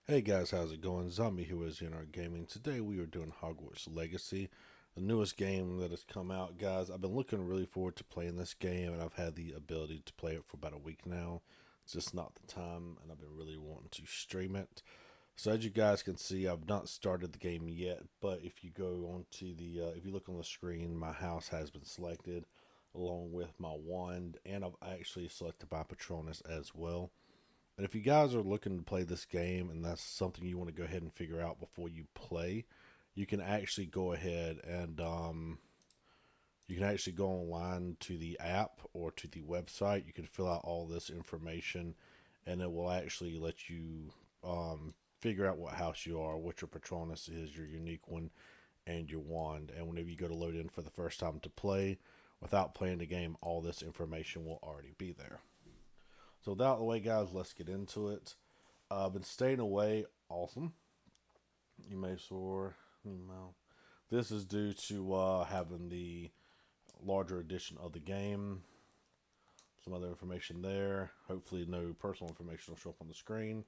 Hey guys, how's it going? Zombie here with our Gaming. Today we are doing Hogwarts Legacy, the newest game that has come out. Guys, I've been looking really forward to playing this game, and I've had the ability to play it for about a week now. It's just not the time, and I've been really wanting to stream it. So as you guys can see, I've not started the game yet, but if you go onto if you look on the screen, my house has been selected along with my wand, and I've actually selected my Patronus as well. And if you guys are looking to play this game and that's something you want to go ahead and figure out before you play, you can actually go ahead and you can actually go online to the app or to the website. You can fill out all this information, and it will actually let you figure out what house you are, what your Patronus is, your unique one, and your wand. And whenever you go to load in for the first time to play, without playing the game, all this information will already be there. So, without the way, guys, let's get into it. Been staying away. Awesome. You may soar. Email. This is due to having the larger edition of the game. Some other information there. Hopefully, no personal information will show up on the screen.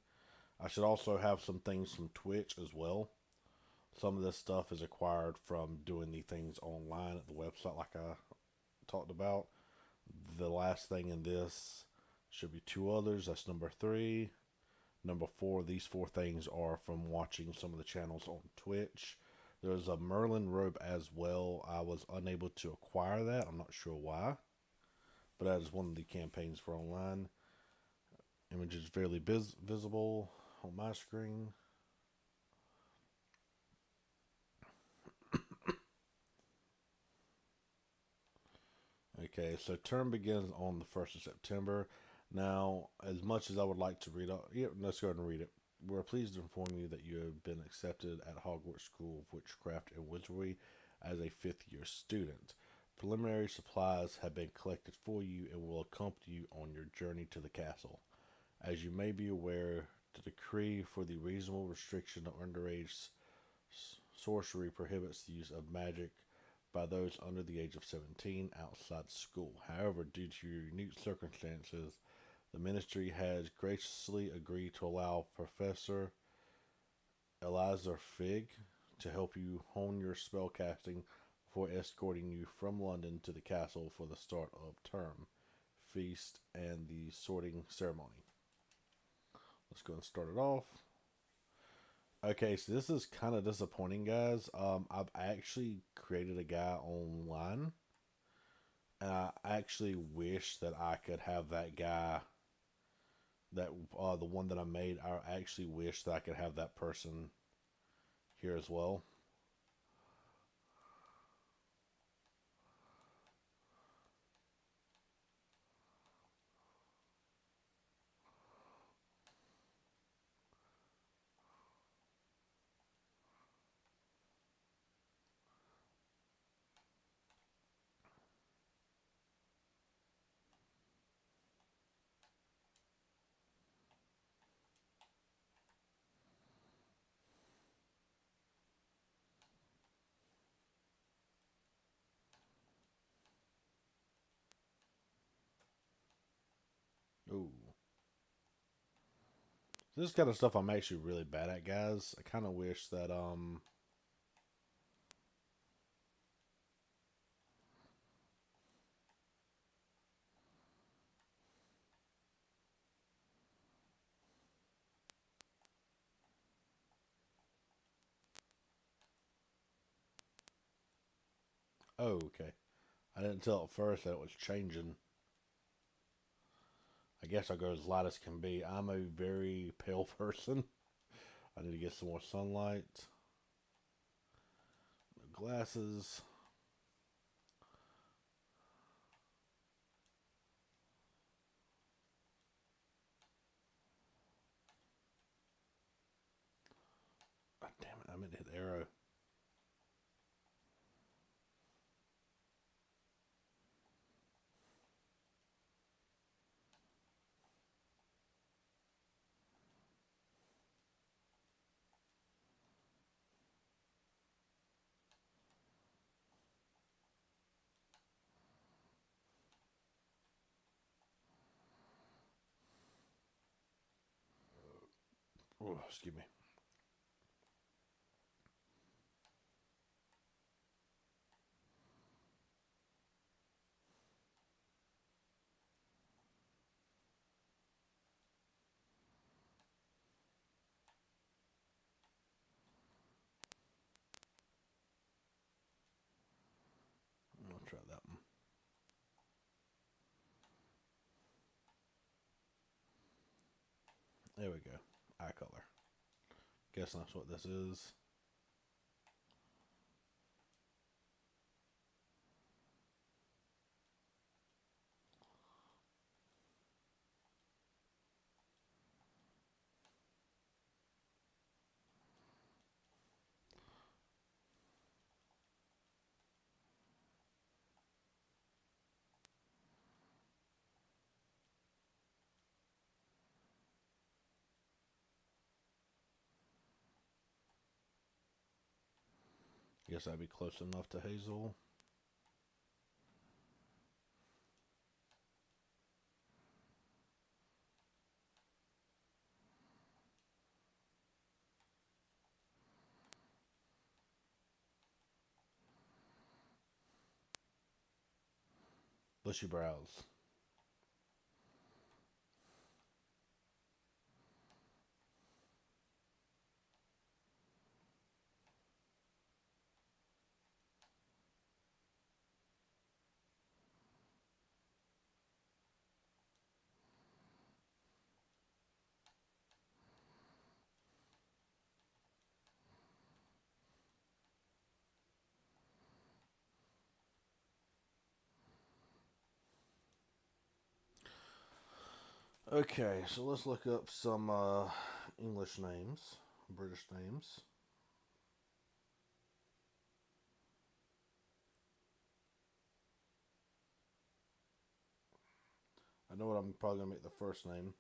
I should also have some things from Twitch as well. Some of this stuff is acquired from doing the things online at the website, like I talked about. The last thing in this should be two others. That's number three. Number four, these four things are from watching some of the channels on Twitch. There's a Merlin robe as well. I was unable to acquire that. I'm not sure why, but that is one of the campaigns for online. Image is fairly visible on my screen. Okay, so term begins on the 1st of September. Now, as much as I would like to read it, yeah, let's go ahead and read it. We're pleased to inform you that you have been accepted at Hogwarts School of Witchcraft and Wizardry as a fifth year student. Preliminary supplies have been collected for you and will accompany you on your journey to the castle. As you may be aware, the decree for the reasonable restriction of underage sorcery prohibits the use of magic by those under the age of 17 outside school. However, due to your unique circumstances, the ministry has graciously agreed to allow Professor Eliza Fig to help you hone your spell casting before escorting you from London to the castle for the start of term, feast, and the sorting ceremony. Let's go and start it off. Okay, so this is kind of disappointing, guys. I've actually created a guy online, and I actually wish that I could have that guy, that the one that I made. I actually wish that I could have that person here as well. Ooh, this kind of stuff I'm actually really bad at, guys. I kind of wish that Oh, okay. I didn't tell at first that it was changing. I guess I'll go as light as can be. I'm a very pale person. I need to get some more sunlight. Glasses. Oh, damn it, I meant to hit the arrow. Oh, excuse me. I'll try that one. There we go. Eye color. Guessing that's what this is. Guess that'd be close enough to Hazel. Bushy brows. Okay, so let's look up some English names, British names. I know what I'm probably going to make the first name.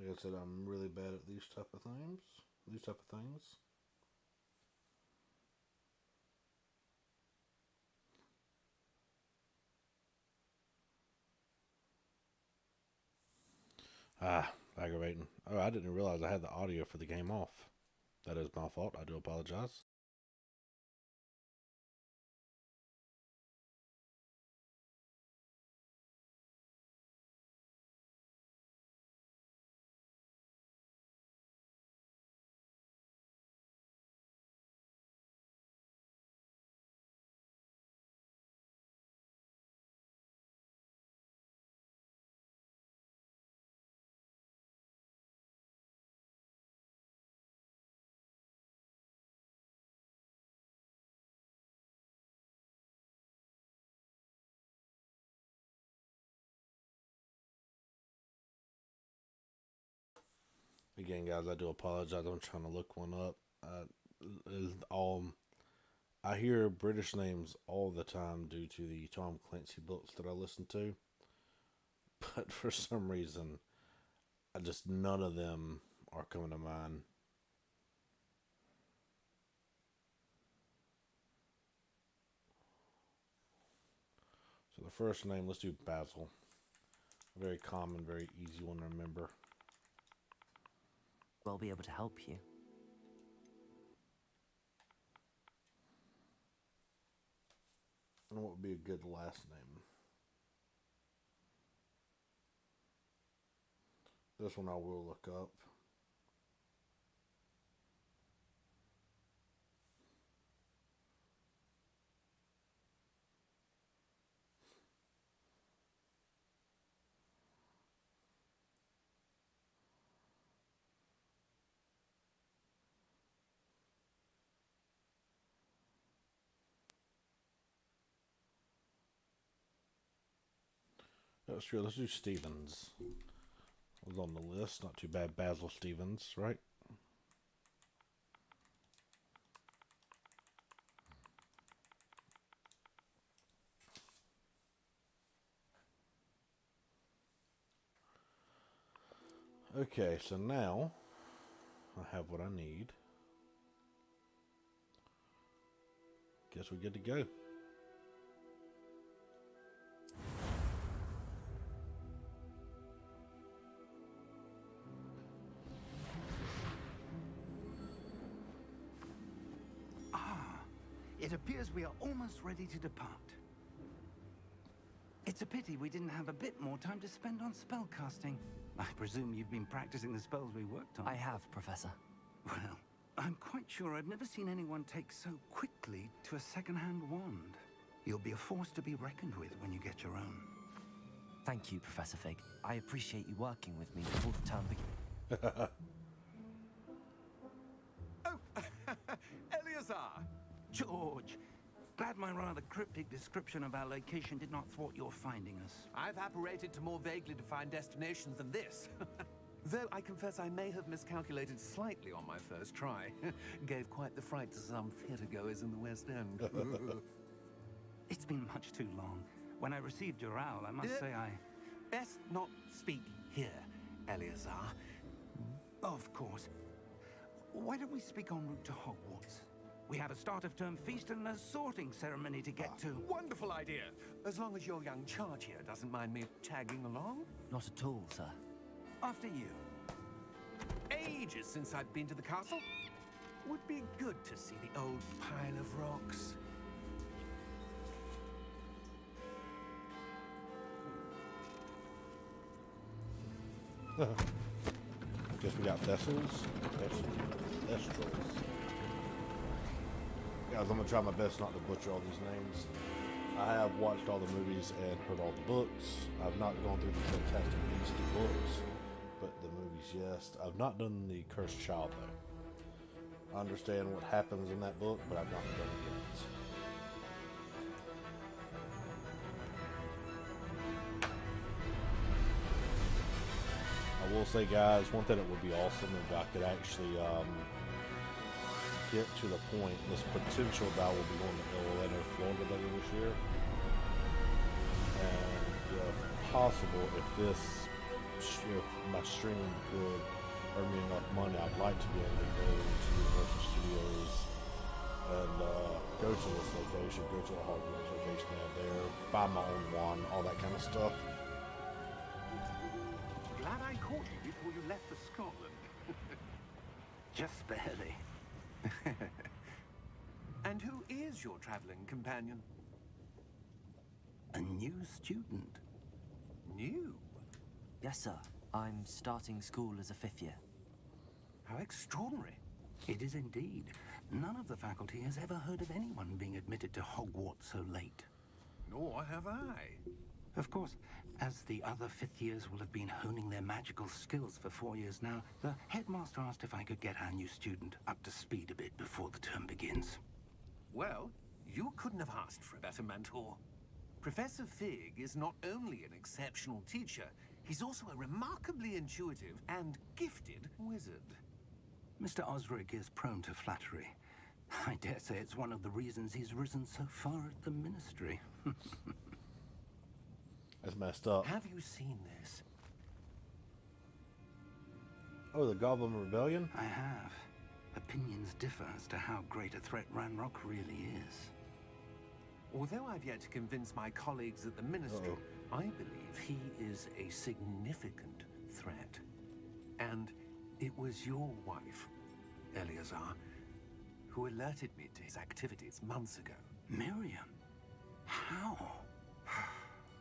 Like I said, I'm really bad at these type of things. These type of things. Ah, aggravating. Oh, I didn't realize I had the audio for the game off. That is my fault. I do apologize. Again, guys, I do apologize. I'm trying to look one up. All I hear British names all the time due to the Tom Clancy books that I listen to, but for some reason, I just none of them are coming to mind. So the first name, let's do Basil. Very common, very easy one to remember. We'll be able to help you. And what would be a good last name? This one I will look up. That's true. Let's do Stevens. Was on the list. Not too bad. Basil Stevens, right? Okay, so now I have what I need. Guess we're good to go. It appears we are almost ready to depart. It's a pity we didn't have a bit more time to spend on spellcasting. I presume you've been practicing the spells we worked on. I have, Professor. Well, I'm quite sure I've never seen anyone take so quickly to a second-hand wand. You'll be a force to be reckoned with when you get your own. Thank you, Professor Fig. I appreciate you working with me before the term begins. Oh, Eleazar! George! Glad my rather cryptic description of our location did not thwart your finding us. I've apparated to more vaguely defined destinations than this. Though I confess I may have miscalculated slightly on my first try. Gave quite the fright to some theatergoers in the West End. It's been much too long. When I received your owl, I must say I... Best not speak here, Eleazar. Of course. Why don't we speak en route to Hogwarts? We have a start-of-term feast and a sorting ceremony to get to. Wonderful idea. As long as your young charge here doesn't mind me tagging along. Not at all, sir. After you. Ages since I've been to the castle. Would be good to see the old pile of rocks. Guess we got Thessals. Thestrals. Guys, I'm gonna try my best not to butcher all these names. I have watched all the movies and heard all the books. I've not gone through the Fantastic Beasts books, but the movies, yes. I've not done the Cursed Child though. I understand what happens in that book, but I've not done it yet. I will say, guys, one thing that would be awesome if I could actually get to the point. This potential that will be going to Orlando, Florida later this year, and if possible, if my stream could earn me enough money, I'd like to be able to go to Universal Studios and go to this location, go to the Hogwarts location out there, buy my own wand, all that kind of stuff. Glad I caught you before you left for Scotland. Just barely. And who is your traveling companion? A new student. New? Yes, sir. I'm starting school as a 5th year. How extraordinary. It is indeed. None of the faculty has ever heard of anyone being admitted to Hogwarts so late. Nor have I. Of course, as the other 5th years will have been honing their magical skills for 4 years now, the headmaster asked if I could get our new student up to speed a bit before the term begins. Well, you couldn't have asked for a better mentor. Professor Fig is not only an exceptional teacher, he's also a remarkably intuitive and gifted wizard. Mr. Osric is prone to flattery. I dare say it's one of the reasons he's risen so far at the ministry. That's messed up. Have you seen this? Oh, the Goblin Rebellion? I have. Opinions differ as to how great a threat Ranrock really is. Although I've yet to convince my colleagues at the ministry, I believe he is a significant threat. And it was your wife, Eleazar, who alerted me to his activities months ago. Miriam? How?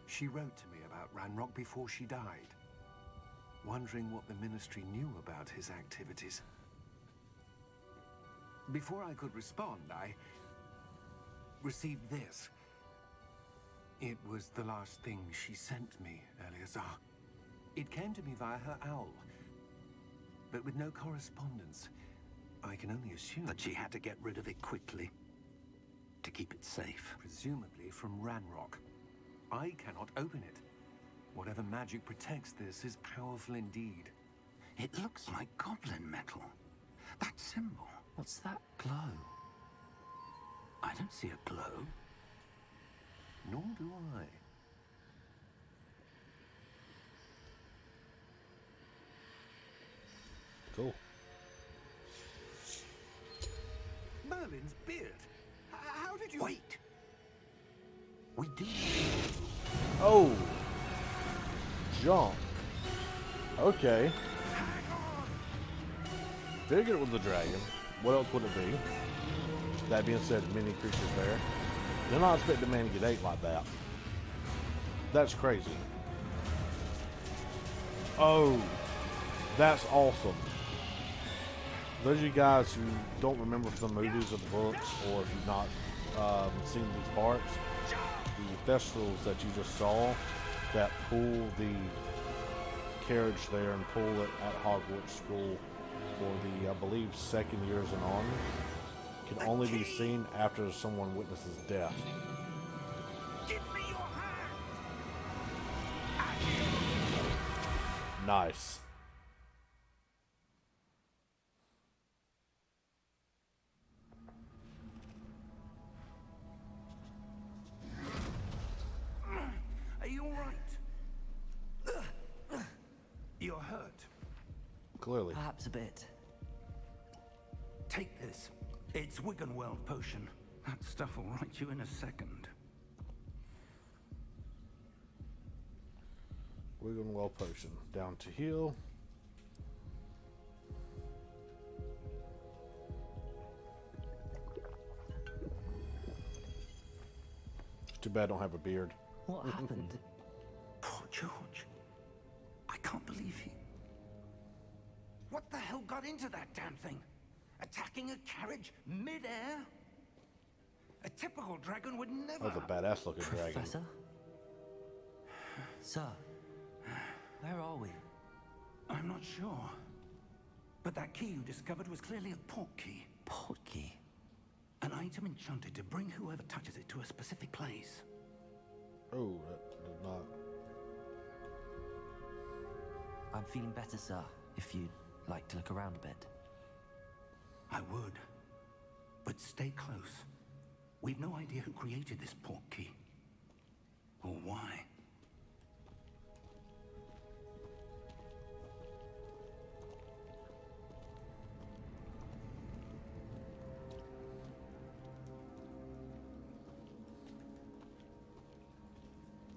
She wrote to me about Ranrock before she died, wondering what the ministry knew about his activities. Before I could respond, I received this. It was the last thing she sent me, Eleazar. It came to me via her owl, but with no correspondence. I can only assume That she had to get rid of it quickly, to keep it safe. presumably from Ranrock. I cannot open it. Whatever magic protects this is powerful indeed. It looks like goblin metal. That symbol. What's that glow? I don't see a glow. Nor do I. Cool. Merlin's beard. How did you... Wait! We do. Oh! Junk. Okay. Figured it was a dragon. What else would it be? That being said, many creatures there. Did not expect a man to get ate like that. That's crazy. Oh, that's awesome. Those of you guys who don't remember from the movies or the books, or if you've not seen these parts, the thestrals that you just saw that pull the carriage there and pull it at Hogwarts School for the, I believe, second years and on, can only be seen after someone witnesses death. Give me your hand! Nice. Are you all right? You're hurt. Clearly. Perhaps a bit. Take this. It's Wiggenweld potion. That stuff will right you in a second. Wiggenweld potion. Down to heal. Too bad I don't have a beard. What happened? Poor George. I can't believe he... What the hell got into that damn thing? Attacking a carriage mid-air? A typical dragon would never... That was a badass looking dragon. Professor? Sir, where are we? I'm not sure. But that key you discovered was clearly a port key. Port key. An item enchanted to bring whoever touches it to a specific place. Oh, that did not. I'm feeling better, sir, if you'd like to look around a bit. I would. But stay close. We've no idea who created this port key. Or why.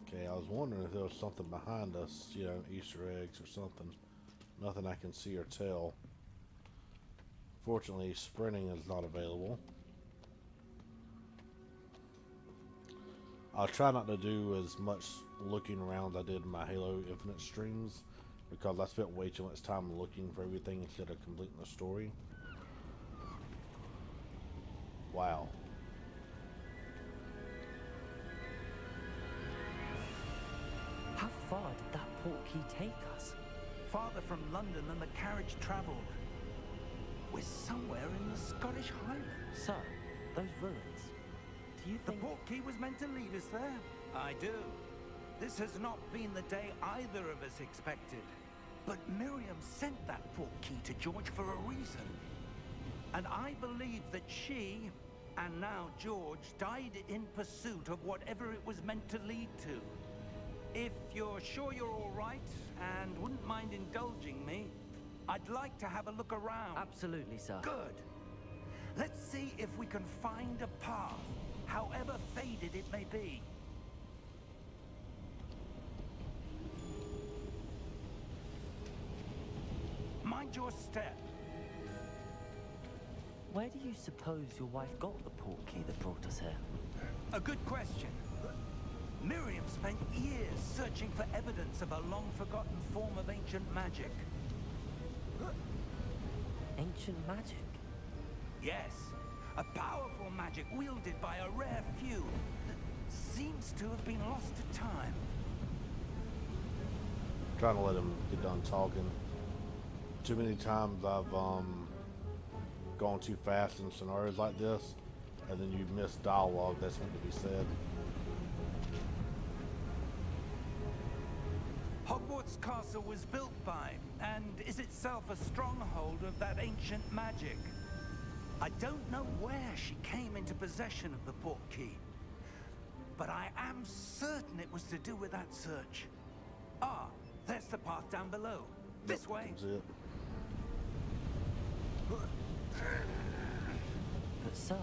Okay, I was wondering if there was something behind us, you know, Easter eggs or something. Nothing I can see or tell. Fortunately, sprinting is not available. I'll try not to do as much looking around as I did in my Halo Infinite streams, because I spent way too much time looking for everything instead of completing the story. Wow. How far did that port key take us? Farther from London than the carriage travelled. We're somewhere in the Scottish Highlands. Sir, those ruins. Do you The think... port key was meant to lead us there. I do. This has not been the day either of us expected. But Miriam sent that port key to George for a reason. And I believe that she, and now George, died in pursuit of whatever it was meant to lead to. If you're sure you're all right, and wouldn't mind indulging me, I'd like to have a look around. Absolutely, sir. Good. Let's see if we can find a path, however faded it may be. Mind your step. Where do you suppose your wife got the port key that brought us here? A good question. Miriam spent years searching for evidence of a long-forgotten form of ancient magic. Ancient magic? Yes, a powerful magic wielded by a rare few that seems to have been lost to time. Trying to let him get done talking. Too many times I've gone too fast in scenarios like this, and then you miss dialogue that's meant to be said. castle was built by, and is itself a stronghold of that ancient magic. I don't know where she came into possession of the portkey, but I am certain it was to do with that search. Ah, there's the path down below. This way. That's it. But sir,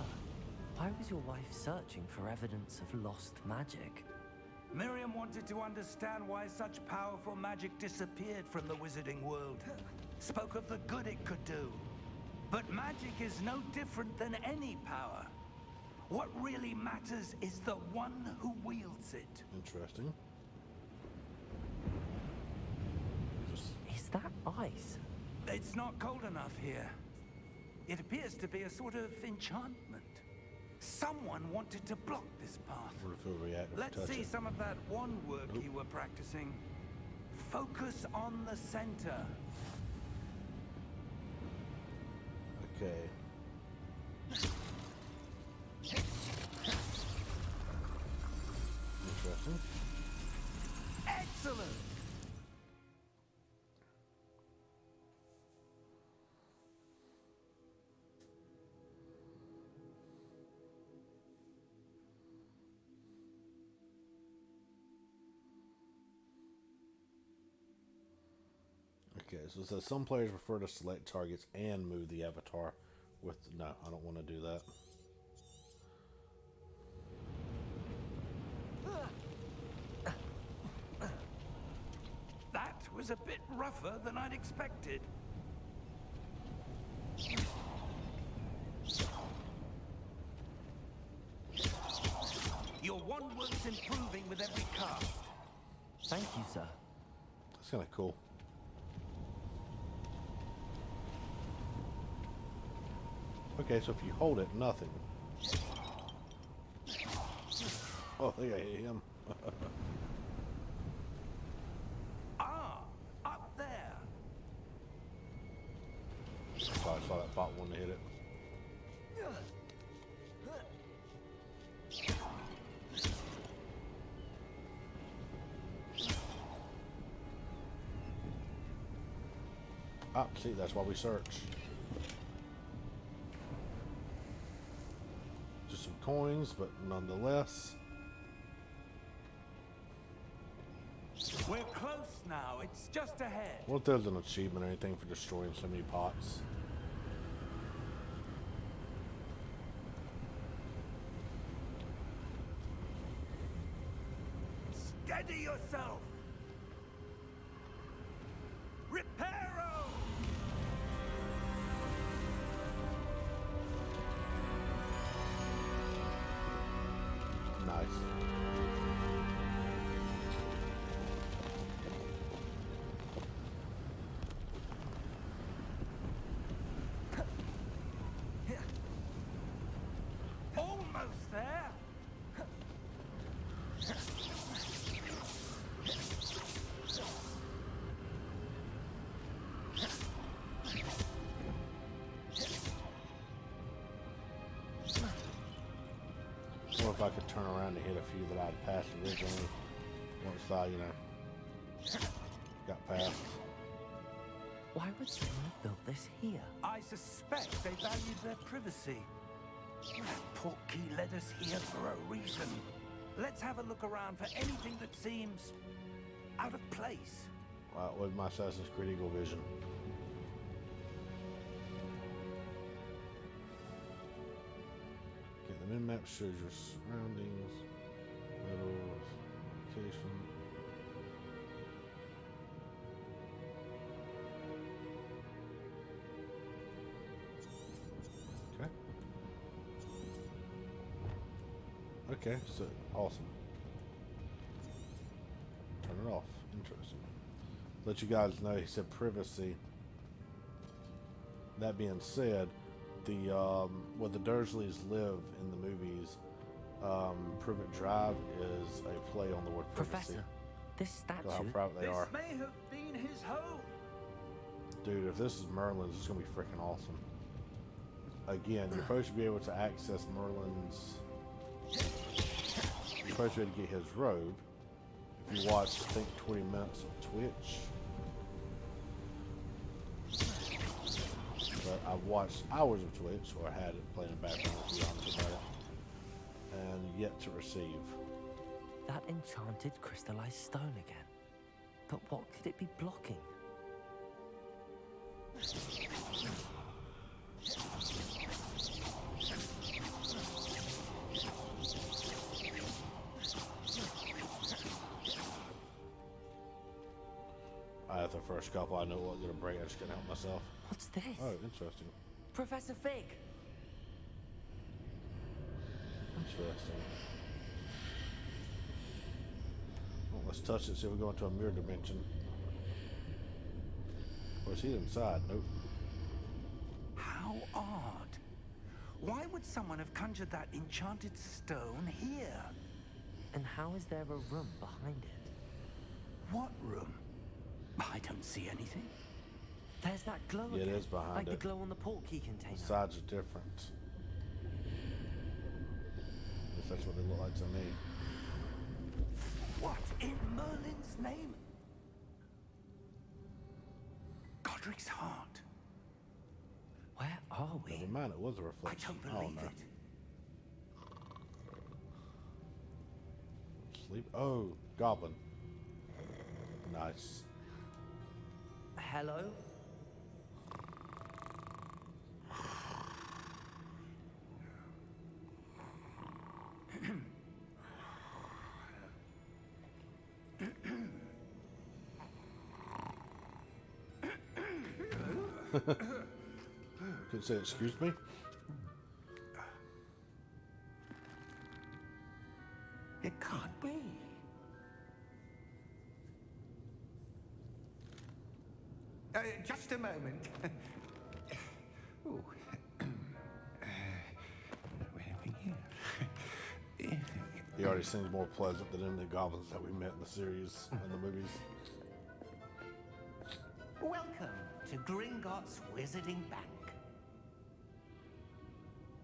why was your wife searching for evidence of lost magic? Miriam wanted to understand why such powerful magic disappeared from the wizarding world. Spoke of the good it could do. But magic is no different than any power. What really matters is the one who wields it. Interesting. Is that ice? It's not cold enough here. It appears to be a sort of enchantment. Someone wanted to block this path. What if it'll react if we Let's touch see it? some of that wand work you were practicing. Focus on the center. Okay. Interesting. Excellent! Okay, so it says some players prefer to select targets and move the avatar with... No, I don't want to do that. That was a bit rougher than I'd expected. Your wand work's improving with every cast. Thank you, sir. That's kind of cool. Okay, so if you hold it, nothing. Oh, I think I hit him. Ah, up there. Oh, I saw that bot one to hit it. Ah, see, that's why we search. Just some coins, but nonetheless. We're close now. It's just ahead. What if there's an achievement or anything for destroying so many pots? Steady yourself. Reparo! Nice. Almost there. Or if I could turn around and hit a few that I'd passed originally once I, you know, got past. Why would someone have built this here? I suspect they valued their privacy. That portkey led us here for a reason. Let's have a look around for anything that seems out of place. With my Assassin's Creed Eagle Vision. Okay, the min-map shows your surroundings, metals, location. Okay. Okay, so awesome. Turn it off. Interesting. Let you guys know, he said privacy. That being said, the where the Dursleys live in the movies, Privet Drive is a play on the word privacy. Professor, this Look how statue... private they are. This may have been his home. Dude, if this is Merlin's, it's gonna be freaking awesome. Again, you're supposed to be able to access Merlin's. You're supposed to be able to get his robe. If you watch, I think, 20 minutes of Twitch, but I've watched hours of Twitch, or had it playing in the background, to be honest about it, and yet to receive. That enchanted crystallized stone again. But what could it be blocking? After the first couple, I knew it wasn't going to break. I just couldn't help myself. What's this? Oh, interesting. Professor Fig! Interesting. Well, let's touch it, see if we go into a mirror dimension. Or is he inside? Nope. How odd. Why would someone have conjured that enchanted stone here? And how is there a room behind it? What room? I don't see anything. There's that glow Yeah, it again, is behind like it. the glow on the portkey container. The sides are different. If that's what they look like to me. What in Merlin's name? Godric's heart. Where are we? Never mind, it was a I reflection. don't believe no. it. Sleep. Oh, goblin. Nice. Hello? Couldn't say excuse me. It can't be. Just a moment. Ooh. Where are we here? He already seems more pleasant than any of the goblins that we met in the series and the movies. Welcome to Gringotts Wizarding Bank.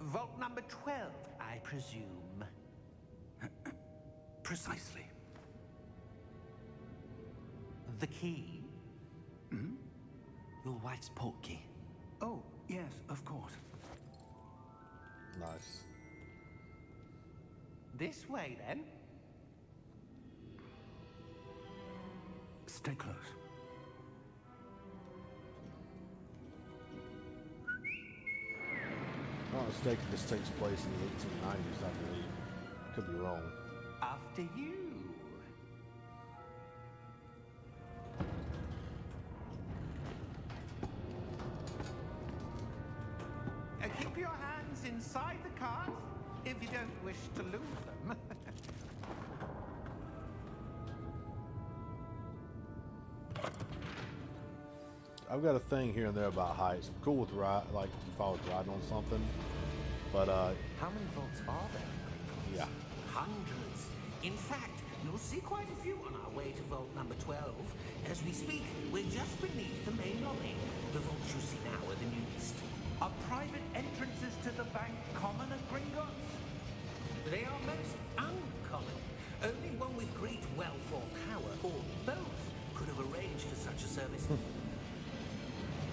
Vault number 12, I presume. Precisely. The key? Your wife's portkey. Oh, yes, of course. Nice. This way, then. Stay close. If I'm not mistaken, this takes place in the 1890s, I believe. I could be wrong. After you. Keep your hands inside the cart if you don't wish to lose them. I've got a thing here and there about heights. I'm cool with like if I was riding on something, but How many vaults are there? yeah. Hundreds. In fact, you'll see quite a few on our way to vault number 12. As we speak, we're just beneath the main lobby. The vaults you see now are the newest. Are private entrances to the bank common at Gringotts? They are most uncommon. Only one with great wealth or power, or both, could have arranged for such a service.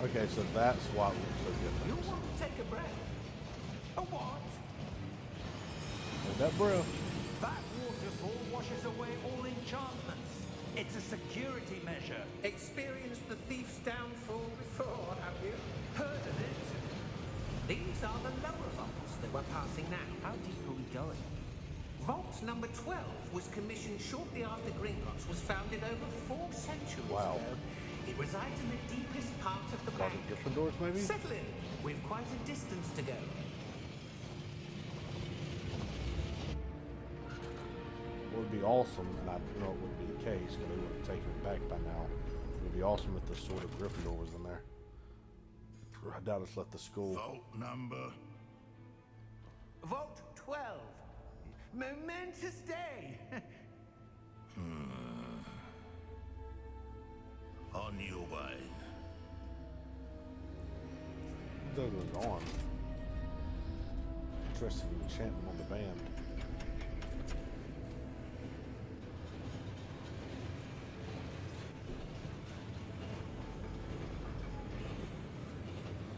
Okay, so that's why it looks so different. You'll want to take a breath. A what? Hold that breath. That waterfall washes away all enchantments. It's a security measure. Experienced the thief's downfall before, have you? Heard of it? These are the lower vaults that we're passing now. How deep are we going? Vault number 12 was commissioned shortly after Gringotts was founded over 4 centuries Wow. ago. It resides in the deepest part of the Part bank. of Gryffindors, maybe? Settle in. We've quite a distance to go. What would be awesome, and I know it wouldn't be the case because they would have taken it back by now. It would be awesome if the sword of Gryffindor was in there. I doubt it's left the school. Vault number. Vault 12. Momentous day. On your way. Douglas on. Interesting enchantment on the band.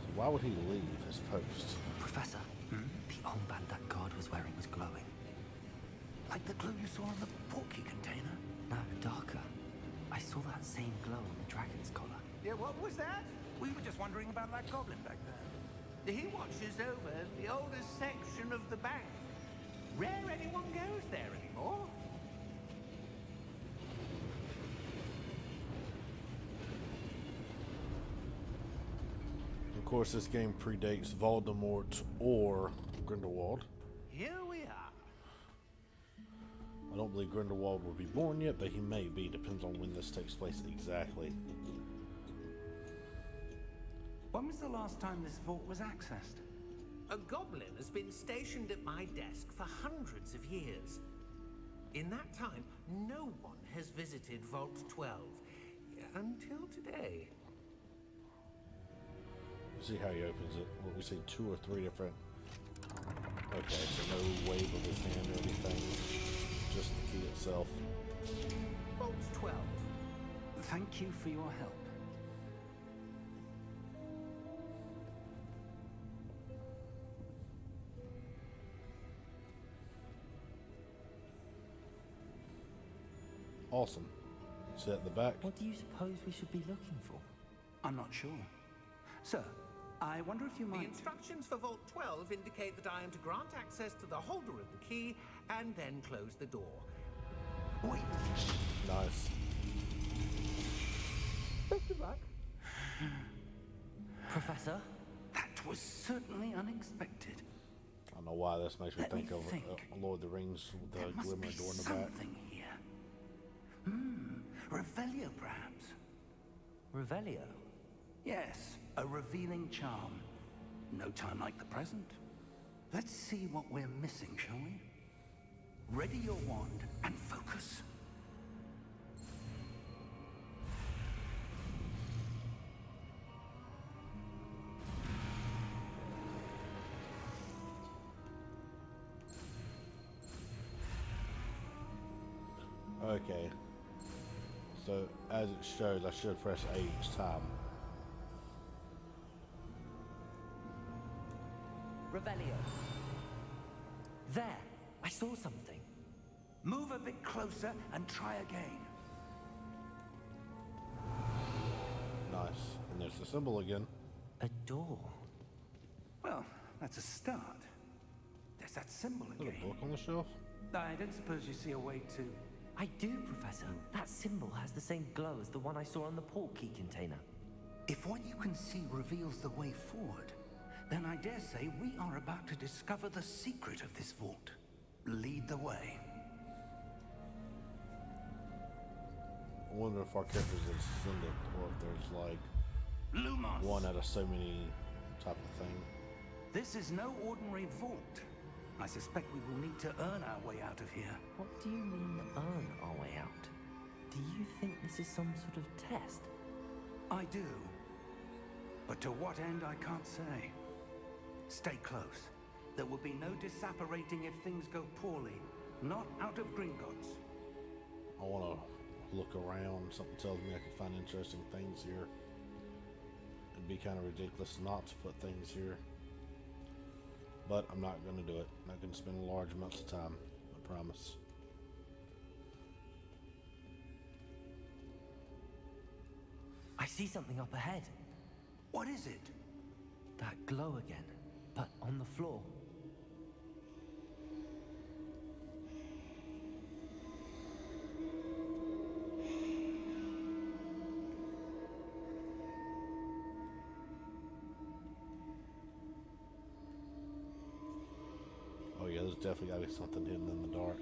So why Why would he leave his post? Professor, the armband that guard was wearing was glowing. Like the glue you saw in the porky container? No, darker. I saw that same glow on the dragon's collar. Yeah, what was that? We were just wondering about that goblin back there. He watches over the oldest section of the bank. Rare anyone goes there anymore. Of course, this game predates Voldemort or Grindelwald. Here we are. I don't believe Grindelwald will be born yet, but he may be. Depends on when this takes place exactly. When was the last time this vault was accessed? A goblin has been stationed at my desk for hundreds of years. In that time, no one has visited Vault 12 until today. See how he opens it. What we see, 2 or 3 different. Okay, so no wave of his hand or anything. Just the key itself. Vault 12. Thank you for your help. Awesome. See at the back? What do you suppose we should be looking for? I'm not sure. Sir, I wonder if you The might... instructions for Vault 12 indicate that I am to grant access to the holder of the key and then close the door. Wait. Nice. Best of luck. Professor? That was certainly unexpected. I don't know why this makes me Let me think of think. Lord of the Rings with There the must glimmer be door in the back. something here. Revelio, perhaps? Revelio? Yes, a revealing charm. No time like the present. Let's see what we're missing, shall we? Ready your wand and focus. Okay. So, as it shows, I should press A each time. Revelio. There! I saw something. Move a bit closer and try again. Nice. And there's the symbol again. A door. Well, that's a start. There's that symbol Is there again. a book on the shelf? I don't suppose you see a way to... I do, Professor. That symbol has the same glow as the one I saw on the port key container. If what you can see reveals the way forward, then I dare say we are about to discover the secret of this vault. Lead the way. I wonder if our characters are descended or if there's like Lumos! one out of so many type of thing. This is no ordinary vault. I suspect we will need to earn our way out of here. What do you mean, earn our way out? Do you think this is some sort of test? I do. But to what end, I can't say. Stay close. There will be no disapparating if things go poorly. Not out of Gringotts. I want to look around. Something tells me I can find interesting things here. It'd be kind of ridiculous not to put things here. But I'm not going to do it. I'm not going to spend large amounts of time. I promise. I see something up ahead. What is it? That glow again, but on the floor. Oh yeah, there's definitely got to be something hidden in the dark.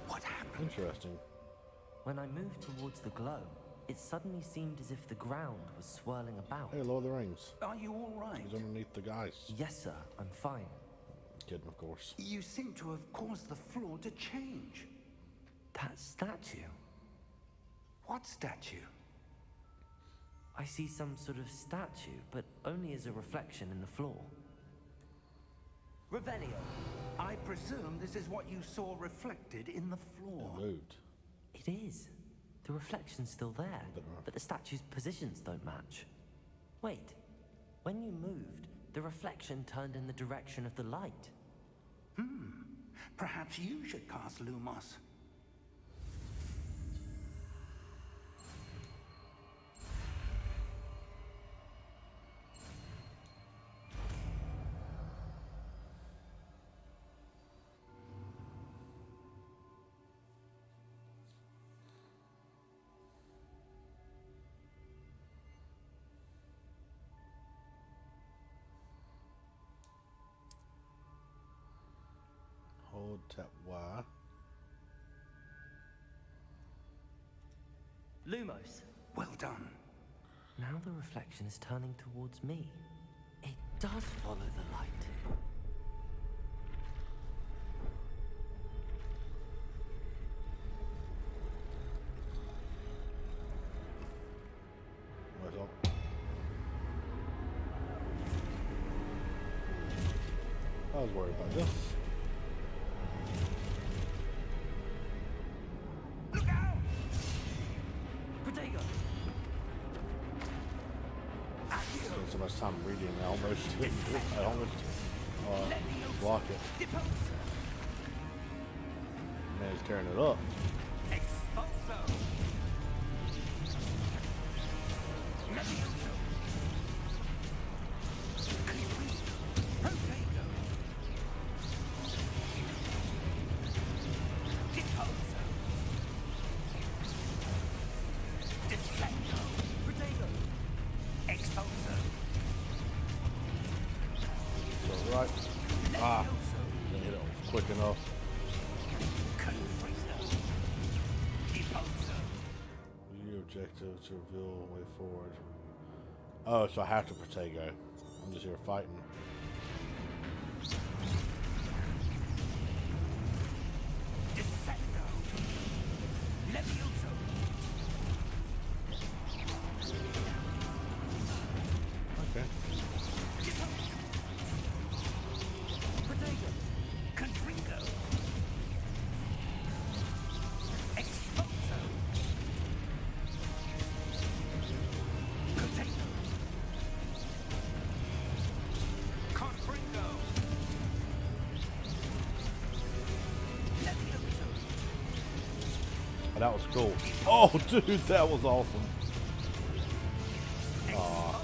What happened? Interesting. When I moved towards the glow, it suddenly seemed as if the ground was swirling about. Hey, Lord of the Rings. Are you all right? He's underneath the guys. Yes, sir, I'm fine. Kidding, of course. You seem to have caused the floor to change. That statue. What statue? I see some sort of statue, but only as a reflection in the floor. Revelio. I presume this is what you saw reflected in the It floor. moved. It is. The reflection's still there, but the statue's positions don't match. Wait, when you moved, the reflection turned in the direction of the light. Perhaps you should cast Lumos. Hold tap Y. Lumos. Well done. Now the reflection is turning towards me. It does follow the light. Where's all? I was worried about this. Look out! Protego! Spent so much time reading, I almost block it. Man, he's tearing it up. Expulso! Levioso! Protego! Deposo! Descendo! Protego! Expulso! So right. Ah, didn't hit it quick enough. Confredo! Deposo! Your objective to reveal a way forward. Oh, so I have to Protego. I'm just here fighting. Descendo! Levioso! Okay. Protego! Confringo! Expulso! Potato! Confringo! Levioso! Oh, that was cool. Oh, dude, that was awesome. Aw,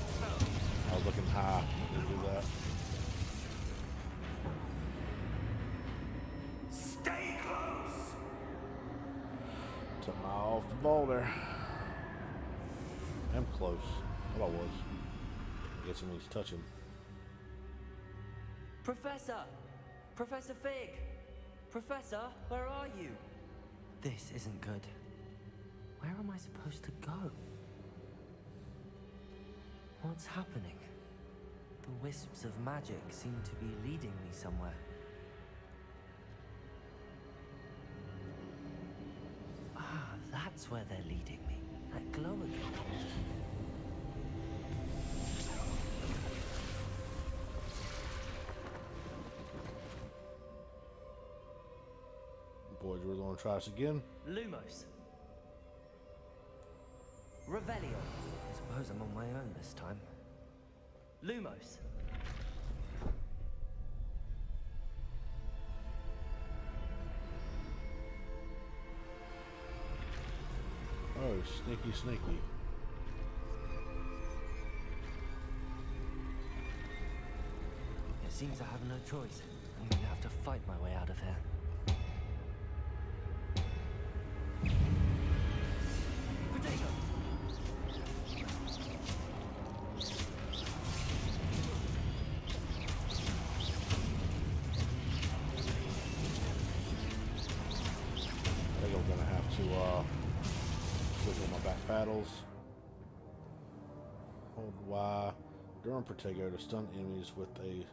I was looking high to do that. Stay close! Took my eye off the ball there. I'm close. Well, I was. I guess it means touch him. Professor! Professor Fig! Professor, where are you? This isn't good. Where am I supposed to go? What's happening? The wisps of magic seem to be leading me somewhere. Ah, that's where they're leading me. That glow again. Boys, we're going to try this again. Lumos. Revelio. I suppose I'm on my own this time. Lumos. Oh, sneaky, sneaky. It seems I have no choice. I'm going to have to fight my way out of here. Potato! I think I'm going to have to look at my back paddles. Hold Y. During Protego to stun enemies with a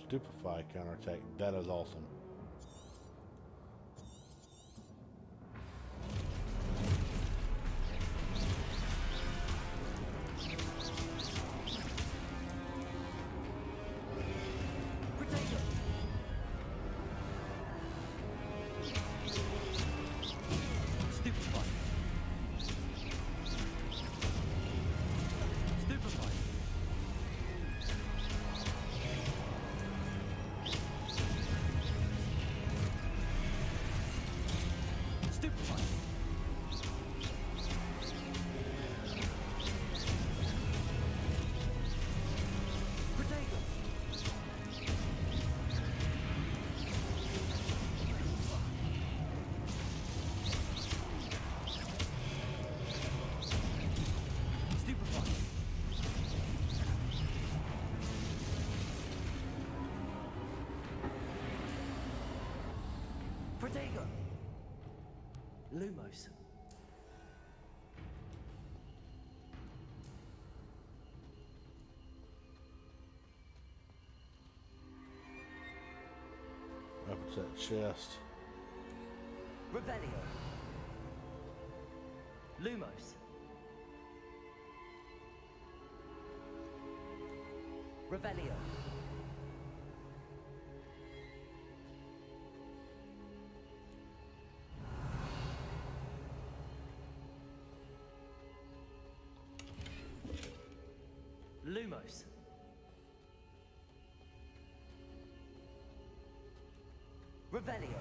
Stupefy counterattack. That is awesome. Potato! Stupefy. Protego! Lumos. Up to that chest. Revelio. Lumos. Revelio. Lumos. Revelio.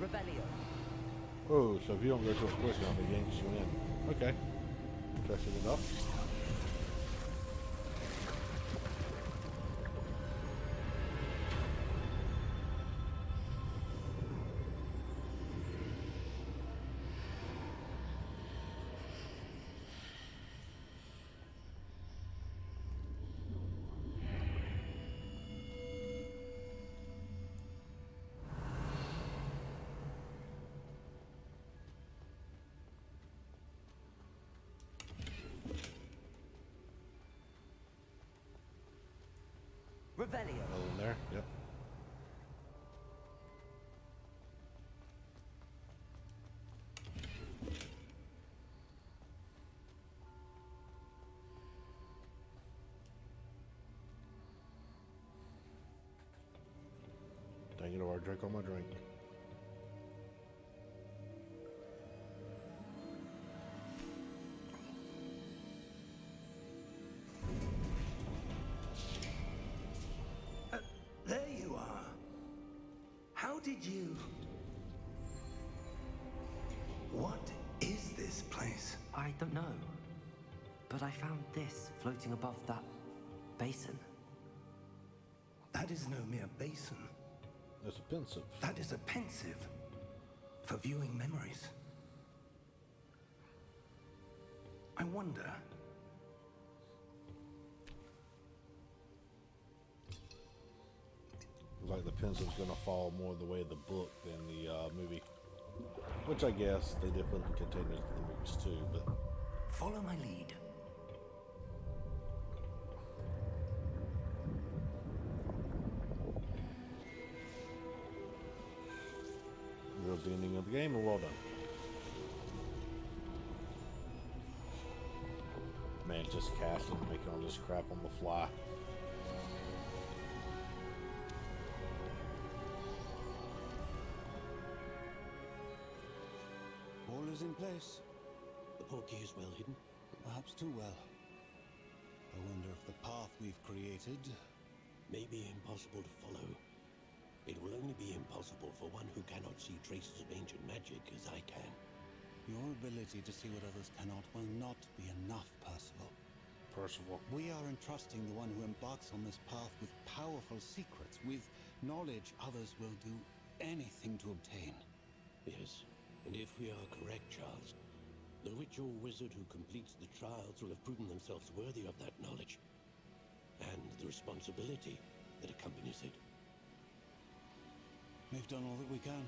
Revelio. Oh, so if you don't go to a quick enough, it yanks you in. Okay. Interesting enough. Revelio. All in there. Yep. Dang it, or drink on my drink. There you are. How did you... What is this place? I don't know. But I found this floating above that basin. That is no mere basin. It's a pensive. That is a pensive for viewing memories. I wonder... Like the pencil's gonna fall more the way of the book than the movie, which I guess they definitely continue in the movies too. But Follow my lead. there's the ending of the game, and well done. Man, just casting, making all this crap on the fly. All is in place. The portkey is well hidden. Perhaps too well. I wonder if the path we've created may be impossible to follow. It will only be impossible for one who cannot see traces of ancient magic as I can. Your ability to see what others cannot will not be enough, Percival. Percival. We are entrusting the one who embarks on this path with powerful secrets, with knowledge others will do anything to obtain. Yes, and if we are correct, Charles, the witch or wizard who completes the trials will have proven themselves worthy of that knowledge, and the responsibility that accompanies it. We've done all that we can.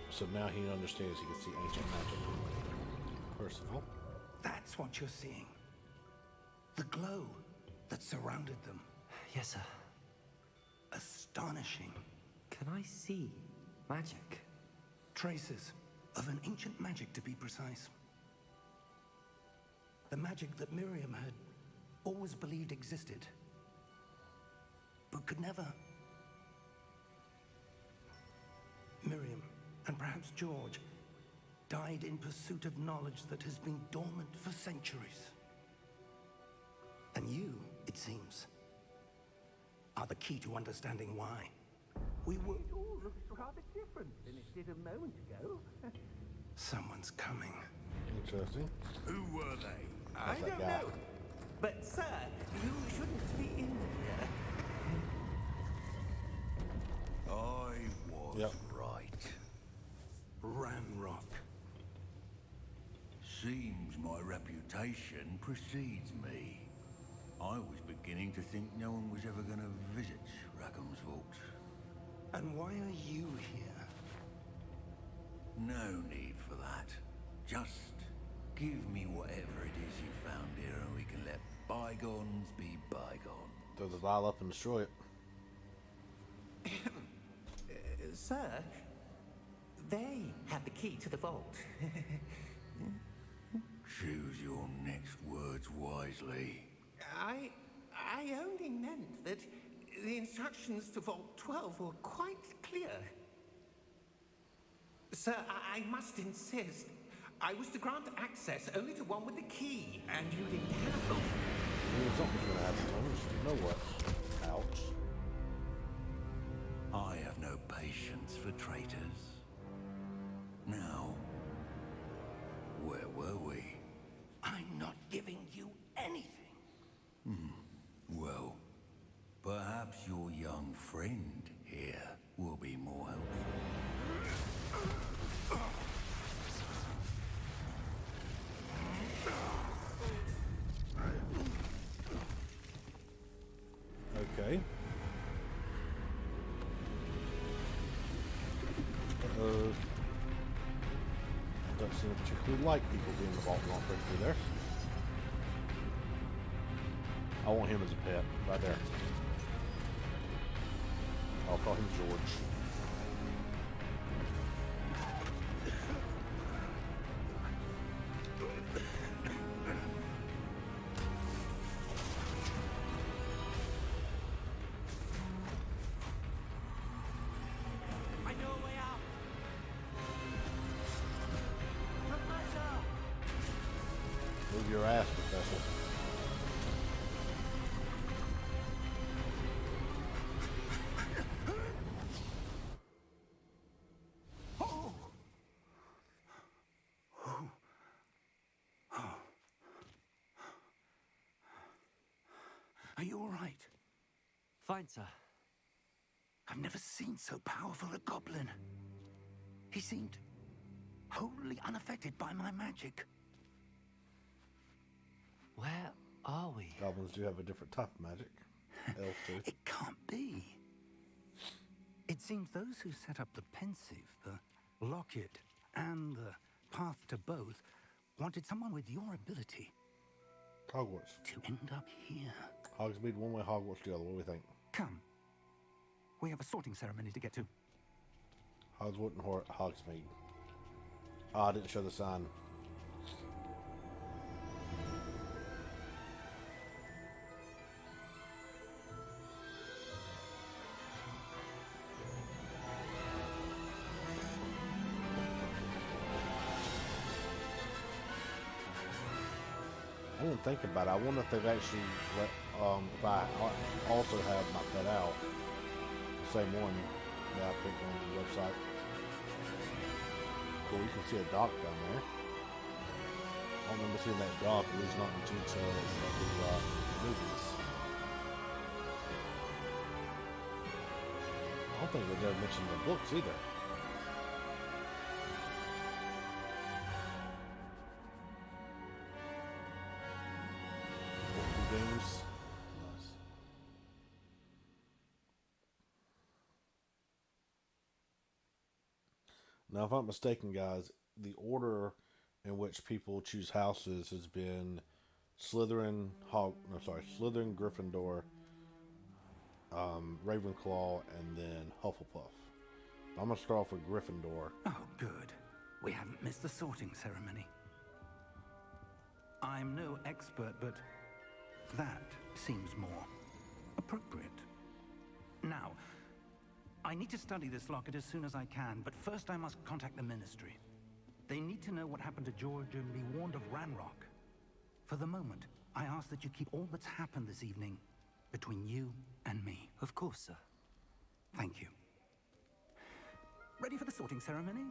So now he understands he can see ancient magic. Percival. That's what you're seeing. The glow that surrounded them. Yes, sir. Astonishing. Can I see magic? Traces of an ancient magic, to be precise. The magic that Miriam had always believed existed, but could never. Miriam, and perhaps George, died in pursuit of knowledge that has been dormant for centuries. And you, it seems, are the key to understanding why. We were... It all looks rather different than it did a moment ago. Someone's coming. Interesting. Who were they? I that don't guy. know. But, sir, you shouldn't be in here. I was Yep. right. Ranrock. Seems my reputation precedes me. I was beginning to think no one was ever going to visit Rackham's vault. And why are you here? No need for that. Just give me whatever it is you found here and we can let bygones be bygones. Throw the vial up and destroy it. Sir, they have the key to the vault. Choose your next words wisely. I only meant that the instructions to Vault 12 were quite clear. Sir, I must insist. I was to grant access only to one with the key, and you didn't have them. Something's gonna happen to him. You know what? Ouch. I have no patience for traitors. Now, where were we? I'm not giving you anything. Well, perhaps your young friend here will be more helpful. Okay. Don't seem to particularly like people being the vault not quickly there. I want him as a pet, right there. I'll call him George. I know a way out. Professor! Move your ass, Professor. Are you all right? Fine, sir. I've never seen so powerful a goblin. He seemed wholly unaffected by my magic. Where are we? Goblins do have a different type of magic. Elves do. It can't be. It seems those who set up the pensive, the locket, and the path to both wanted someone with your ability Hogwarts. to end up here. Hogsmeade one way, Hogwarts the other. What do we think? Come. We have a sorting ceremony to get to. Hogswood and Hogsmeade. Ah, I didn't show the sign. I didn't think about it. I wonder if they've actually let, if I also have my pet out. The same one that I picked on the website. Cool, you can see a dock down there. I don't remember seeing that dock, at least not in detail of the movies. I don't think they've ever mentioned the books either. Games. Nice. Now, if I'm not mistaken, guys, the order in which people choose houses has been Slytherin, Slytherin, Gryffindor, Ravenclaw, and then Hufflepuff. I'm gonna start off with Gryffindor. Oh, good. We haven't missed the sorting ceremony. I'm no expert, but that seems more appropriate. Now, I need to study this locket as soon as I can, but first I must contact the Ministry. They need to know what happened to George and be warned of Ranrock. For the moment, I ask that you keep all that's happened this evening between you and me. Of course, sir. Thank you. Ready for the sorting ceremony?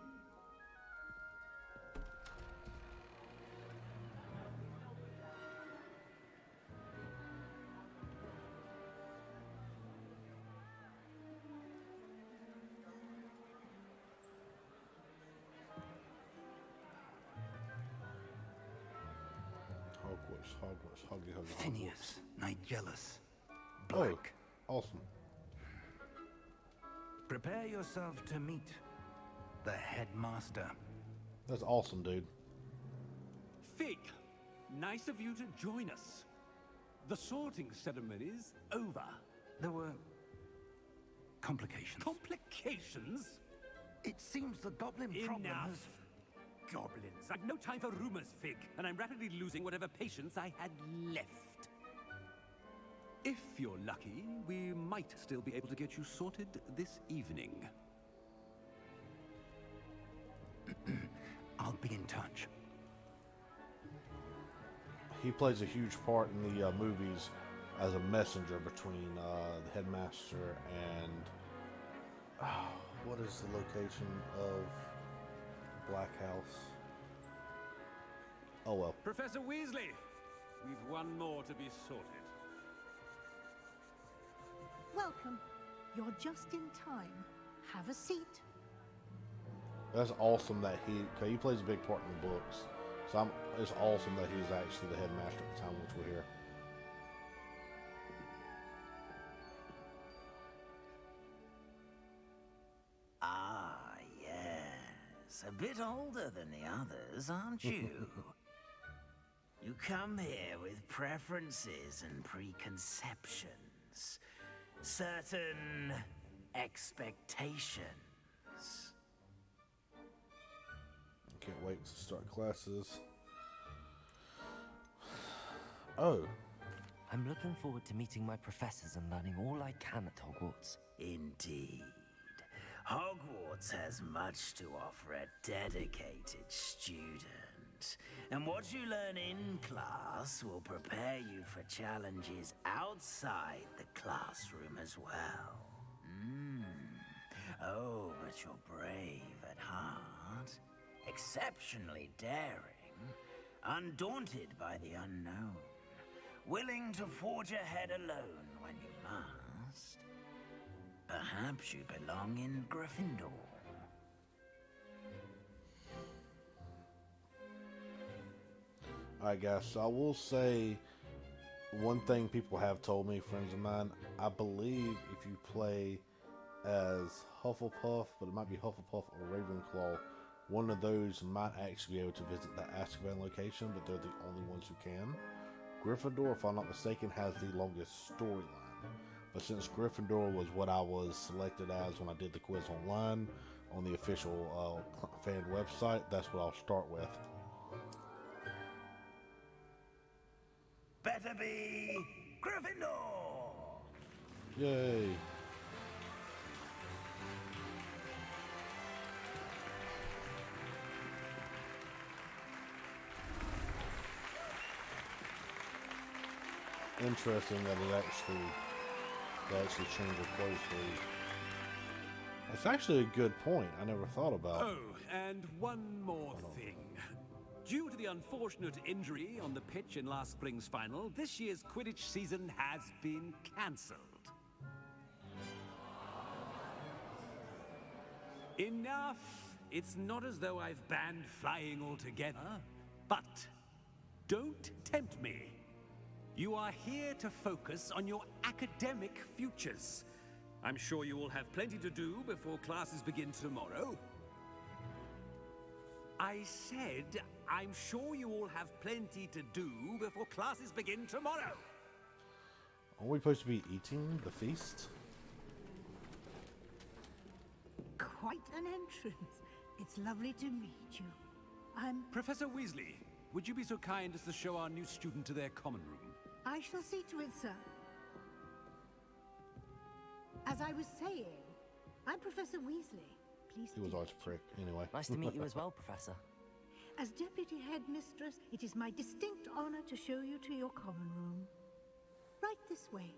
Hogwarts, Hogwarts. Phineas, Nigellus, Black. Oh, awesome. Prepare yourself to meet the headmaster. That's awesome, dude. Fig, nice of you to join us. The sorting ceremony's over. There were complications. Complications? It seems the goblin problem Enough. has... Goblins. I've no time for rumors, Fig, and I'm rapidly losing whatever patience I had left. If you're lucky, we might still be able to get you sorted this evening. I'll be in touch. He plays a huge part in the movies as a messenger between the headmaster and what is the location of Black House? Oh well. Professor Weasley, we've one more to be sorted. Welcome. You're just in time. Have a seat. That's awesome that he plays a big part in the books. So it's awesome that he's actually the headmaster at the time which we're here. Ah, yes. A bit older than the others, aren't you? You come here with preferences and preconceptions. Certain expectations. Can't wait to start classes. Oh. I'm looking forward to meeting my professors and learning all I can at Hogwarts. Indeed. Hogwarts has much to offer a dedicated student. And what you learn in class will prepare you for challenges outside the classroom as well. Oh, but you're brave at heart. Exceptionally daring. Undaunted by the unknown. Willing to forge ahead alone when you must. Perhaps you belong in Gryffindor. Alright guys, so I will say one thing people have told me, friends of mine, I believe if you play as Hufflepuff, but it might be Hufflepuff or Ravenclaw, one of those might actually be able to visit the Azkaban location, but they're the only ones who can. Gryffindor, if I'm not mistaken, has the longest storyline. But since Gryffindor was what I was selected as when I did the quiz online on the official fan website, that's what I'll start with. Better be Gryffindor! Yay! Interesting that it actually changed the clothes for you. That's actually a good point. I never thought about. Oh, and one more thing. Due to the unfortunate injury on the pitch in last spring's final, this year's Quidditch season has been cancelled. Enough! It's not as though I've banned flying altogether, but don't tempt me. You are here to focus on your academic futures. I'm sure you will have plenty to do before classes begin tomorrow. I said, I'm sure you all have plenty to do before classes begin tomorrow. Are we supposed to be eating the feast? Quite an entrance. It's lovely to meet you. Professor Weasley, would you be so kind as to show our new student to their common room? I shall see to it, sir. As I was saying, I'm Professor Weasley. Pleased He was to always meet a prick. Anyway. Nice to meet you as well, Professor. As Deputy Headmistress, it is my distinct honor to show you to your common room. Right this way.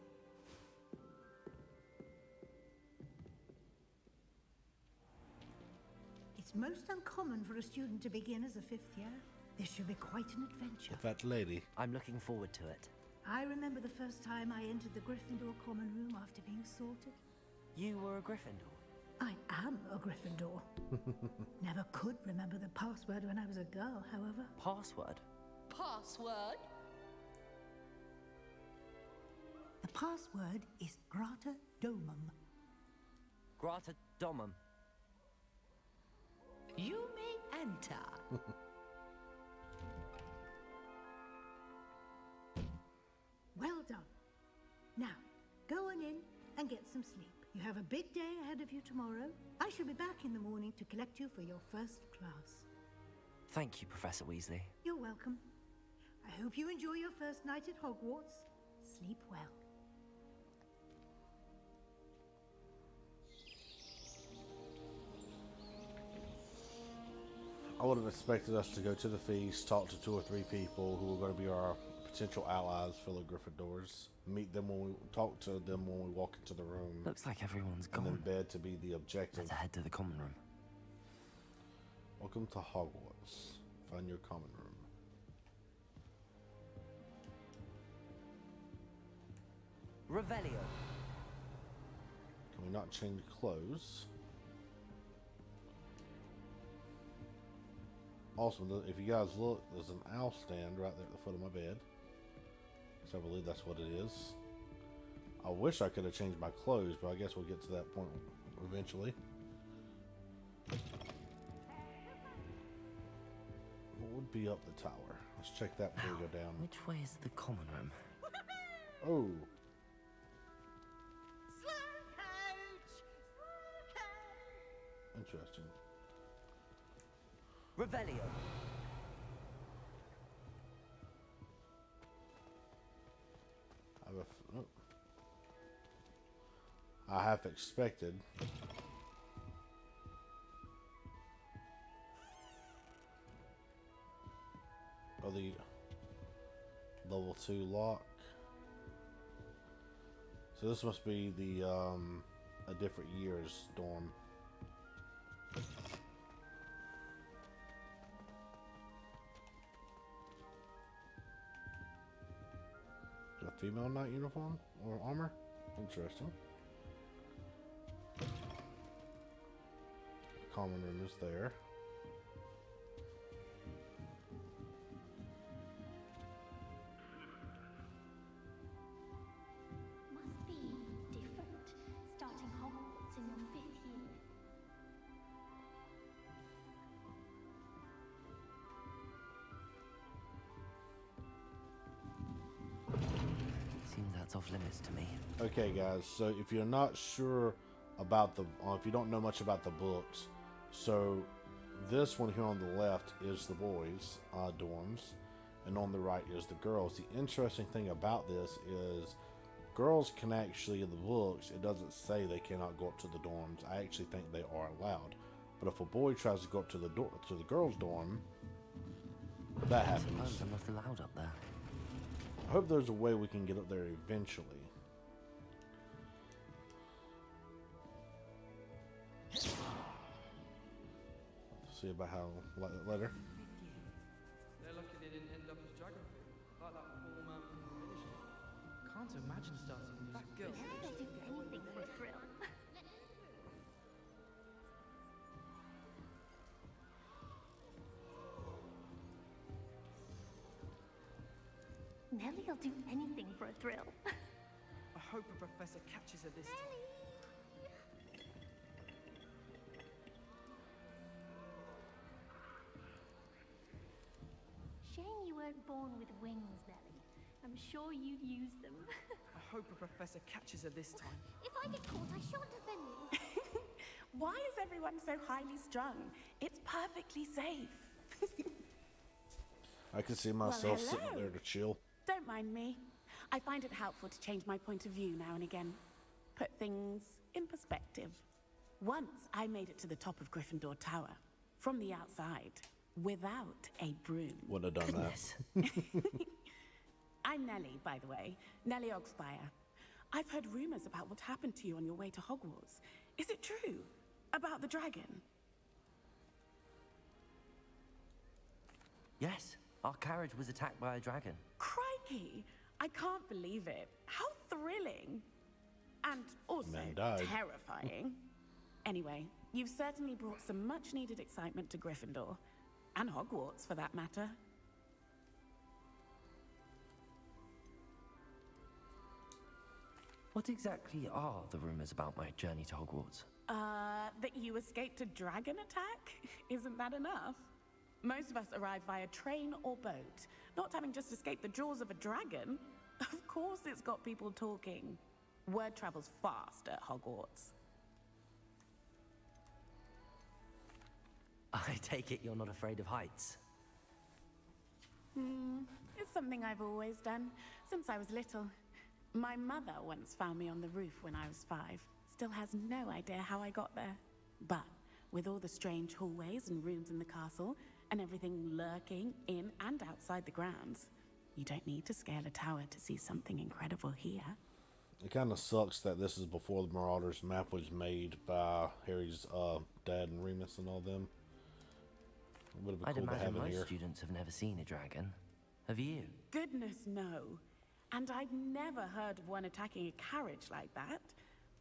It's most uncommon for a student to begin as a 5th year. This should be quite an adventure. The fat lady. I'm looking forward to it. I remember the first time I entered the Gryffindor common room after being sorted. You were a Gryffindor? I am a Gryffindor. Never could remember the password when I was a girl, however. Password? Password? The password is Grata Domum. Grata Domum. You may enter. Well done. Now, go on in and get some sleep. You have a big day ahead of you tomorrow. I shall be back in the morning to collect you for your first class. Thank you, Professor Weasley. You're welcome. I hope you enjoy your first night at Hogwarts. Sleep well. I would have expected us to go to the feast, talk to 2 or 3 people who are going to be our potential allies, fellow Gryffindors. Meet them when we talk to them when we walk into the room. Looks like everyone's gone. And then bed to be the objective. Let's head to the common room. Welcome to Hogwarts. Find your common room. Revelio. Can we not change clothes? Also, if you guys look, there's an owl stand right there at the foot of my bed. So I believe that's what it is. I wish I could have changed my clothes, but I guess we'll get to that point eventually. What would be up the tower? Let's check that before we go down. Which way is the common room? Oh. Interesting. Revelio. I have expected. Oh, the level 2 lock. So this must be the a different year's dorm. A female knight uniform or armor? Interesting. Common room is there. Must be different, starting Hogwarts in your 5th year. Seems that's off limits to me. Okay, guys. So if you're not sure about the, if you don't know much about the books, so this one here on the left is the boys' dorms, and on the right is the girls. The interesting thing about this is girls can actually, in the books, it doesn't say they cannot go up to the dorms. I actually think they are allowed. But if a boy tries to go up to the girls' dorm, that happens. I suppose I'm not allowed up there. I hope there's a way we can get up there eventually. See about how later. They're lucky they didn't end up as geography, like that poor man from the ministry. Can't imagine starting a music. That girl. They'll do anything for a thrill. Nellie'll do anything for a thrill. I hope a professor catches her this time. Shame you weren't born with wings, Nellie. I'm sure you'd use them. I hope a professor catches her this time. If I get caught, I shan't offend you. Why is everyone so highly strung? It's perfectly safe. I can see myself Well, sitting there to chill. Don't mind me. I find it helpful to change my point of view now and again. Put things in perspective. Once I made it to the top of Gryffindor Tower, from the outside. without a broom. Wouldn't have done that. I'm Nellie, by the way. Nellie Ogspire. I've heard rumors about what happened to you on your way to Hogwarts. Is it true? About the dragon? Yes, our carriage was attacked by a dragon. Crikey! I can't believe it. How thrilling! And also Man died. terrifying. Anyway, you've certainly brought some much-needed excitement to Gryffindor. And Hogwarts, for that matter. What exactly are the rumors about my journey to Hogwarts? That you escaped a dragon attack? Isn't that enough? Most of us arrive via train or boat, not having just escaped the jaws of a dragon. Of course it's got people talking. Word travels fast at Hogwarts. I take it you're not afraid of heights. It's something I've always done, since I was little. My mother once found me on the roof when I was 5. Still has no idea how I got there. But with all the strange hallways and rooms in the castle, and everything lurking in and outside the grounds, you don't need to scale a tower to see something incredible here. It kind of sucks that this is before the Marauders map was made by Harry's dad and Remus and all them. It would have been I'd cool to imagine have most in here. students have never seen a dragon. Have you? Goodness, no. And I've never heard of one attacking a carriage like that.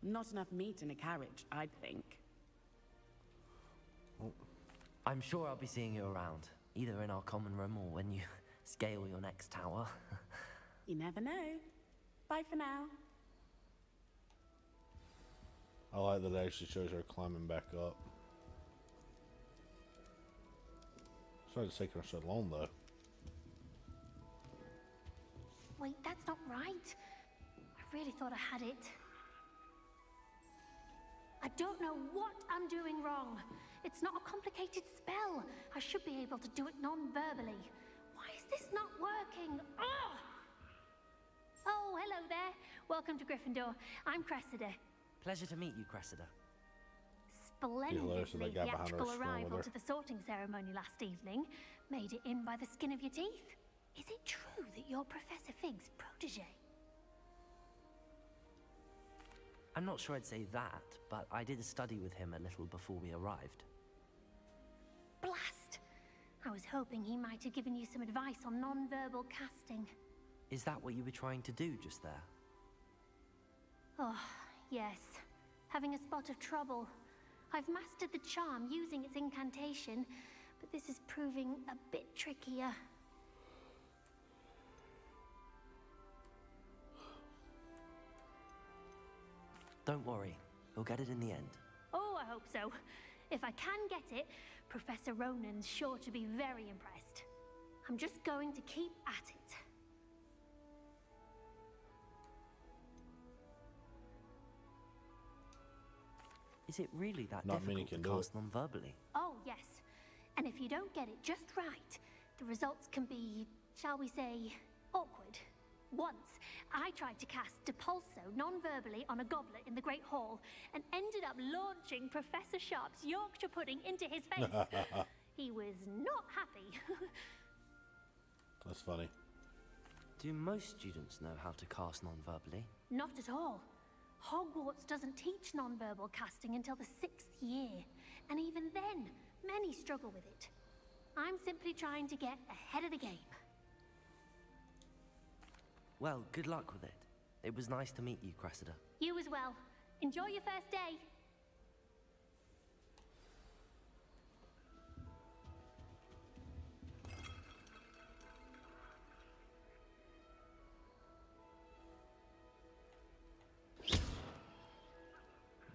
Not enough meat in a carriage, I'd think. I'm sure I'll be seeing you around, either in our common room or when you scale your next tower. You never know. Bye for now. I like that it actually shows her climbing back up. Sorry it's taking her so long though. Wait, that's not right. I really thought I had it. I don't know what I'm doing wrong. It's not a complicated spell. I should be able to do it non-verbally. Why is this not working? Ugh! Oh, hello there. Welcome to Gryffindor. I'm Cressida. Pleasure to meet you, Cressida. Splendidly so that guy behind her theatrical is strong with arrival her. to the sorting ceremony last evening. Made it in by the skin of your teeth. Is it true that you're Professor Fig's protege? I'm not sure I'd say that, but I did study with him a little before we arrived. Blast! I was hoping he might have given you some advice on non-verbal casting. Is that what you were trying to do just there? Oh, yes. Having a spot of trouble. I've mastered the charm using its incantation, but this is proving a bit trickier. Don't worry, we'll get it in the end. Oh, I hope so. If I can get it, Professor Ronan's sure to be very impressed. I'm just going to keep at it. Is it really that Not many difficult can to do cast non-verbally? Oh, yes. And if you don't get it just right, the results can be, shall we say, awkward. Once, I tried to cast Depulso non-verbally on a goblet in the Great Hall and ended up launching Professor Sharp's Yorkshire pudding into his face. He was not happy. That's funny. Do most students know how to cast non-verbally? Not at all. Hogwarts doesn't teach non-verbal casting until the 6th year, and even then, many struggle with it. I'm simply trying to get ahead of the game. Well, good luck with it. It was nice to meet you, Cressida. You as well. Enjoy your first day.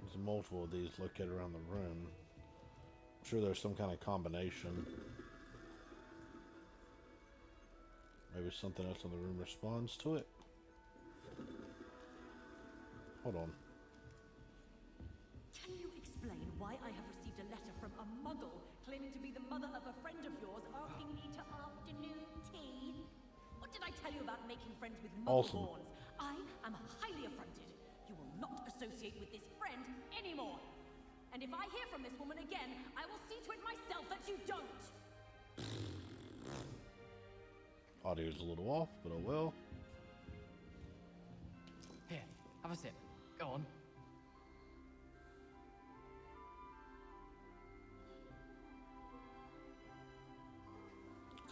There's multiple of these located around the room. I'm sure there's some kind of combination. Maybe something else in the room responds to it. Hold on. Can you explain why I have received a letter from a muggle claiming to be the mother of a friend of yours asking me to afternoon tea? What did I tell you about making friends with muggle-borns? I am highly affronted. You will not associate with this friend anymore. And if I hear from this woman again, I will see to it myself that you don't. Audio's a little off, but oh well. Here, have a sip. Go on.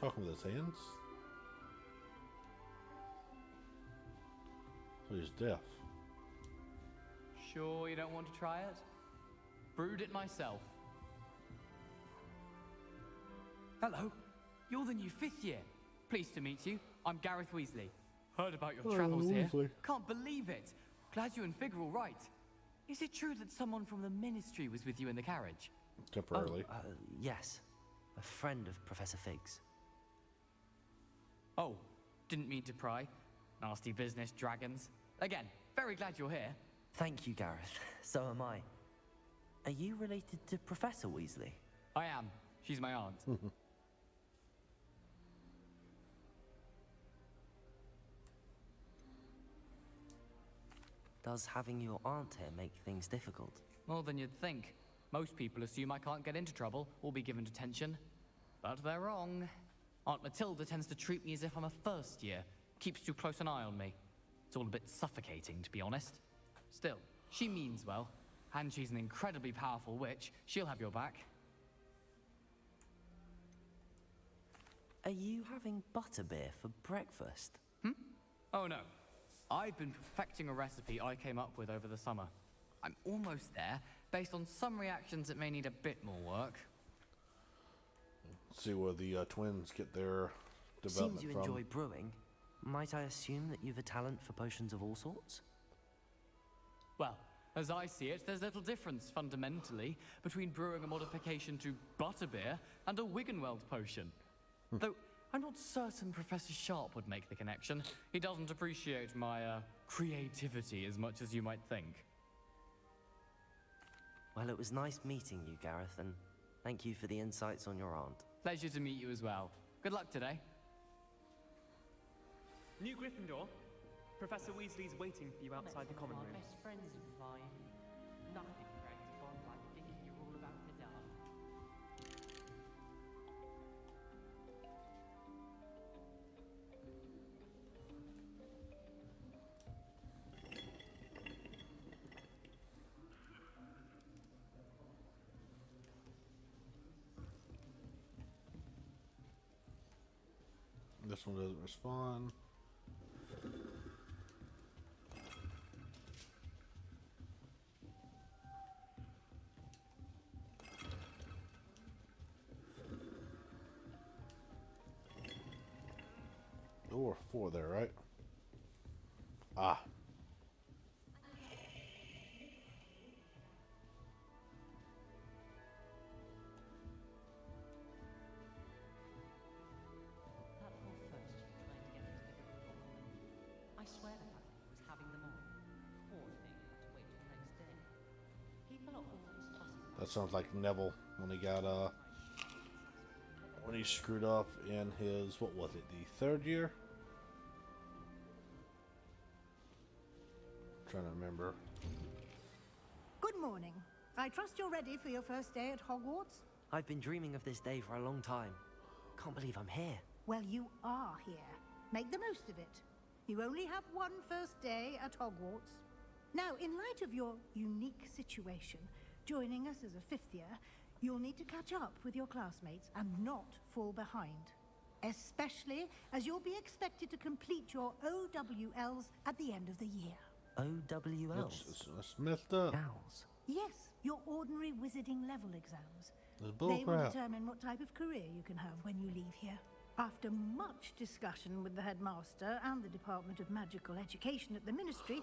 Talking with his hands. So he's deaf. Sure you don't want to try it? Brewed it myself. Hello, you're the new 5th year. Pleased to meet you. I'm Gareth Weasley. Heard about your travels here. Can't believe it. Glad you and Fig are all right. Is it true that someone from the Ministry was with you in the carriage? Temporarily. Yes. A friend of Professor Fig's. Oh, didn't mean to pry. Nasty business, dragons. Again, very glad you're here. Thank you, Gareth. So am I. Are you related to Professor Weasley? I am. She's my aunt. Does having your aunt here make things difficult? More than you'd think. Most people assume I can't get into trouble or be given detention. But they're wrong. Aunt Matilda tends to treat me as if I'm a first year. Keeps too close an eye on me. It's all a bit suffocating, to be honest. Still, she means well. And she's an incredibly powerful witch. She'll have your back. Are you having butterbeer for breakfast? Oh no. I've been perfecting a recipe I came up with over the summer. I'm almost there. Based on some reactions, it may need a bit more work. Let's see where the twins get their development Seems you from. enjoy brewing. Might I assume that you've a talent for potions of all sorts? Well, as I see it, there's little difference, fundamentally, between brewing a modification to butterbeer and a Wiggenweld potion. Though, I'm not certain Professor Sharp would make the connection. He doesn't appreciate my, creativity as much as you might think. Well, it was nice meeting you, Gareth, and thank you for the insights on your aunt. Pleasure to meet you as well. Good luck today. New Gryffindor, Professor Weasley's waiting for you outside the common room. Best friends in 5. Nothing breaks a bond like thinking you're all about to die. This one doesn't respond. Or 4 there, right? Ah. That poor first year trying to get into the Gryffindor common. I swear the faculty was having them all. Poor thing had to wait till next day. People are always fussing. That sounds like Neville when he got when he screwed up in his, what was it, the 3rd year? I'm trying to remember. Good morning. I trust you're ready for your first day at Hogwarts? I've been dreaming of this day for a long time. Can't believe I'm here. Well, you are here. Make the most of it. You only have one first day at Hogwarts. Now, in light of your unique situation, joining us as a 5th year, you'll need to catch up with your classmates and not fall behind. Especially as you'll be expected to complete your OWLs at the end of the year. OWLs? That's messed up. Owls. Yes, your ordinary wizarding level exams. That's They will bullcrap. determine what type of career you can have when you leave here. After much discussion with the headmaster and the Department of Magical Education at the Ministry,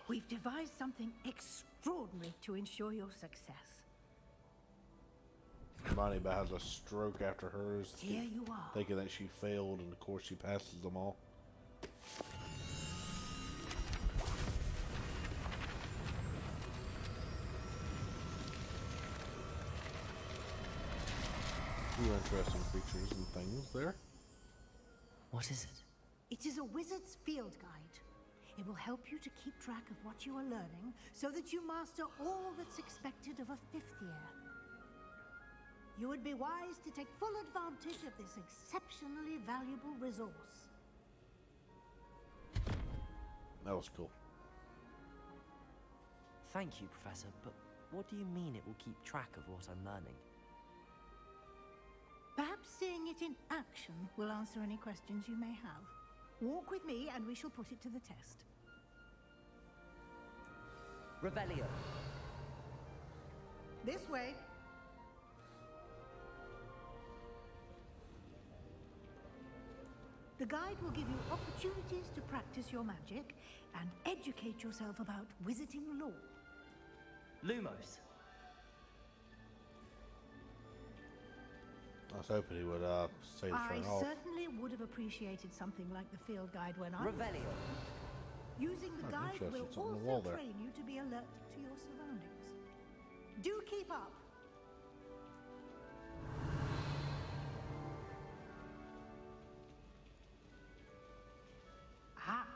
we've devised something extraordinary to ensure your success. Hermione has a stroke after hers. Here you are. Thinking that she failed, and of course she passes them all. Few interesting creatures and things there. What is it? It is a wizard's field guide. It will help you to keep track of what you are learning so that you master all that's expected of a 5th year. you would be wise to take full advantage of this exceptionally valuable resource. That was cool. Thank you, Professor, but what do you mean it will keep track of what I'm learning? Perhaps seeing it in action will answer any questions you may have. Walk with me and we shall put it to the test. Revelio. This way. The guide will give you opportunities to practice your magic and educate yourself about wizarding lore. Lumos. I was hoping he would say the train I off. certainly would have appreciated something like the field guide when I... Revelio. Using the guide interesting. will It's on the wall also there. train you to be alert to your surroundings. Do keep up. Ah,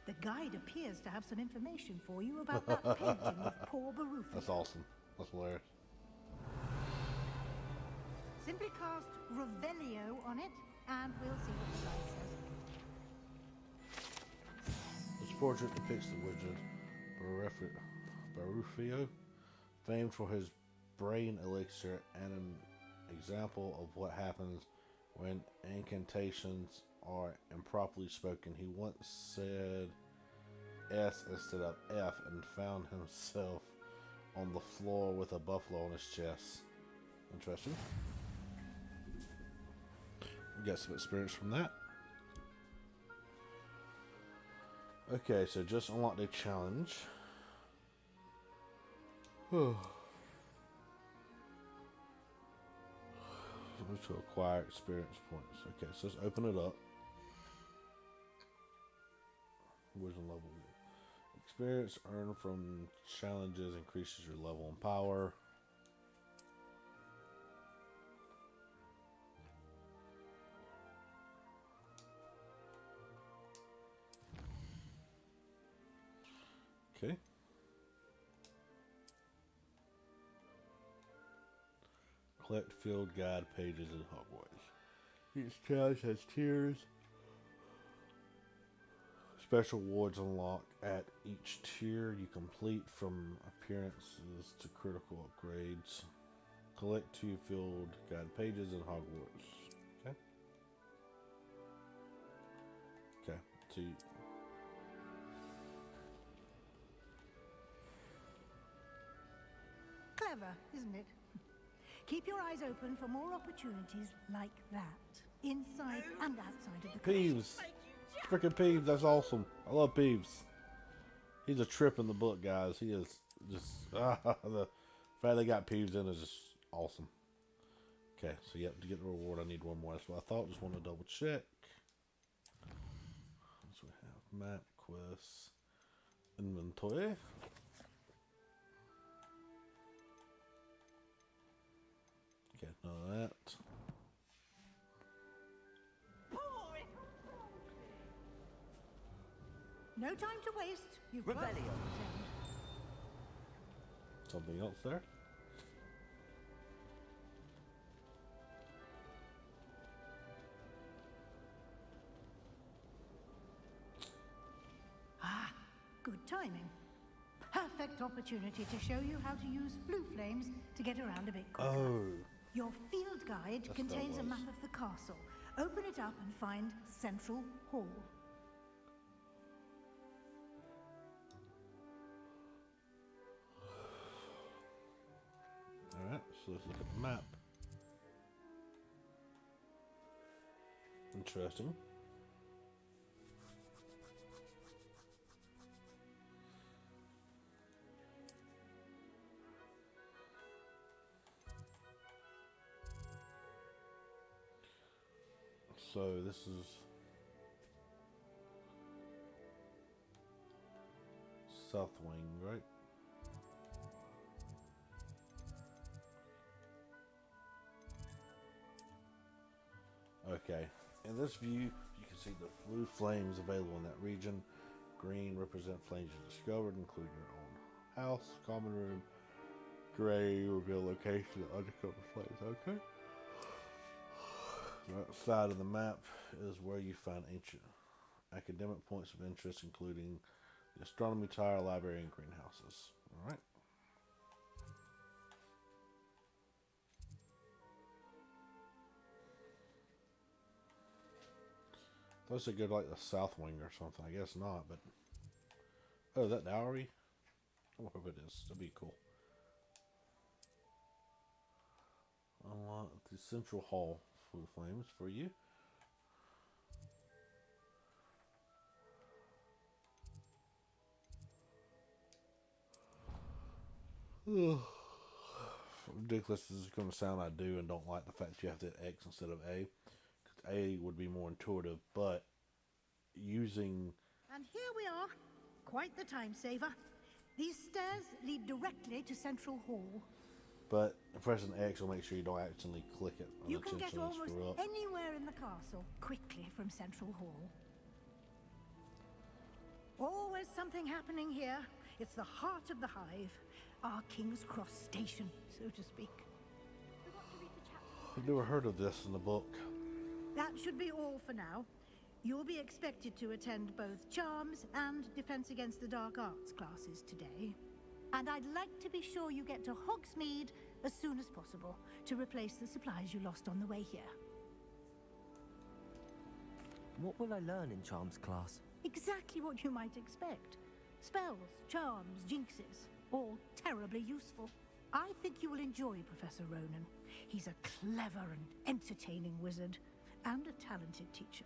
the guide appears to have some information for you about that painting of poor Barufi. That's awesome. That's hilarious. Simply cast Revelio on it, and we'll see what the guide says. This portrait depicts the wizard Barufio, famed for his brain elixir and an example of what happens when incantations are improperly spoken. He once said S instead of F and found himself on the floor with a buffalo on his chest. Interesting. We got some experience from that. Okay, so just unlocked a challenge. To acquire experience points. Okay, so let's open it up. Wisdom level. Experience earned from challenges increases your level and power. Okay. Collect field guide pages in Hogwarts. Each challenge has tiers. Special wards unlock at each tier you complete, from appearances to critical upgrades. Collect 2 field guide pages in Hogwarts. Okay. Okay. 2. Clever, isn't it? Keep your eyes open for more opportunities like that, inside and outside of the Peeves. Freaking Peeves, that's awesome. I love Peeves. He's a trip in the book, guys. He is just, the fact they got Peeves in is just awesome. Okay, so yep, to get the reward, I need one more. That's what I thought. Just want to double check. So we have map, quests, inventory. Okay, none of that. No time to waste. You've got to attend. Something else there? Ah, good timing. Perfect opportunity to show you how to use flue flames to get around a bit quicker. Oh. Your field guide That's contains a what it map was. of the castle. Open it up and find Central Hall. Alright, so let's look at the map. Interesting. So this is South Wing, right? Okay, in this view, you can see the blue flames available in that region. Green represent flames you discovered, including your own house, common room, Gray reveal location of undercover flames. Okay. The right side of the map is where you find ancient academic points of interest, including the astronomy tower, library, and greenhouses. All right. Those would go to like the south wing or something. I guess not, but oh, that dowry. I hope it is. That'd be cool. Unlock the central hall for the flames for you. Ridiculous this is going to sound, I do and don't like the fact you have to hit X instead of A. Because A would be more intuitive, but using... And here we are. Quite the time saver. These stairs lead directly to Central Hall. But pressing X will make sure you don't accidentally click it. You can get almost anywhere in the castle quickly from Central Hall. Always something happening here. It's the heart of the hive. Our King's Cross station, so to speak. I've never heard of this in the book. That should be all for now. You'll be expected to attend both Charms and Defense Against the Dark Arts classes today. And I'd like to be sure you get to Hogsmeade as soon as possible to replace the supplies you lost on the way here. What will I learn in Charms class? Exactly what you might expect. Spells, charms, jinxes, all terribly useful. I think you will enjoy Professor Ronan. He's a clever and entertaining wizard, and a talented teacher.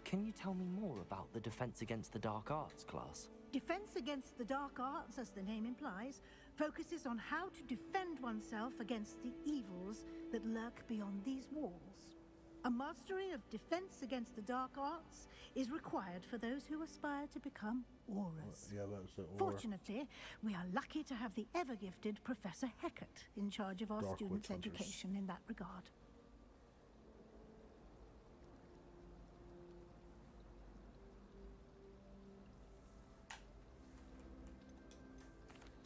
Can you tell me more about the Defense Against the Dark Arts class? Defense Against the Dark Arts, as the name implies, focuses on how to defend oneself against the evils that lurk beyond these walls. A mastery of Defense Against the Dark Arts is required for those who aspire to become Aurors. Yeah, that's the aura. Fortunately, we are lucky to have the ever-gifted Professor Hecat in charge of our Dark students' Witch Hunters. education in that regard.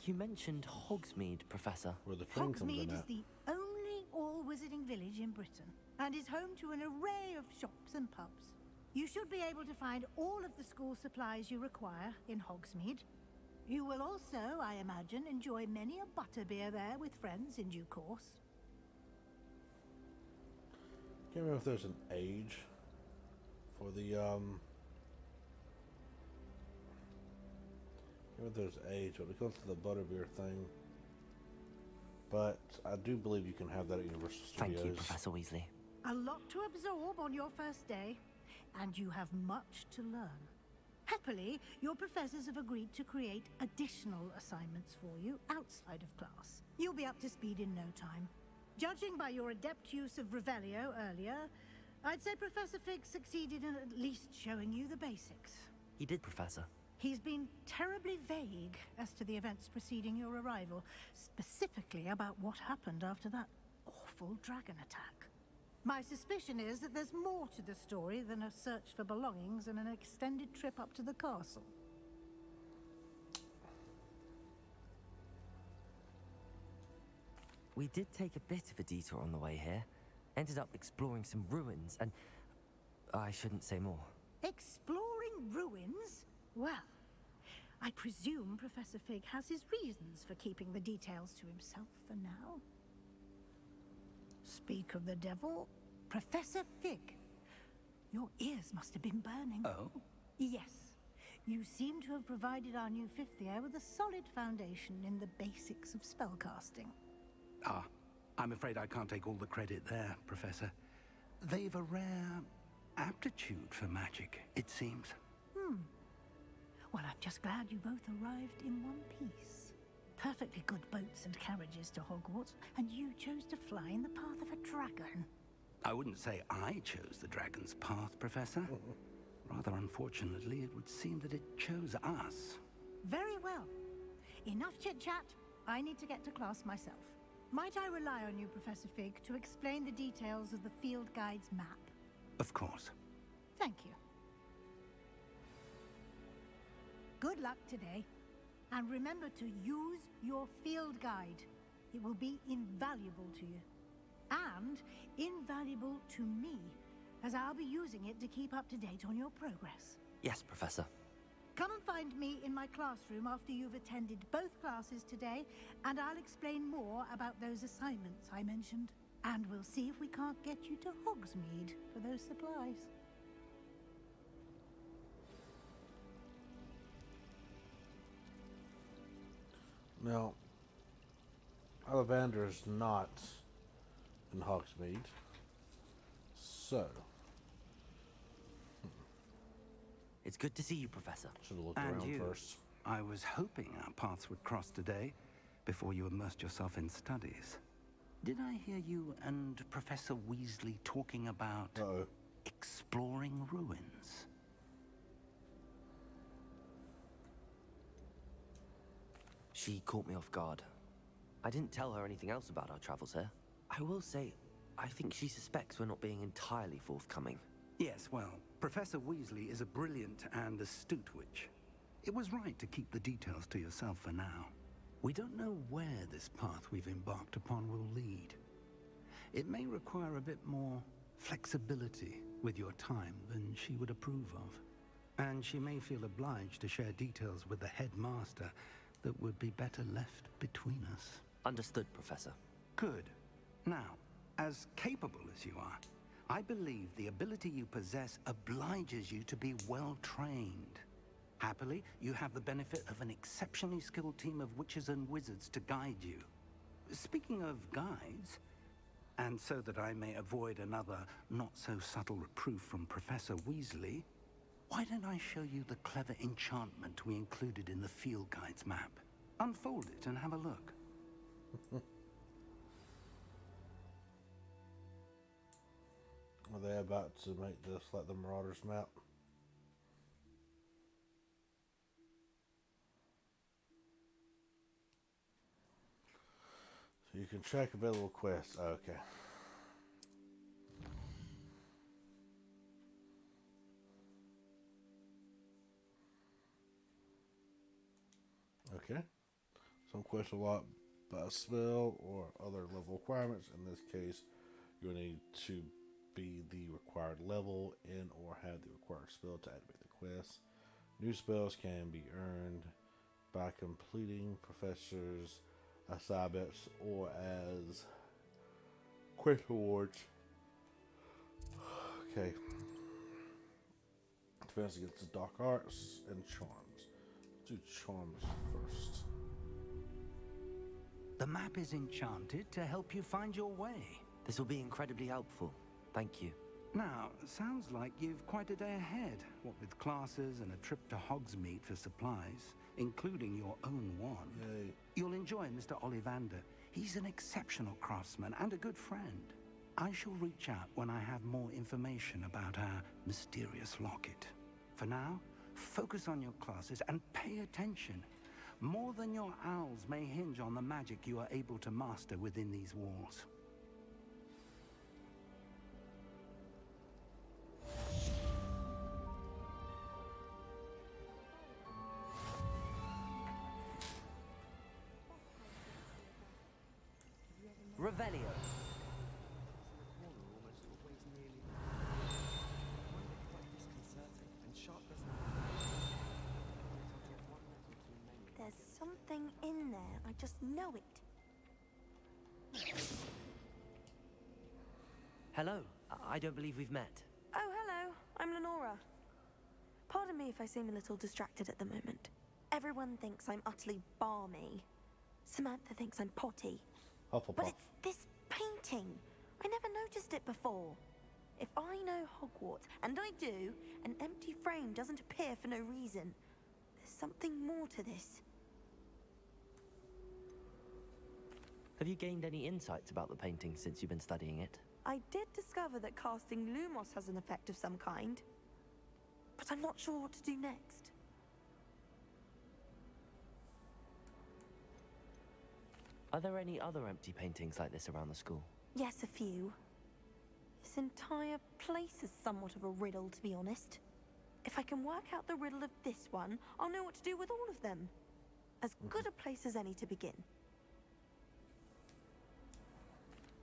You mentioned Hogsmeade, Professor. Where the train comes in Hogsmeade is at. the only all-wizarding village in Britain, and is home to an array of shops and pubs. You should be able to find all of the school supplies you require in Hogsmeade. You will also, I imagine, enjoy many a butterbeer there with friends in due course. Can't remember if there's an age for the Can't remember if there's age, but it comes to the butterbeer thing. But I do believe you can have that at Universal Studios. Thank you, Professor Weasley. A lot to absorb on your first day, and you have much to learn. Happily, your professors have agreed to create additional assignments for you outside of class. You'll be up to speed in no time. Judging by your adept use of Revelio earlier, I'd say Professor Fig succeeded in at least showing you the basics. He did, Professor. He's been terribly vague as to the events preceding your arrival, specifically about what happened after that awful dragon attack. My suspicion is that there's more to the story than a search for belongings and an extended trip up to the castle. We did take a bit of a detour on the way here. Ended up exploring some ruins, and I shouldn't say more. Exploring ruins? Well, I presume Professor Fig has his reasons for keeping the details to himself for now. Speak of the devil, Professor Fig. Your ears must have been burning. Oh? Yes. You seem to have provided our new fifth year with a solid foundation in the basics of spellcasting. Ah, I'm afraid I can't take all the credit there, Professor. They've a rare aptitude for magic, it seems. Well, I'm just glad you both arrived in one piece. Perfectly good boats and carriages to Hogwarts, and you chose to fly in the path of a dragon. I wouldn't say I chose the dragon's path, Professor. Rather unfortunately, it would seem that it chose us. Very well. Enough chit-chat. I need to get to class myself. Might I rely on you, Professor Fig, to explain the details of the field guide's map? Of course. Thank you. Good luck today. And remember to use your field guide. It will be invaluable to you. And invaluable to me, as I'll be using it to keep up to date on your progress. Yes, Professor. Come and find me in my classroom after you've attended both classes today, and I'll explain more about those assignments I mentioned. And we'll see if we can't get you to Hogsmeade for those supplies. Now, Ollivander's not in Hogsmeade, so It's good to see you, Professor. should have looked And around you. first. I was hoping our paths would cross today before you immersed yourself in studies. Did I hear you and Professor Weasley talking about exploring ruins? She caught me off guard. I didn't tell her anything else about our travels here. I will say, I think she suspects we're not being entirely forthcoming. Yes, well, Professor Weasley is a brilliant and astute witch. It was right to keep the details to yourself for now. We don't know where this path we've embarked upon will lead. It may require a bit more flexibility with your time than she would approve of. And she may feel obliged to share details with the headmaster that would be better left between us. Understood, Professor. Good. Now, as capable as you are, I believe the ability you possess obliges you to be well trained. Happily, you have the benefit of an exceptionally skilled team of witches and wizards to guide you. Speaking of guides, and so that I may avoid another not-so-subtle reproof from Professor Weasley, why don't I show you the clever enchantment we included in the field guide's map? Unfold it and have a look. Are they about to make this like the Marauders map? So you can track available quests. Okay. Okay. Some quests a lot by spell or other level requirements. In this case, you'll need to be the required level in or have the required spell to activate the quest. New spells can be earned by completing professors' assignments or as quest awards. Okay. Defense against the dark arts and charms. Let's do charms first. The map is enchanted to help you find your way. This will be incredibly helpful. Thank you. Now, sounds like you've quite a day ahead, what with classes and a trip to Hogsmeade for supplies, including your own wand. Yay. You'll enjoy Mr. Ollivander. He's an exceptional craftsman and a good friend. I shall reach out when I have more information about our mysterious locket. For now, focus on your classes and pay attention. More than your owls may hinge on the magic you are able to master within these walls. Revelio. There's something in there. I just know it. Hello. I don't believe we've met. Oh, hello. I'm Lenora. Pardon me if I seem a little distracted at the moment. Everyone thinks I'm utterly balmy. Samantha thinks I'm potty. Hufflepuff. But it's this painting. I never noticed it before. If I know Hogwarts, and I do, an empty frame doesn't appear for no reason. There's something more to this. Have you gained any insights about the painting since you've been studying it? I did discover that casting Lumos has an effect of some kind, but I'm not sure what to do next. Are there any other empty paintings like this around the school? Yes, a few. This entire place is somewhat of a riddle, to be honest. If I can work out the riddle of this one, I'll know what to do with all of them. As good a place as any to begin.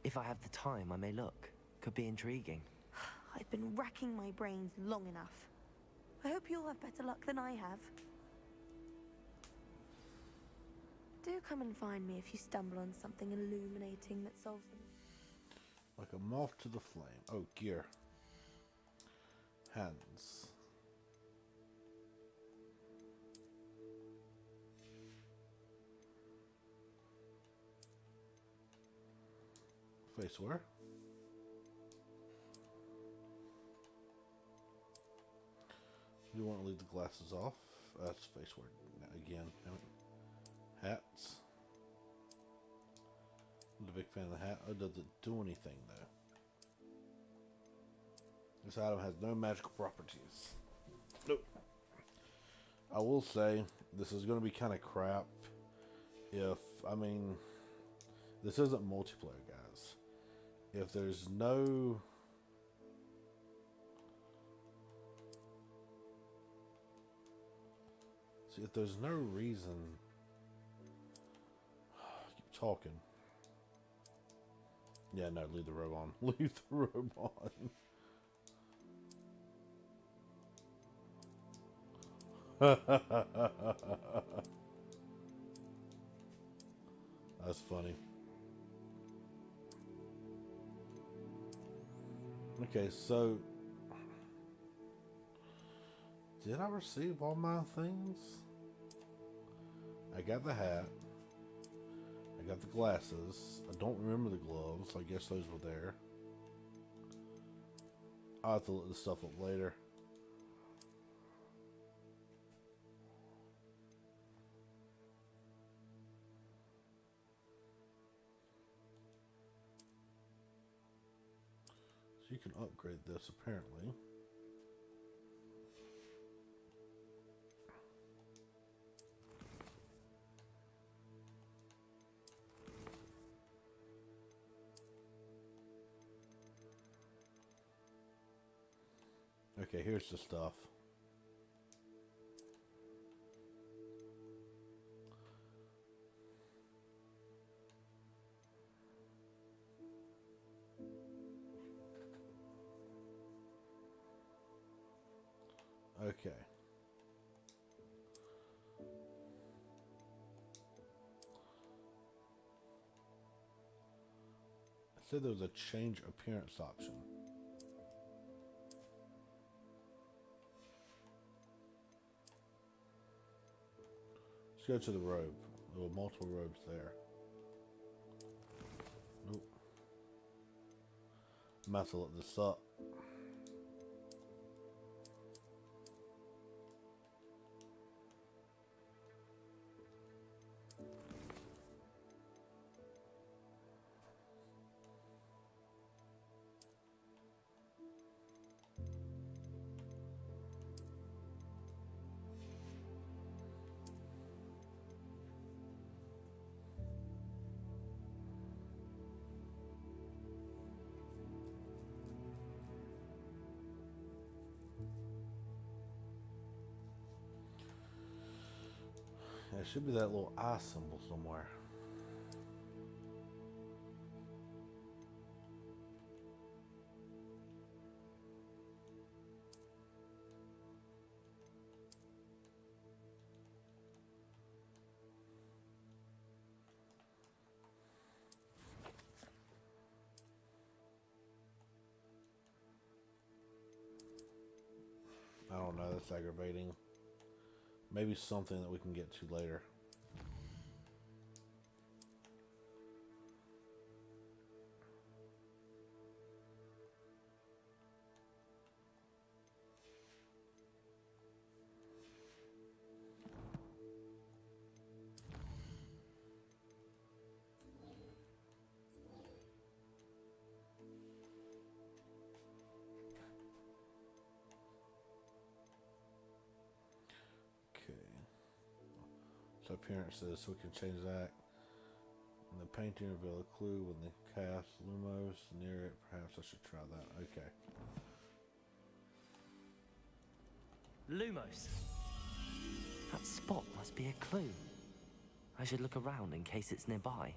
If I have the time, I may look. Could be intriguing. I've been racking my brains long enough. I hope you'll have better luck than I have. Do come and find me if you stumble on something illuminating that solves them. Like a moth to the flame. Oh, gear. Hands. Face wear. You want to leave the glasses off. That's face wear again. Damn it. Hats. I'm a big fan of the hat. Oh, does it do anything though? This item has no magical properties. Nope. I will say this is going to be kind of crap. I mean, this isn't multiplayer, guys. If there's no if there's no reason, keep talking. Yeah, no, leave the robe on. Leave the robe on. That's funny. Okay, so did I receive all my things? I got the hat. I got the glasses. I don't remember the gloves. I guess those were there. I'll have to look this stuff up later. So you can upgrade this apparently. Okay, here's the stuff. Okay. I said there was a change appearance option. Let's go to the robe. There were multiple robes there. Nope. I'm about to look this up. There should be that little eye symbol somewhere. I don't know, that's aggravating. Maybe something that we can get to later. Appearances, so we can change that. And the painting reveal a clue when they cast Lumos near it. Perhaps I should try that. Okay. Lumos. That spot must be a clue. I should look around in case it's nearby.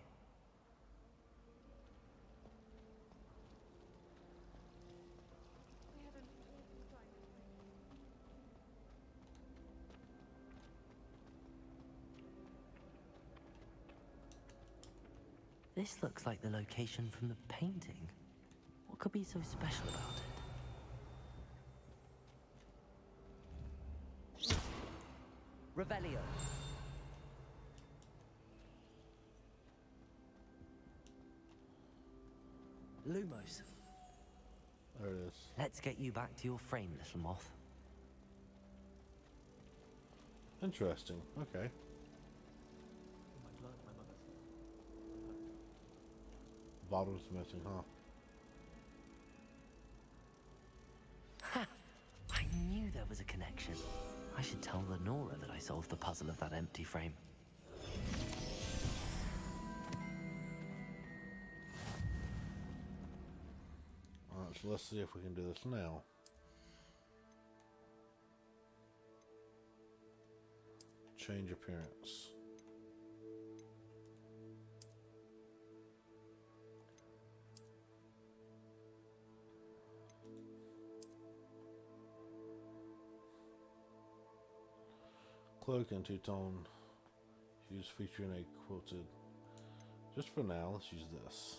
This looks like the location from the painting. What could be so special about it? Revelio. Lumos. There it is. Let's get you back to your frame, little moth. Interesting. Okay. Bottom's missing, huh? Ha! I knew there was a connection. I should tell Lenora that I solved the puzzle of that empty frame. Alright, so let's see if we can do this now. Change appearance. Cloak and two-tone hues featuring a quilted. Just for now, let's use this.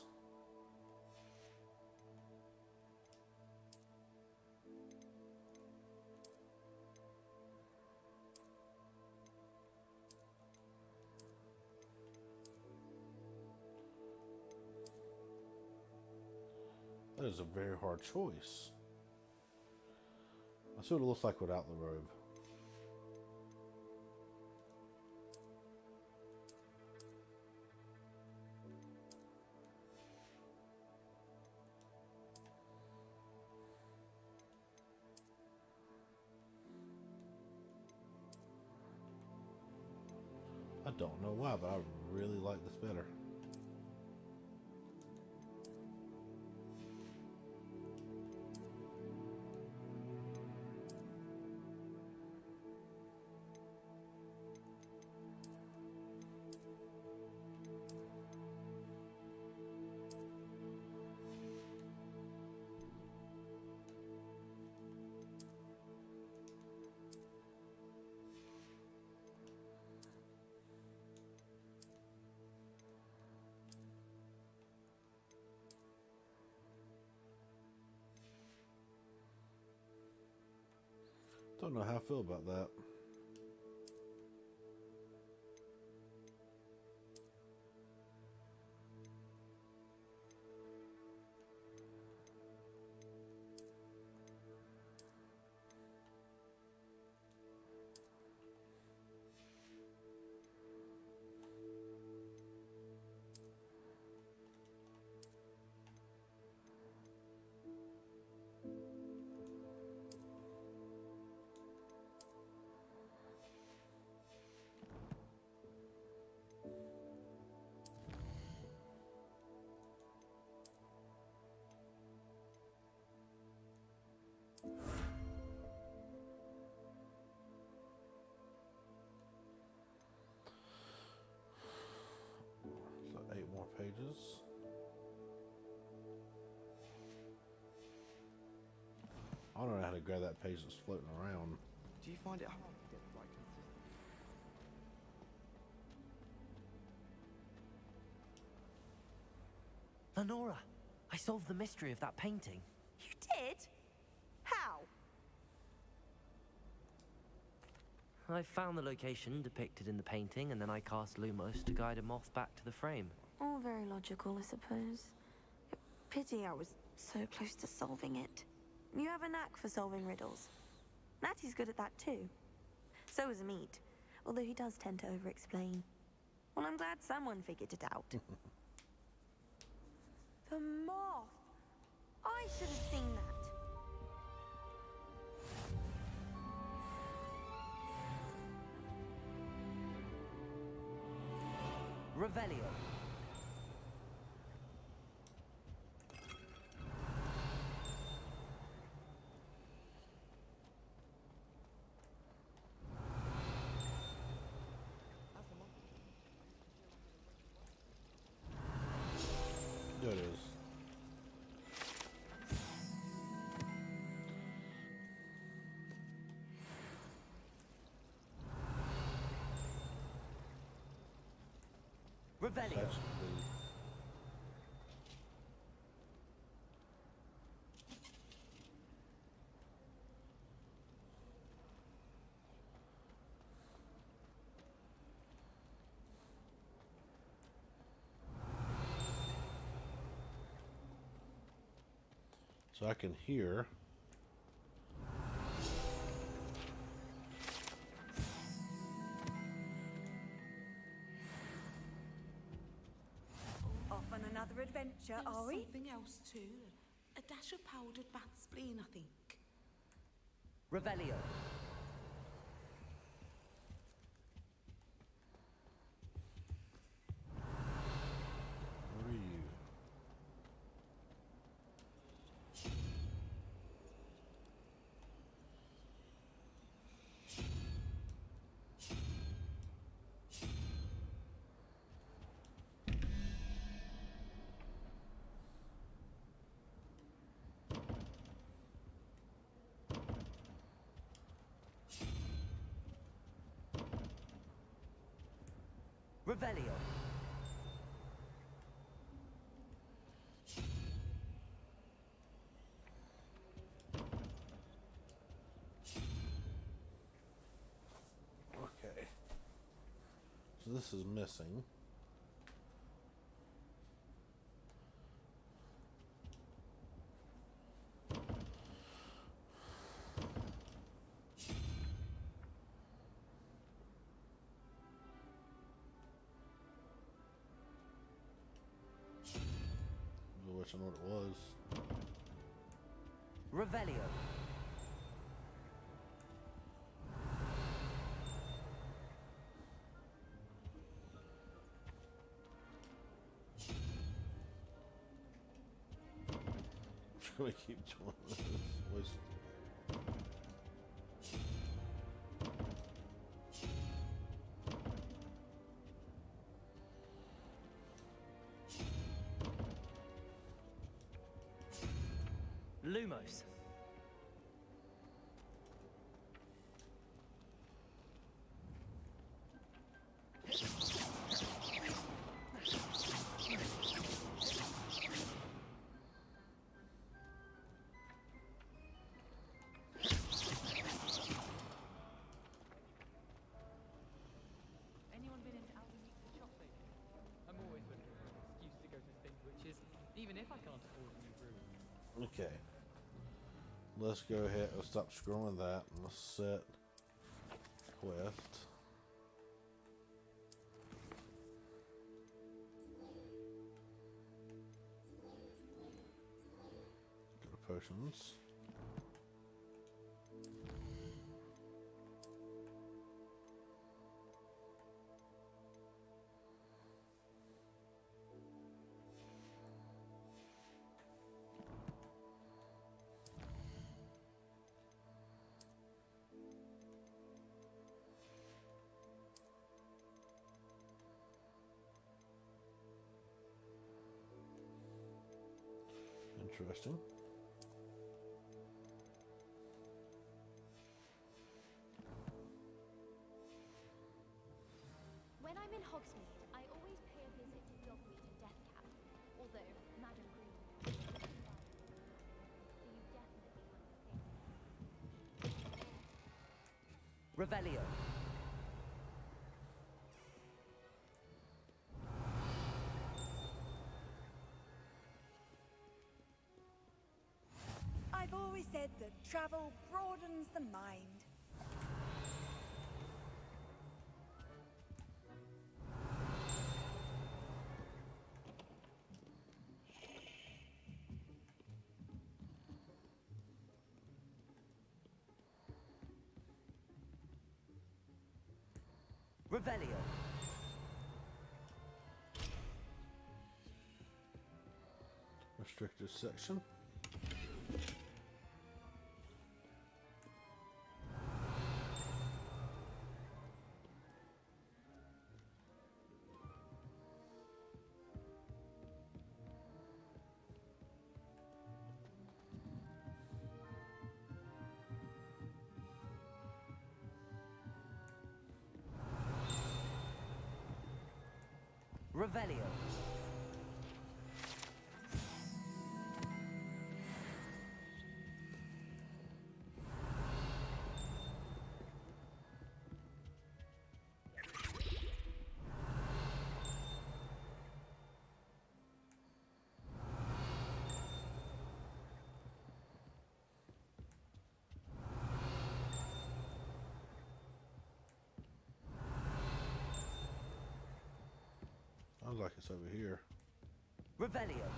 That is a very hard choice. Let's see what it looks like without the robe. I don't know why, but I really like this better. Don't know how I feel about that. So 8 more pages. I don't know how to grab that page that's floating around. Do you find it hard to get the right consistency? Lenora, I solved the mystery of that painting. You did? How? I found the location depicted in the painting, and then I cast Lumos to guide a moth back to the frame. All very logical, I suppose. Pity I was so close to solving it. You have a knack for solving riddles. Natty's good at that too. So is Meat, although he does tend to over-explain. Well, I'm glad someone figured it out. The moth! I should have seen that. Revelio. Revelio. Actually, so I can hear. Off on another adventure, There was are we? something else too. A dash of powdered bat spleen, I think. Revelio. What are you? Revelio. Okay. So this is missing. I wish I knew what it was. Revelio. I'm gonna keep doing this. Lumos. Anyone been into Albuquerque shop lately? I'm always looking for an excuse to go to Think Witches, even if I can't afford a new brew. Okay. Let's go ahead and stop scrolling that and let's set quest. Go to potions. Interesting. When I'm in Hogsmeade, I always pay a visit to Dogmeat and Deathcap. Although Madam Green, so you definitely want to pay. Revelio. I've always said that travel broadens the mind. Revelio. Restricted section. Revelio. Sounds like it's over here. Revelio.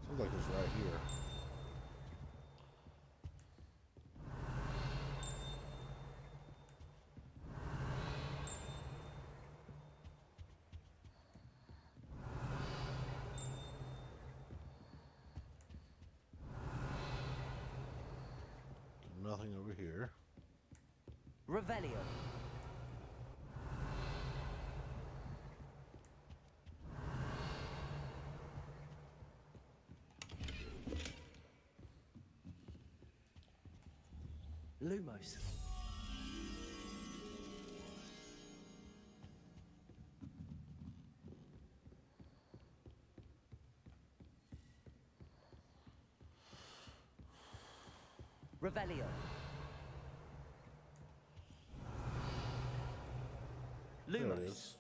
Sounds like it's right here. Nothing over here. Revelio. Lumos. Revelio. There it Lumos. is.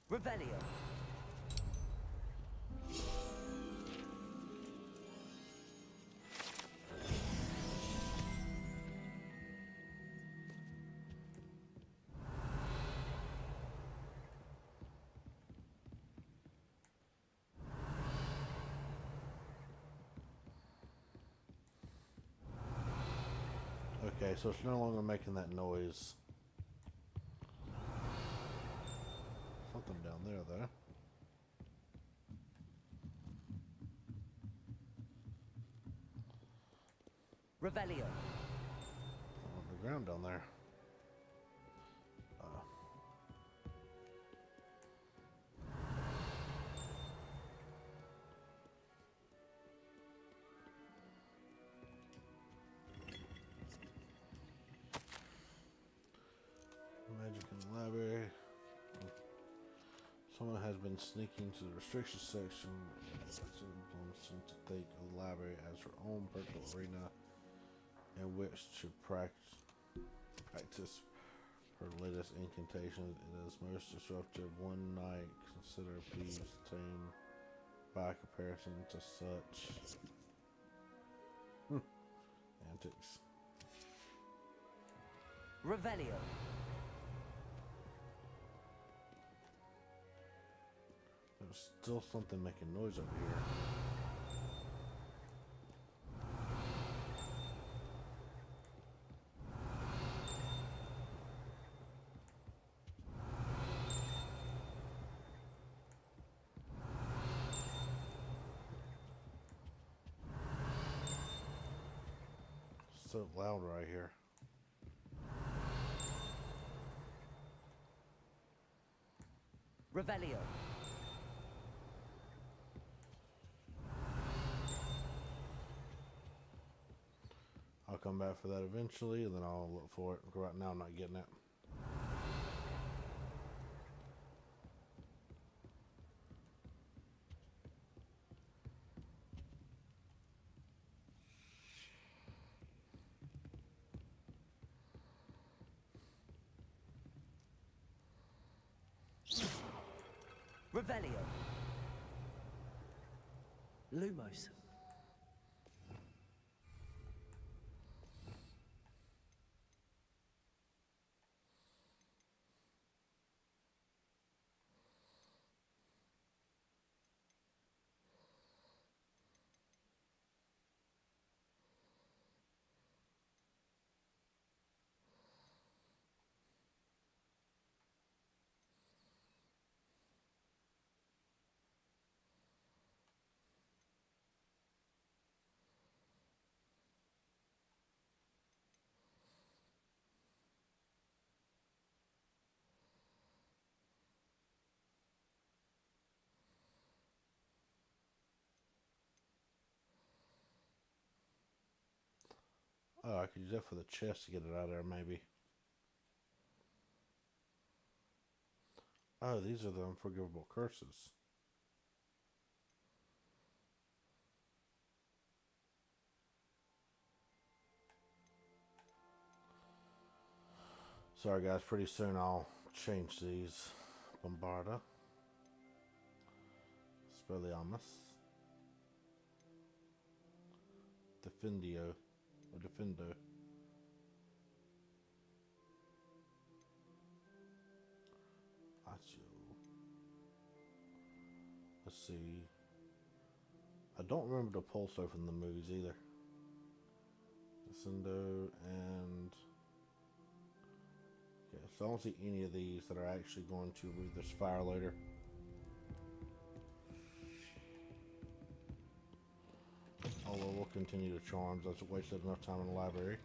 Revelio. Okay, so it's no longer making that noise. Something down there, though. Revelio. On the ground down there. Magic in the library. Someone has been sneaking to the restriction section. Seems to think of the library as her own personal arena in which to practice her latest incantations. It is most disruptive. One night, consider peace tame by comparison to such antics. Revelio. There's still something making noise over here. So loud right here. Revelio. I'll come back for that eventually, and then I'll look for it. Right now, I'm not getting it. Revelio. Lumos. Oh, I could use that for the chest to get it out of there, maybe. Oh, these are the unforgivable curses. Sorry guys, pretty soon I'll change these. Bombarda. Spelliamus. Defendio. Or Defendo. Accio. Let's see. I don't remember the Pulso from the movies either. Descendo and... Okay, so I don't see any of these that are actually going to breathe this fire later. Although we'll continue the charms. I've wasted enough time in the library.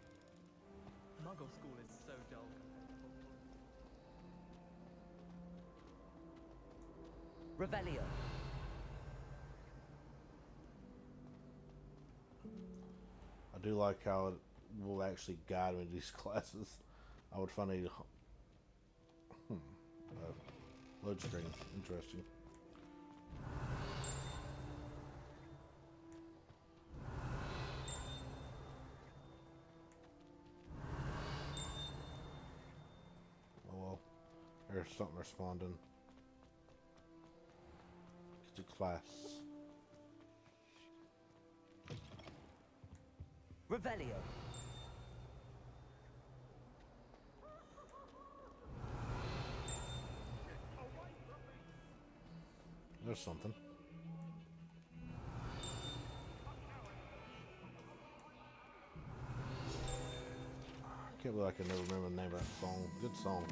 Muggle school is so dull. Revelio. I do like how it will actually guide me to these classes. I would find a load screen interesting. Oh well, there's something responding. Get to class. Revelio. There's something. I can't believe I can never remember the name of that song. Good song.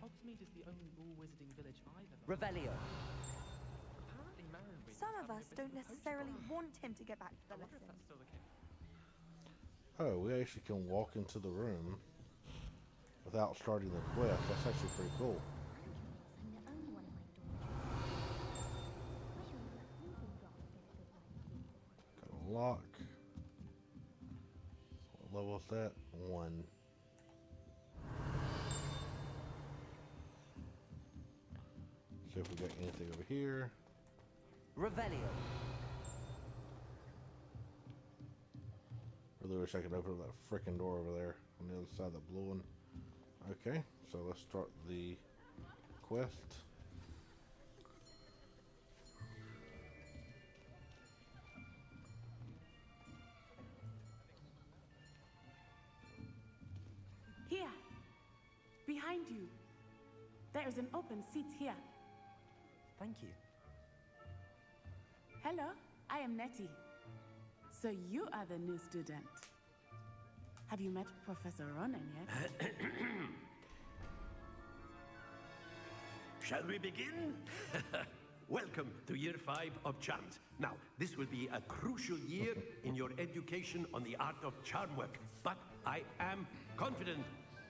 Hogsmeade is the only all-wizarding village I've ever... Revelio. Apparently Marion Some of us don't necessarily want him to get back to the I wonder if lesson. that's still the case. Oh, we actually can walk into the room without starting the quest. That's actually pretty cool. Got a lock. What level is that? 1. See if we got anything over here. Revelio. Really wish I could open up that frickin' door over there on the other side of the blue one. Okay, so let's start the quest. Here, behind you. There is an open seat here. Thank you. Hello, I am Nettie. So you are the new student. Have you met Professor Ronan yet? Shall we begin? Welcome to Year 5 of Charms. Now, this will be a crucial year in your education on the art of charm work. But I am confident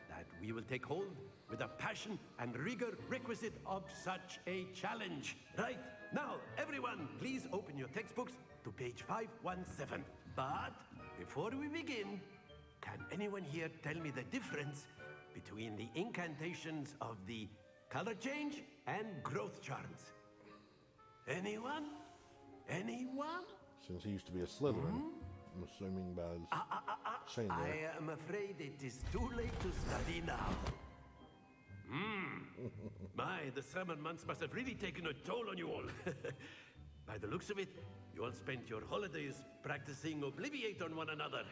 that we will take hold with the passion and rigor requisite of such a challenge. Right, now, everyone, please open your textbooks to page 517. But before we begin, can anyone here tell me the difference between the incantations of the color change and growth charms? Anyone? Anyone? Since he used to be a Slytherin, I'm assuming by his saying there. I am afraid it is too late to study now. My, the summer months must have really taken a toll on you all. By the looks of it, you all spent your holidays practicing Obliviate on one another.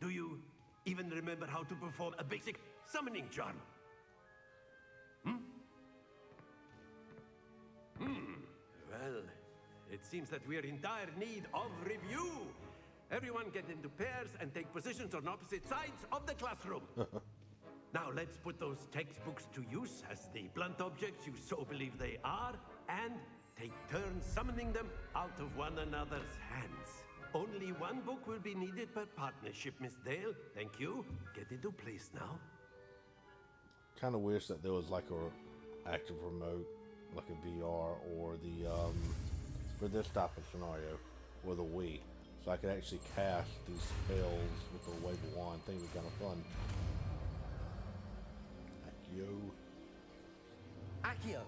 Do you even remember how to perform a basic summoning charm? Well, it seems that we are in dire need of review. Everyone get into pairs and take positions on opposite sides of the classroom. Now let's put those textbooks to use as the blunt objects you so believe they are, and take turns summoning them out of one another's hands. Only one book will be needed per partnership, Miss Dale. Thank you. Get into place now. Kind of wish that there was like a active remote, like a VR, or the for this type of scenario, or the Wii, so I could actually cast these spells with the wave of wand. I think it would be kind of fun. Accio!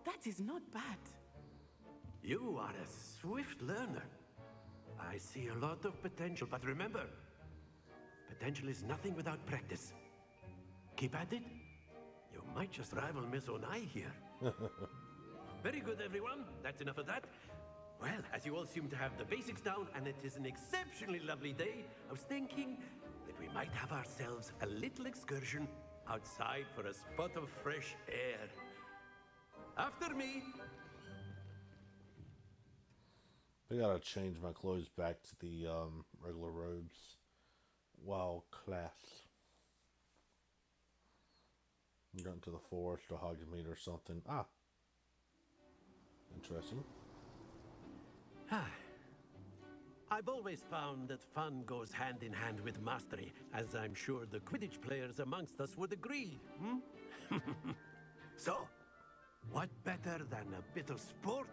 That is not bad. You are a swift learner. I see a lot of potential, but remember, potential is nothing without practice. Keep at it. You might just rival Miss Onai here. Very good, everyone. That's enough of that. Well, as you all seem to have the basics down, and it is an exceptionally lovely day, I was thinking that we might have ourselves a little excursion outside for a spot of fresh air. After me. I gotta change my clothes back to the regular robes. Wow, class. I'm going to the forest or Hogsmeade or something. Ah. Interesting. I've always found that fun goes hand in hand with mastery, as I'm sure the Quidditch players amongst us would agree. So, what better than a bit of sport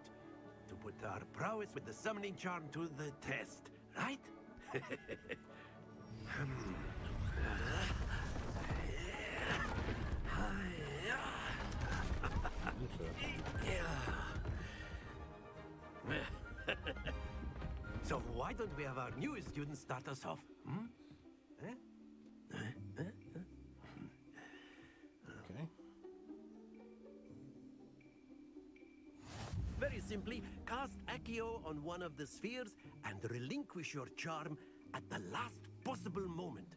to put our prowess with the summoning charm to the test, right? So why don't we have our newest student start us off? Okay. Very simply, cast Accio on one of the spheres and relinquish your charm at the last possible moment.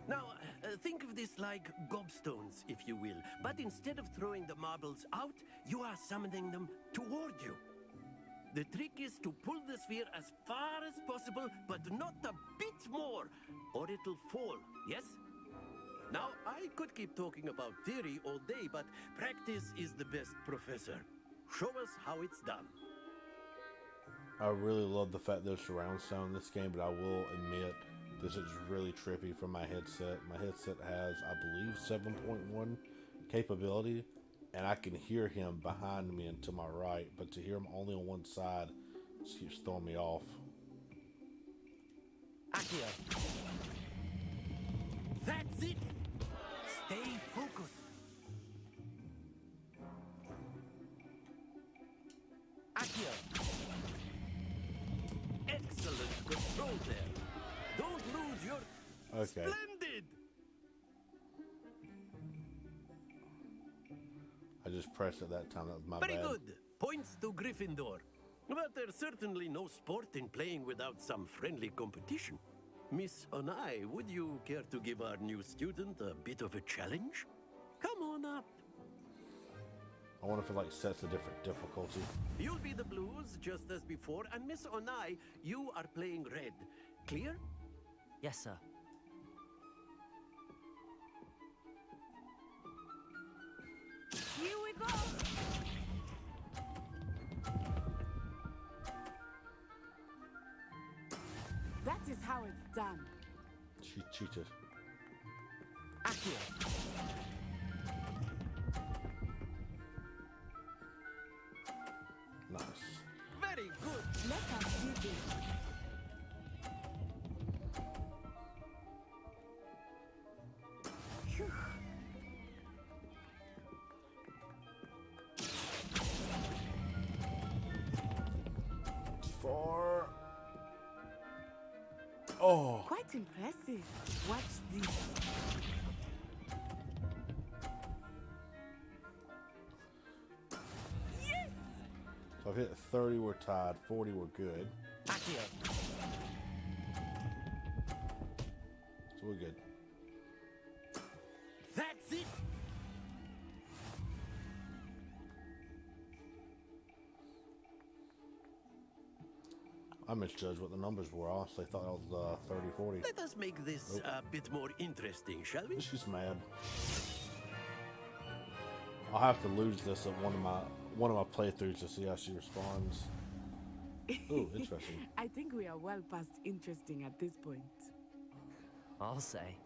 Now, think of this like gobstones, if you will, but instead of throwing the marbles out, you are summoning them toward you. The trick is to pull the sphere as far as possible, but not a bit more, or it'll fall, yes? Now, I could keep talking about theory all day, but practice is the best professor. Show us how it's done. I really love the fact there's surround sound in this game, but I will admit this is really trippy for my headset. My headset has, I believe, 7.1 capability, and I can hear him behind me and to my right, but to hear him only on one side just keeps throwing me off. Accio. That's it! Stay focused. Accio. Excellent control there. Don't lose your... Okay. Splendid! I just pressed at that time. That was my Very bad. good. Points to Gryffindor. But there's certainly no sport in playing without some friendly competition. Miss Onai, would you care to give our new student a bit of a challenge? Come on up. I wonder if it like sets a different difficulty. You'll be the blues just as before, and Miss Onai, you are playing red. Clear? Yes, sir. Here we go! That is how it's done. She cheated. Accio. Nice. Very good. Let us do this. Phew. Four. Oh. Quite impressive. Watch this. Yes! So I've hit 30, we're tied. 40, we're good. Accio. So we're good. That's it. I misjudged what the numbers were. I honestly thought it was 30, 40. Let us make this a bit more interesting, shall we? She's mad. I'll have to lose this at one of my playthroughs to see how she responds. Ooh, interesting. I think we are well past interesting at this point. I'll say.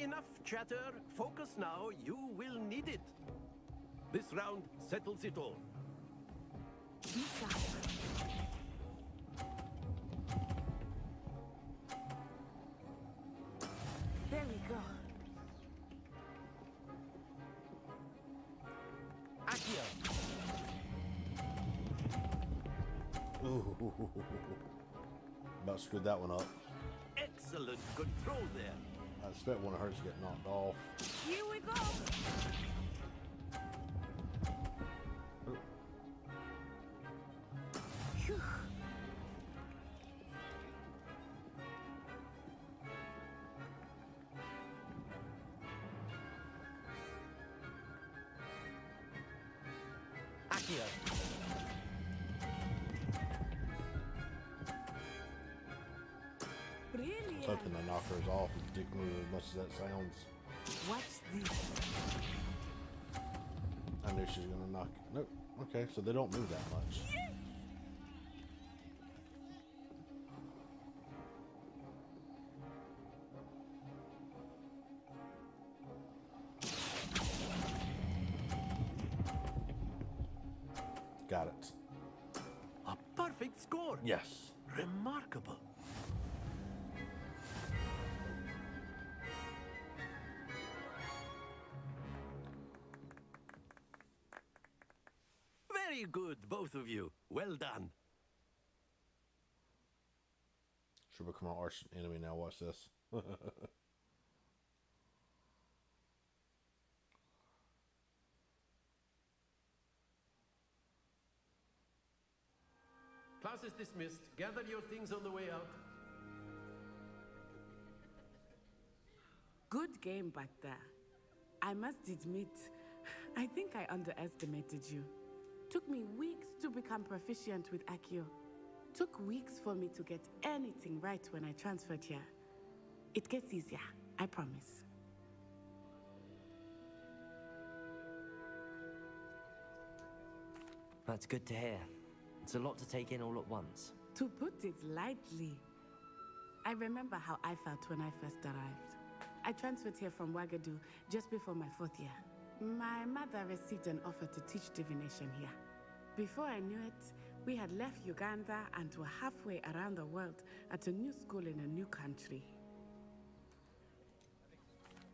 Enough chatter. Focus now. You will need it. This round settles it all. There we go. Accio. Ooh. About screwed that one up. Excellent control there. I expect one of hers to get knocked off. Here we go. Phew. Accio. Brilliant. Hoping to knock hers off and dick move as much as that sounds. Watch this. I knew she was gonna knock. Nope. Okay, so they don't move that much. Yes. Got it. A perfect score. Yes. Remarkable. Very good, both of you. Well done. Should become our arch enemy now. Watch this. Class is dismissed. Gather your things on the way out. Good game back there. I must admit, I think I underestimated you. Took me weeks to become proficient with Accio. Took weeks for me to get anything right when I transferred here. It gets easier, I promise. That's good to hear. It's a lot to take in all at once. To put it lightly, I remember how I felt when I first arrived. I transferred here from Wagadu just before my 4th year. My mother received an offer to teach divination here. Before I knew it, we had left Uganda and were halfway around the world at a new school in a new country.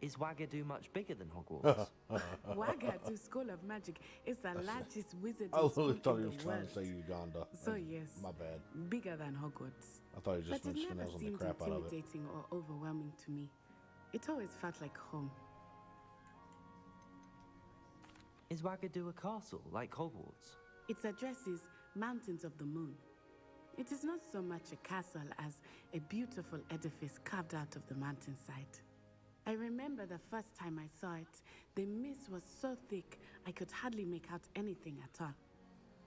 Is Wagadu much bigger than Hogwarts? Wagadu School of Magic is the largest wizarding I school literally thought in he was the trying world. to say Uganda. So yes, My bad. bigger than Hogwarts. I thought he just But meant it never finessing the seemed crap out of it. intimidating or overwhelming to me. It always felt like home. Is Wagadu a castle, like Hogwarts? Its address is Mountains of the Moon. It is not so much a castle as a beautiful edifice carved out of the mountainside. I remember the first time I saw it, the mist was so thick I could hardly make out anything at all.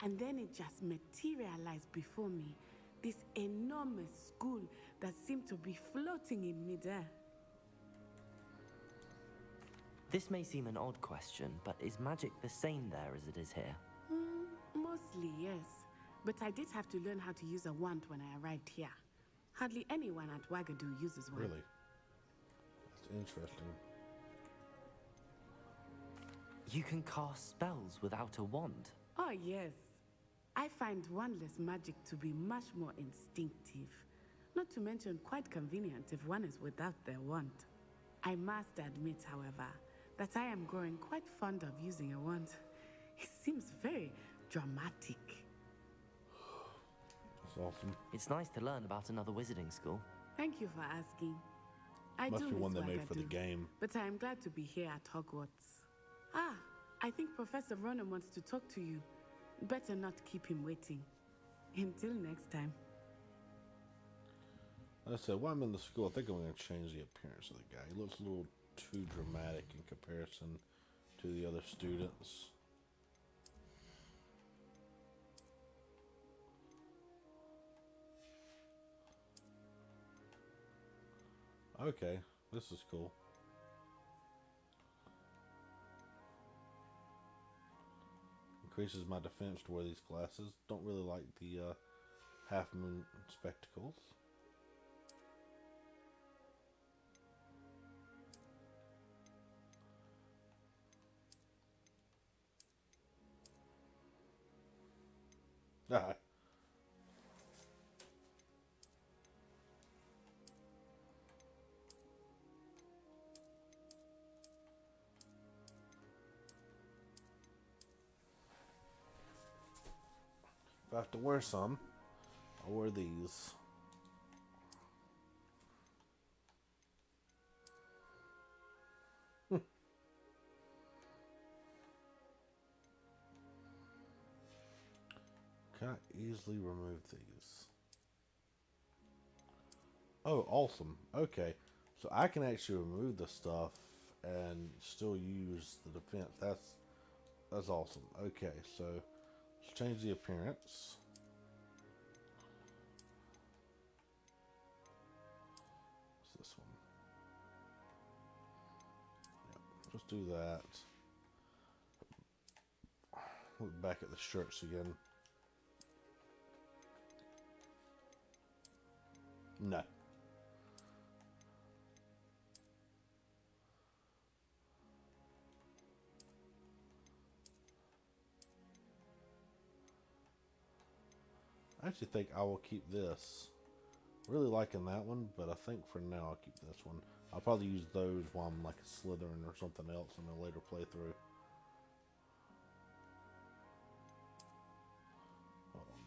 And then it just materialized before me, this enormous school that seemed to be floating in midair. This may seem an odd question, but is magic the same there as it is here? Mostly, yes. But I did have to learn how to use a wand when I arrived here. Hardly anyone at Wagadu uses one. Really? That's interesting. You can cast spells without a wand? Oh, yes. I find wandless magic to be much more instinctive. Not to mention quite convenient if one is without their wand. I must admit, however, that I am growing quite fond of using a wand. It seems very dramatic. That's awesome. It's nice to learn about another wizarding school. Thank you for asking. I Must do be one miss they made for the Wagadu, game. but I am glad to be here at Hogwarts. Ah, I think Professor Ronan wants to talk to you. Better not keep him waiting. Until next time. Like I said, while I'm in the school, I think I'm going to change the appearance of the guy. He looks a little too dramatic in comparison to the other students. Okay, this is cool. Increases my defense to wear these glasses. Don't really like the half moon spectacles. Ah. If I have to wear some, I'll wear these. Can I easily remove these? Oh, awesome. Okay. So I can actually remove the stuff and still use the defense. That's awesome. Okay, so let's change the appearance. What's this one? Yep, let's do that. Look back at the shirts again. No. I actually think I will keep this. Really liking that one, but I think for now I'll keep this one. I'll probably use those while I'm like a Slytherin or something else in a later playthrough. Hold on.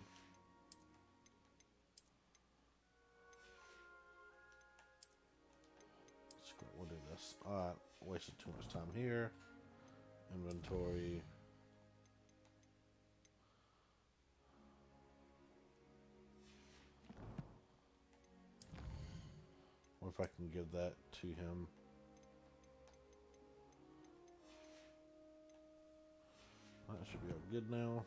Screw it, we'll do this. Alright, wasted too much time here. Inventory. Or if I can give that to him. That should be all good now.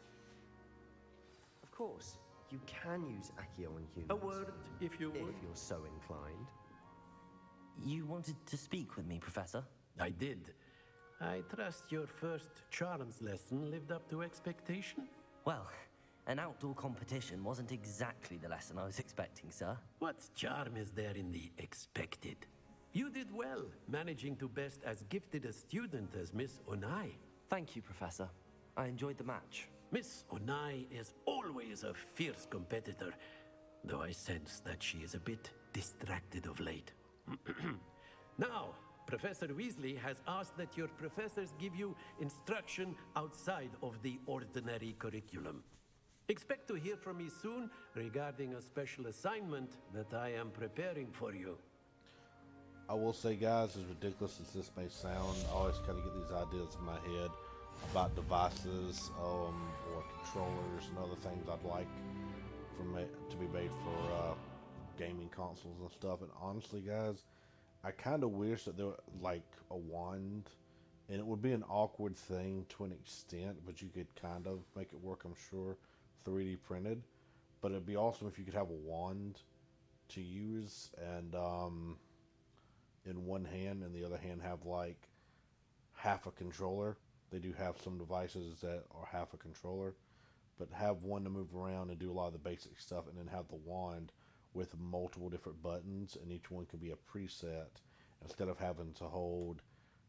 Of course, you can use Accio on humans. A word, if you would. If you're so inclined. You wanted to speak with me, Professor? I did. I trust your first charms lesson lived up to expectation? Well, an outdoor competition wasn't exactly the lesson I was expecting, sir. What charm is there in the expected? You did well, managing to best as gifted a student as Miss Onai. Thank you, Professor. I enjoyed the match. Miss Onai is always a fierce competitor, though I sense that she is a bit distracted of late. Now, Professor Weasley has asked that your professors give you instruction outside of the ordinary curriculum. Expect to hear from me soon regarding a special assignment that I am preparing for you. I will say, guys, as ridiculous as this may sound, I always kind of get these ideas in my head about devices or controllers and other things I'd like to be made for gaming consoles and stuff. And honestly, guys, I kind of wish that there were like a wand, and it would be an awkward thing to an extent, but you could kind of make it work, I'm sure, 3D printed. But it'd be awesome if you could have a wand to use and in one hand, and the other hand have like half a controller. They do have some devices that are half a controller, but have one to move around and do a lot of the basic stuff, and then have the wand with multiple different buttons, and each one can be a preset, instead of having to hold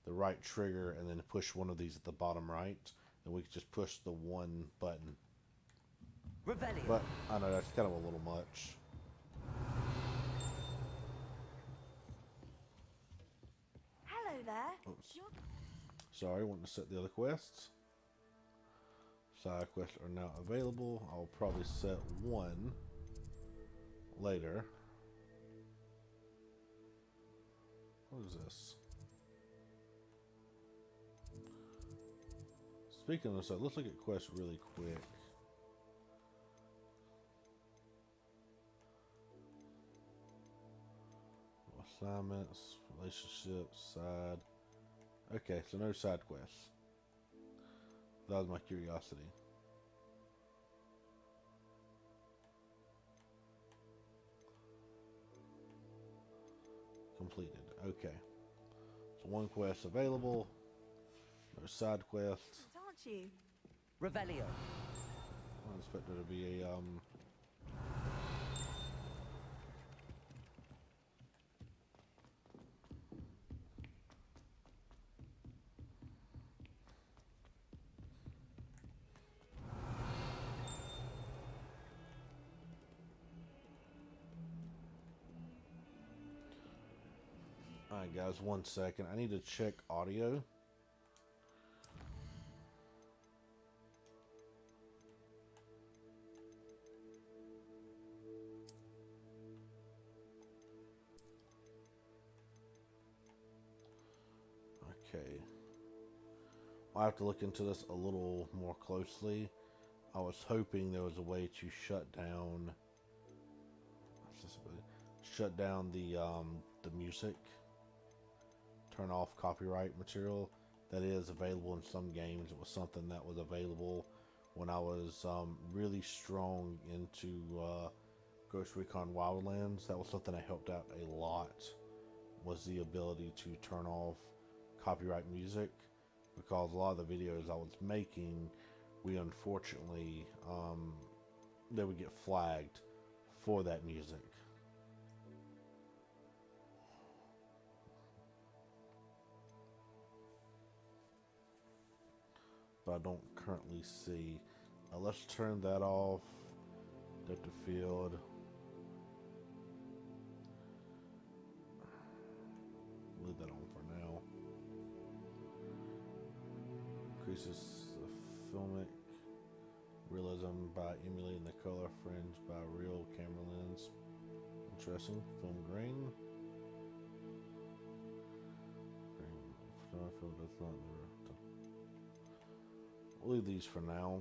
the right trigger and then push one of these at the bottom right. Then we could just push the one button. Revelio. But I know that's kind of a little much. Hello there. Oops. Sorry, wanting to set the other quests. Side quests are now available. I'll probably set one later. What is this? Speaking of this, let's look at quests really quick. Assignments, relationships, side. Okay, so no side quests. That was my curiosity. completed. Okay. So one quest available. No side quests. Aren't you? Revelio. I expect there to be a Alright guys, 1 second. I need to check audio. Okay. I'll have to look into this a little more closely. I was hoping there was a way to shut down the music. Turn off copyright material. That is available in some games. It was something that was available when I was really strong into Ghost Recon Wildlands. That was something that helped out a lot, was the ability to turn off copyright music, because a lot of the videos I was making, we unfortunately they would get flagged for that music. But I don't currently see. Let's turn that off. Depth of field. Leave that on for now. Increases the filmic realism by emulating the color fringe by real camera lens. Interesting. Film grain. That's not there. We'll leave these for now.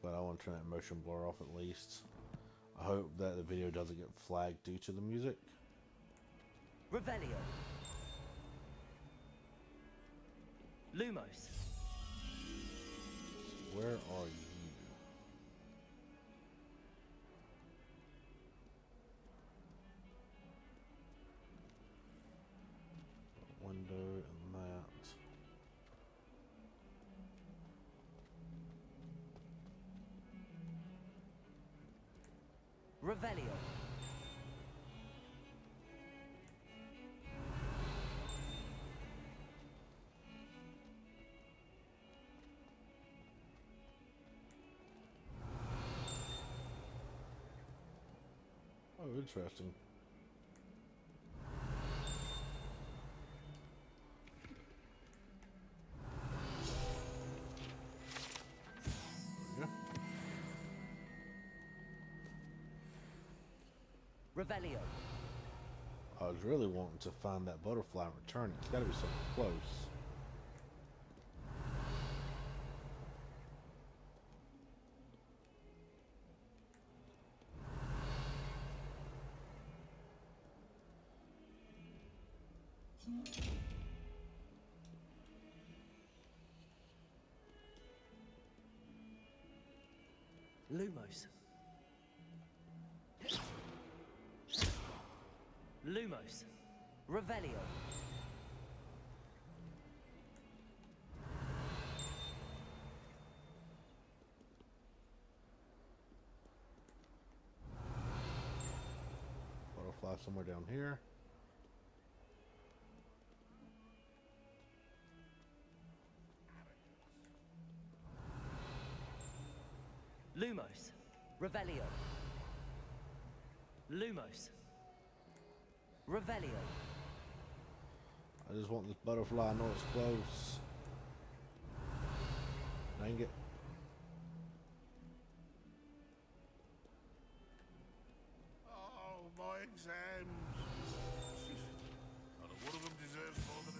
But I want to turn that motion blur off at least. I hope that the video doesn't get flagged due to the music. Revelio. Lumos. Where are you? Window and that. Revelio. Oh, interesting. Revelio. I was really wanting to find that butterfly and return it. It's got to be something close. Lumos. Lumos. Revelio. Butterfly somewhere down here. Lumos. Revelio. Lumos. Revelio. I just want this butterfly. I know it's close. Dang it. Oh, my exams. Not one of them deserves more than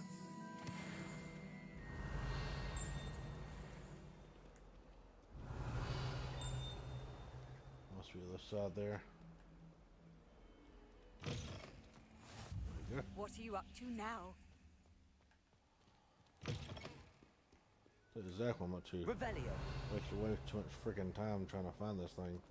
Must be the other side there. What are you up to now? That's exactly what I'm up to. Revelio. Wasted way too much freaking time trying to find this thing.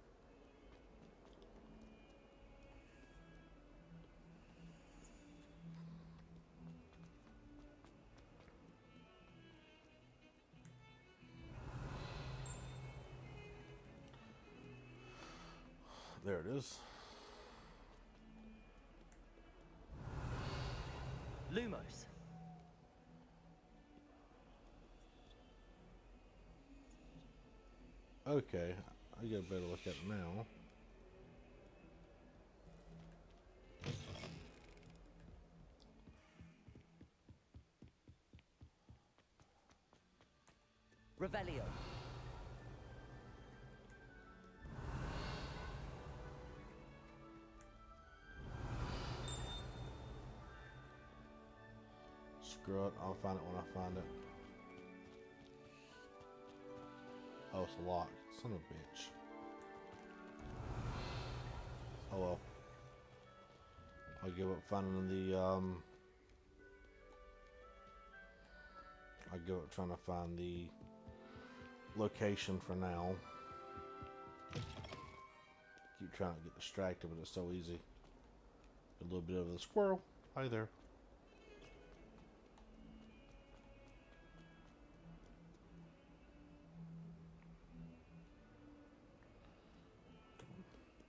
There it is. Lumos. Okay, I get a better look at it now. Revelio. Screw it, I'll find it when I find it. Oh, it's locked. Son of a bitch. Oh well. I'll give up finding the, I'll give up trying to find the location for now. Keep trying to get distracted, but it's so easy. A little bit of the squirrel. Hi there.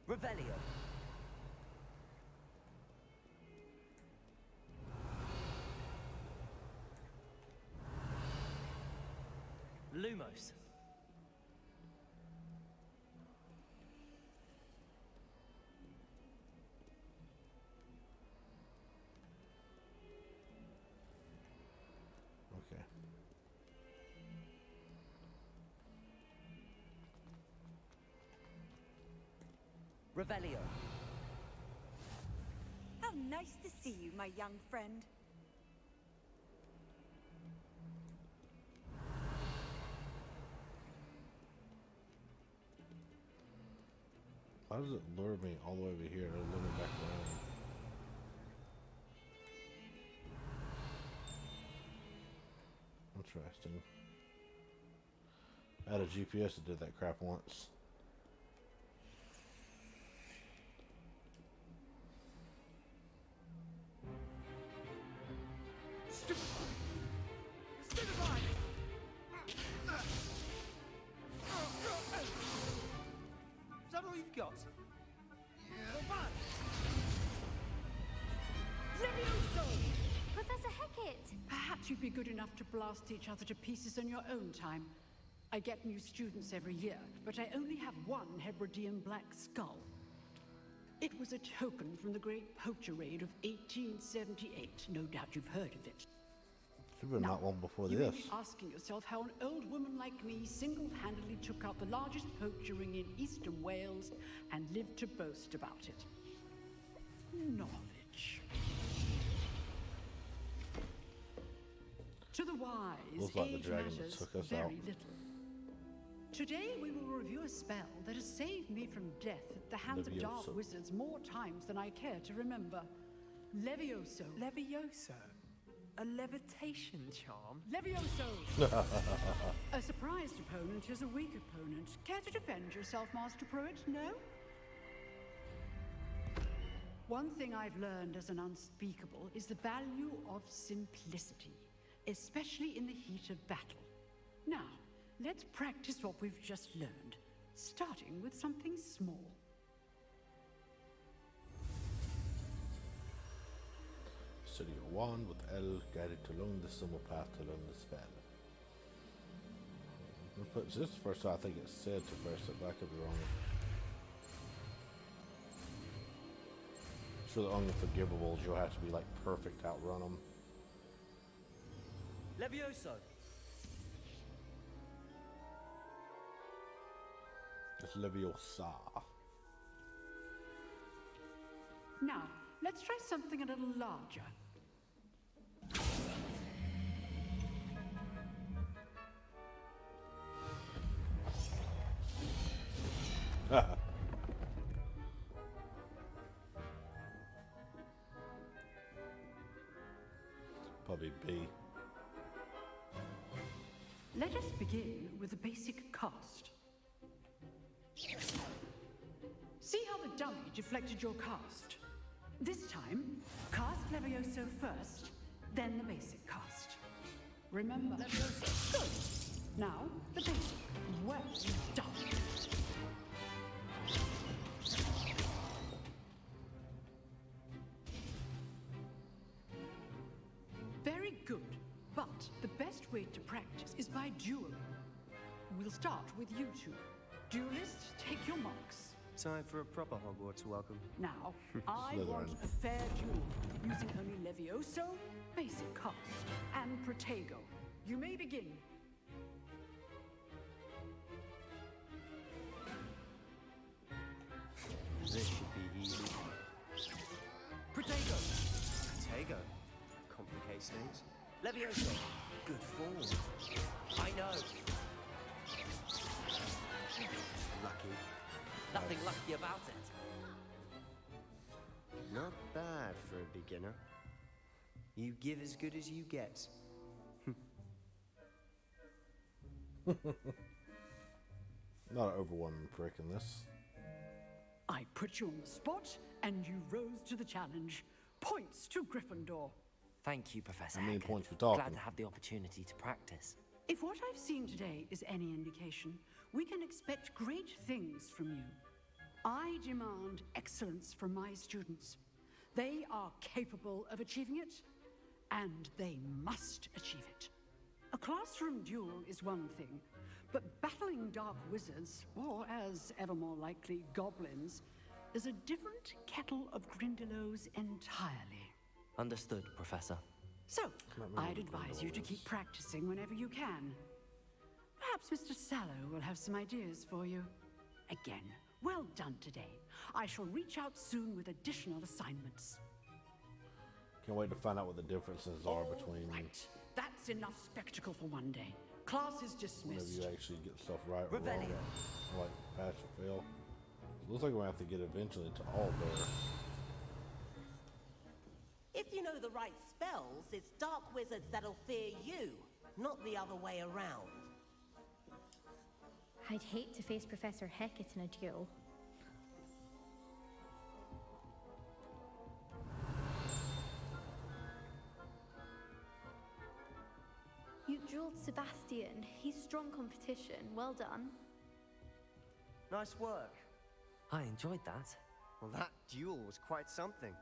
Revelio. Lumos. Okay. Revelio. How nice to see you, my young friend. Why does it lure me all the way over here and lure me back around? Interesting. I had a GPS that did that crap once. Is that all you've got? Levioso! Professor Hecat! Perhaps you'd be good enough to blast each other to pieces in your own time. I get new students every year, but I only have one Hebridean black skull. It was a token from the Great Poacher Raid of 1878. No doubt you've heard of it. Should have been not long before You may this. be asking yourself how an old woman like me single-handedly took out the largest poacher ring in eastern Wales and lived to boast about it. Knowledge. To the wise, Looks like the age dragon that matters took us very out. little. Today we will review a spell that has saved me from death at the hands of dark Levioso. wizards more times than I care to remember. Levioso. Levioso? A levitation charm? Levioso! A surprised opponent is a weak opponent. Care to defend yourself, Master Pruitt? No? One thing I've learned as an unspeakable is the value of simplicity, especially in the heat of battle. Now, let's practice what we've just learned, starting with something small. Study a wand with L guided to learn the simple path to learn the spell. This is the first time I think it said to press it, but I could be wrong. Sure, the unforgivables, you'll have to be like perfect to outrun them. Levioso. It's Leviosa. Now, let's try something a little larger. Probably B. Let us begin with the basic cast. See how the dummy deflected your cast? This time, cast Levioso first, then the basic cast. Remember? Levioso. Good. Now, the basic. Well done. way to practice is by dueling. We'll start with you two. Duelists, take your marks. Time for a proper Hogwarts welcome. Now, I want a fair duel, using only Levioso, basic cast, and Protego. You may begin. This should be easy. Protego. Protego. Complicates things. Levioso. Good form. I know. Lucky. Nothing lucky about it. Not bad for a beginner. You give as good as you get. Not an overwhelming prick in this. I put you on the spot, and you rose to the challenge. Points to Gryffindor. Thank you, Professor How many Hackett. points we talking? Glad to have the opportunity to practice. If what I've seen today is any indication, we can expect great things from you. I demand excellence from my students. They are capable of achieving it, and they must achieve it. A classroom duel is one thing, but battling dark wizards, or as ever more likely, goblins, is a different kettle of Grindylows entirely. Understood, Professor. So, I'd advise you to keep practicing whenever you can. Perhaps Mr. Sallow will have some ideas for you. Again, well done today. I shall reach out soon with additional assignments. Can't wait to find out what the differences are between That's enough spectacle for one day. Class is whenever dismissed. you actually get stuff right or wrong, Revelio. like pass or fail. Looks like we're gonna have to get eventually to all there. If you know the right spells, it's dark wizards that'll fear you, not the other way around. I'd hate to face Professor Hackett in a duel. You dueled Sebastian. He's strong competition. Well done. Nice work. I enjoyed that. Well, that duel was quite something.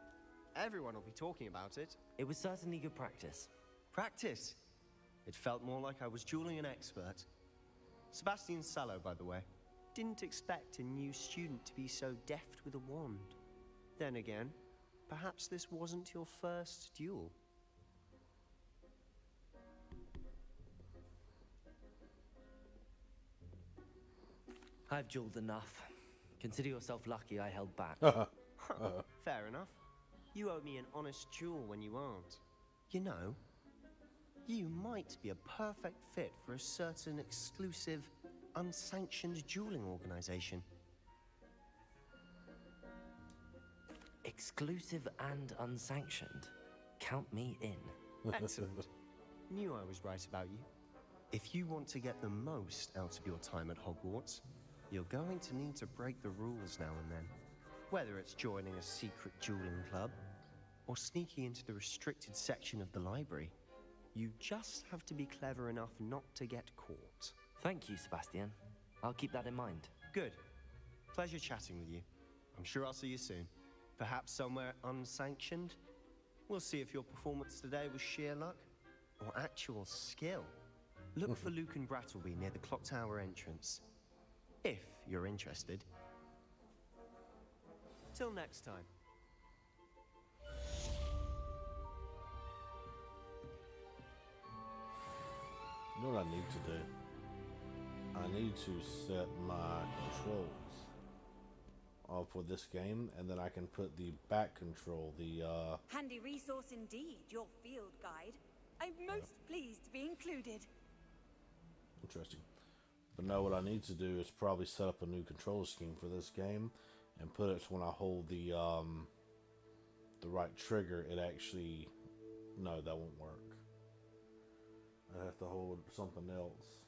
Everyone will be talking about it. It was certainly good practice. Practice? It felt more like I was dueling an expert. Sebastian Sallow, by the way. Didn't expect a new student to be so deft with a wand. Then again, perhaps this wasn't your first duel. I've dueled enough. Consider yourself lucky I held back. Fair enough. You owe me an honest duel when you aren't. You know, you might be a perfect fit for a certain exclusive, unsanctioned dueling organization. Exclusive and unsanctioned. Count me in. Excellent. Knew I was right about you. If you want to get the most out of your time at Hogwarts, you're going to need to break the rules now and then. Whether it's joining a secret dueling club, or sneaking into the restricted section of the library, you just have to be clever enough not to get caught. Thank you, Sebastian. I'll keep that in mind. Good. Pleasure chatting with you. I'm sure I'll see you soon. Perhaps somewhere unsanctioned? We'll see if your performance today was sheer luck or actual skill. Look for Luke and Brattleby near the clock tower entrance. If you're interested. Till next time. You know what I need to do? I need to set my controls for this game, and then I can put the back control, Handy resource indeed, your field guide. I'm most pleased to be included. Interesting. But no, what I need to do is probably set up a new control scheme for this game and put it so when I hold the right trigger, it actually... No, that won't work. I have to hold something else.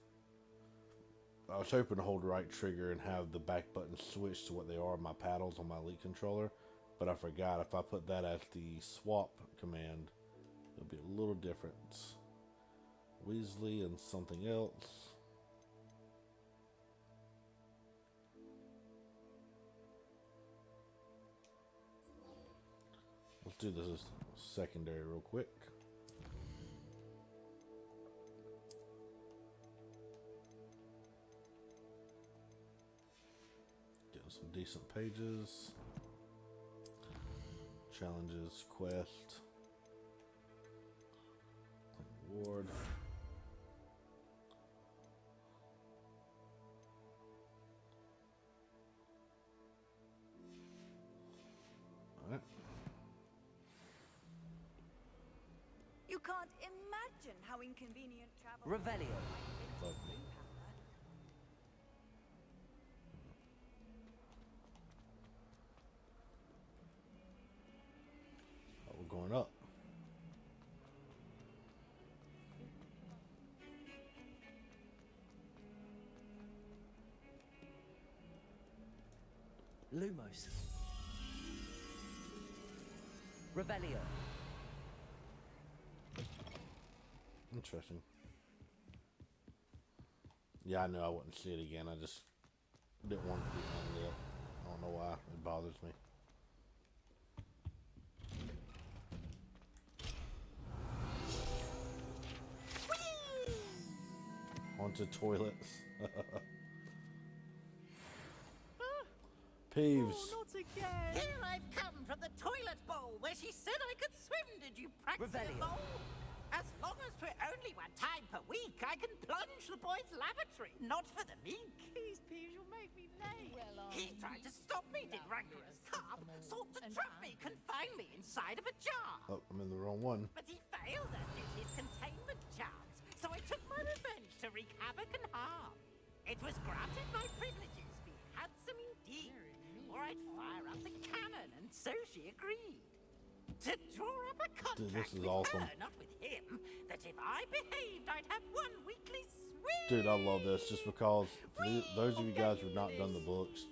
I was hoping to hold the right trigger and have the back button switch to what they are, my paddles on my Elite controller, but I forgot. If I put that as the swap command, it'll be a little different. Weasley and something else. Let's do this as secondary real quick. Some decent pages. Challenges, quest. Award. Alright. You can't imagine how inconvenient travel. Revelio. Oh, we're going up. Lumos. Revelio. Interesting. Yeah, I knew I wouldn't see it again. I just didn't want it to be unlit. I don't know why. It bothers me. Haunted toilets. Peeves. Oh, not again. Here I've come from the toilet bowl where she said I could swim. Did you practice the bowl? As long as for only one time per week, I can plunge the boys' lavatory. Not for the meek. Please, Peeves, you'll make me late. He tried to stop me, did rancorous carp. Sought to trap me, confine me inside of a jar. Oh, I'm in the wrong one. But he failed as did his containment charms. So I took my revenge to wreak havoc and harm. It was granted my privileges be handsome indeed, or I'd fire up the cannon, and so she agreed. To draw up a contract Dude, this is with awesome. her, not with him, that if I behaved, I'd have one weekly swing. Dude, I love this just because for those of you guys who have not done the books,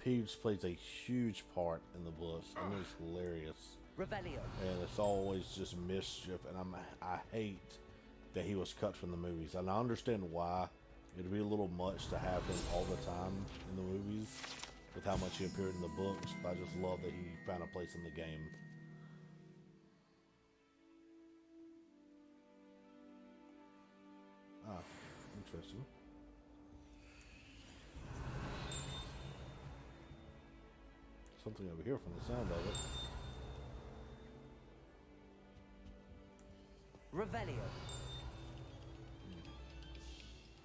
Peeves plays a huge part in the books. I mean, it's hilarious. Revelio. And it's always just mischief, and I hate that he was cut from the movies. And I understand why. It'd be a little much to have him all the time in the movies with how much he appeared in the books, but I just love that he found a place in the game. Ah, interesting. Something over here from the sound of it. Revelio.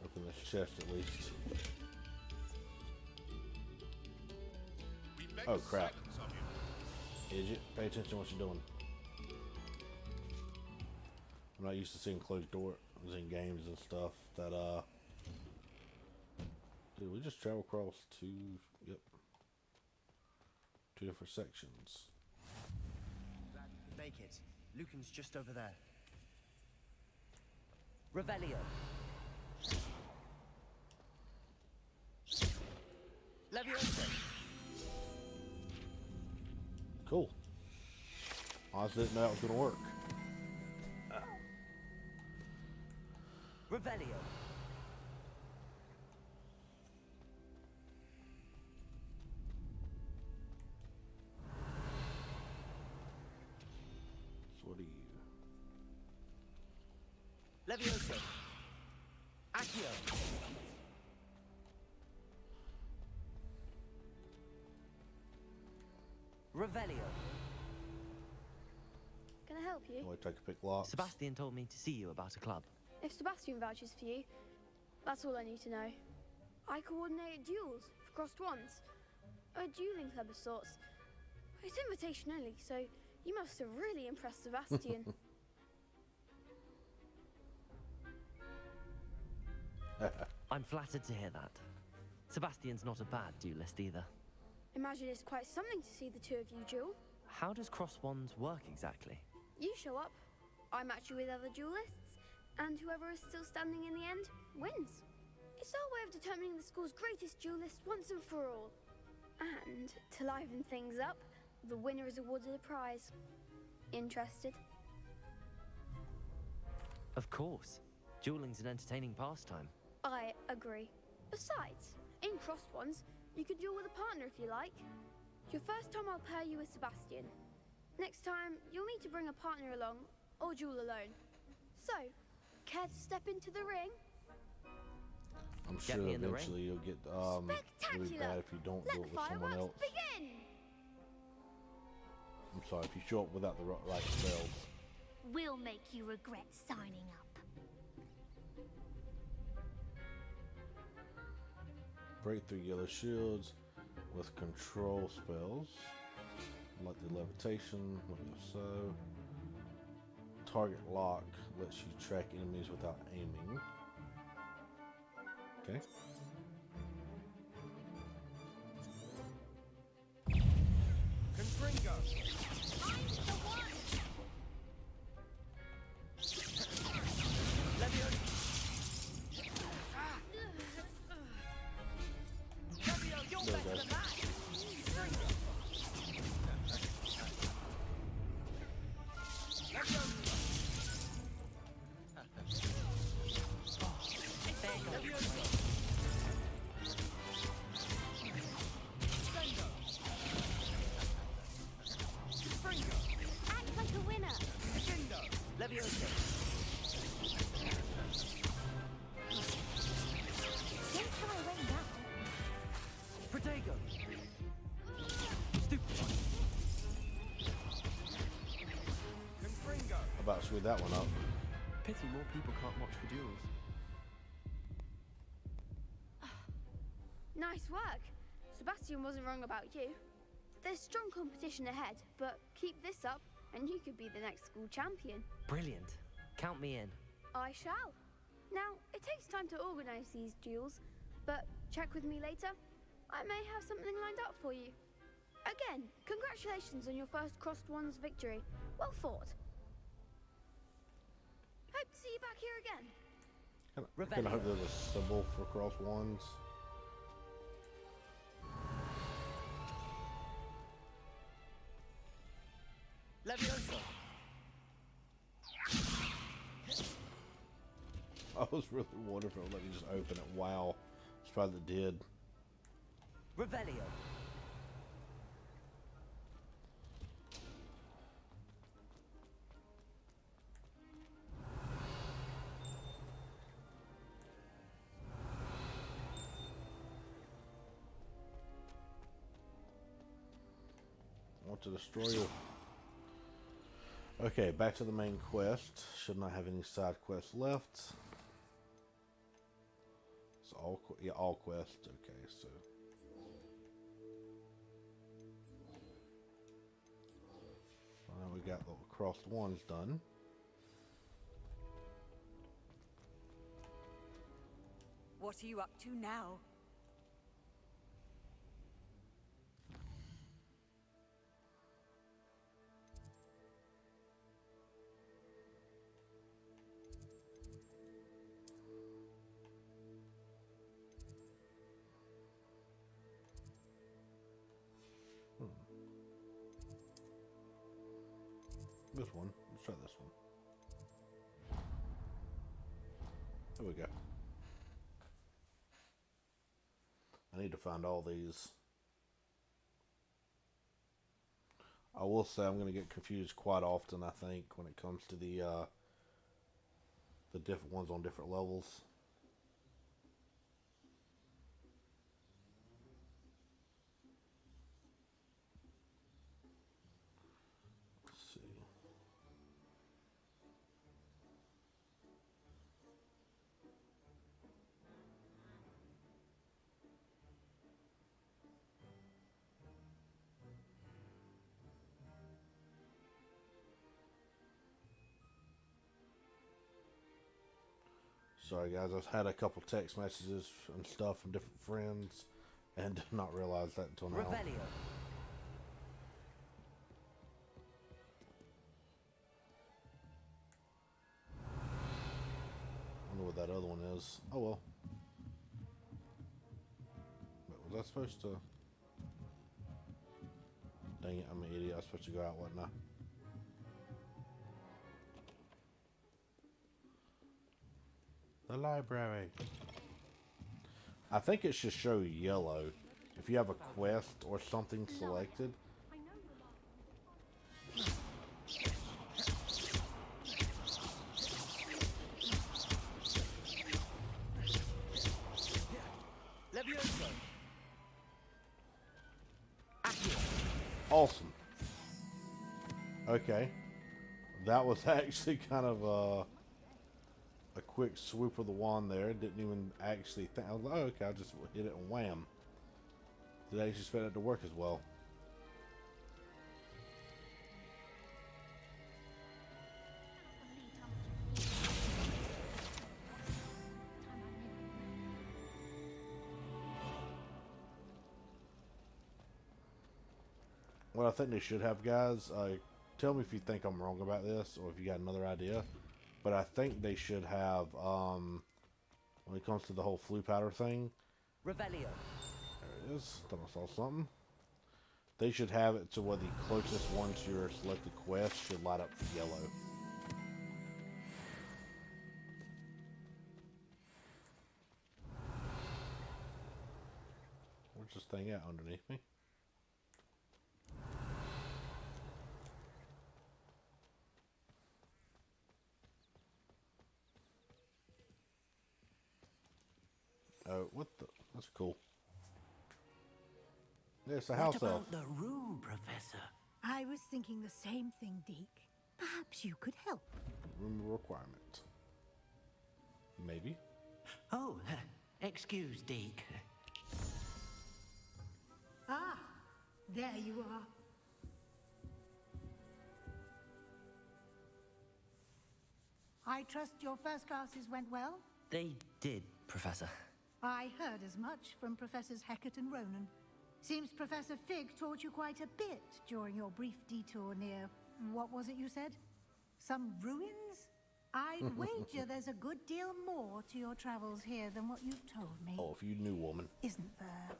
Open this chest at least. Oh crap. Idiot, pay attention to what you're doing. I'm not used to seeing closed doors in games and stuff that did we just travel across two different sections. Make it. Lucan's just over there. Revelio. Leviosa. Cool. Honestly didn't know that was gonna work. Revelio. So what are you? Leviosa. Accio. Revelio. Can I help you? Oh, I take a pick locks. Sebastian told me to see you about a club. If Sebastian vouches for you, that's all I need to know. I coordinate duels for crossed ones. A dueling club of sorts. It's invitation only, so you must have really impressed Sebastian. I'm flattered to hear that. Sebastian's not a bad duelist either. Imagine it's quite something to see the two of you duel. How does cross wands work exactly? You show up, I match you with other duelists, and whoever is still standing in the end wins. It's our way of determining the school's greatest duelist once and for all. And to liven things up, the winner is awarded a prize. Interested? Of course. Dueling's an entertaining pastime. I agree. Besides, in crossed ones, you could duel with a partner if you like. Your first time I'll pair you with Sebastian. Next time, you'll need to bring a partner along, or duel alone. So, care to step into the ring? I'm Get sure me in the eventually you'll get it'll be bad if you don't do it with someone else. Begin. I'm sorry, if you show up without the right spells. We'll make you regret signing up. Break through yellow shields with control spells. Like the levitation, like so. Target lock lets you track enemies without aiming. Okay. Confringo. Act like a winner. Leviosa. Don't shy away now. Protego. Stupid one. Confringo. About to screw that one up. Pity more people can't watch for duels. Nice work. Sebastian wasn't wrong about you. There's strong competition ahead, but keep this up and you could be the next school champion. Brilliant. Count me in. I shall. Now, it takes time to organize these duels, but check with me later. I may have something lined up for you. Again, congratulations on your first Crossed Wands victory. Well fought. Hope to see you back here again. I kind of hope there's a symbol for cross wands. Leviosa. I was really wondering if it would let me just open it. Wow. Surprised it did. Revelio. I want to destroy you. Okay, back to the main quest. Should not have any side quests left. It's all all quests. Okay, so now we got the crossed ones done. What are you up to now? This one. Let's try this one. There we go. I need to find all these. I will say I'm going to get confused quite often, I think, when it comes to the different ones on different levels. Sorry guys, I've had a couple text messages and stuff from different friends and did not realize that until now. Revelio. I wonder what that other one is. Oh well. Wait, was I supposed to? Dang it, I'm an idiot. I was supposed to go out, wasn't I? The library. I think it should show yellow if you have a quest or something selected. Awesome. Okay. That was actually kind of a quick swoop of the wand there. Didn't even actually think. I was like, oh, okay, I'll just hit it and wham. Did I actually expect it to work as well? What I think they should have, guys, tell me if you think I'm wrong about this or if you got another idea, but I think they should have, when it comes to the whole flu powder thing. Revelio. There it is. Thought I saw something. They should have it to where the closest one to your selected quest should light up yellow. Where's this thing at underneath me? Oh, what the? That's cool. Yeah, it's a house elf. What about the room, Professor? I was thinking the same thing, Deke. Perhaps you could help. Room requirement. Maybe. Oh, excuse, Deke. Ah, there you are. I trust your first classes went well? They did, Professor. I heard as much from Professors Hecat and Ronan. Seems Professor Fig taught you quite a bit during your brief detour near... what was it you said? Some ruins? I'd wager there's a good deal more to your travels here than what you've told me. Oh, if you knew, woman. Isn't there?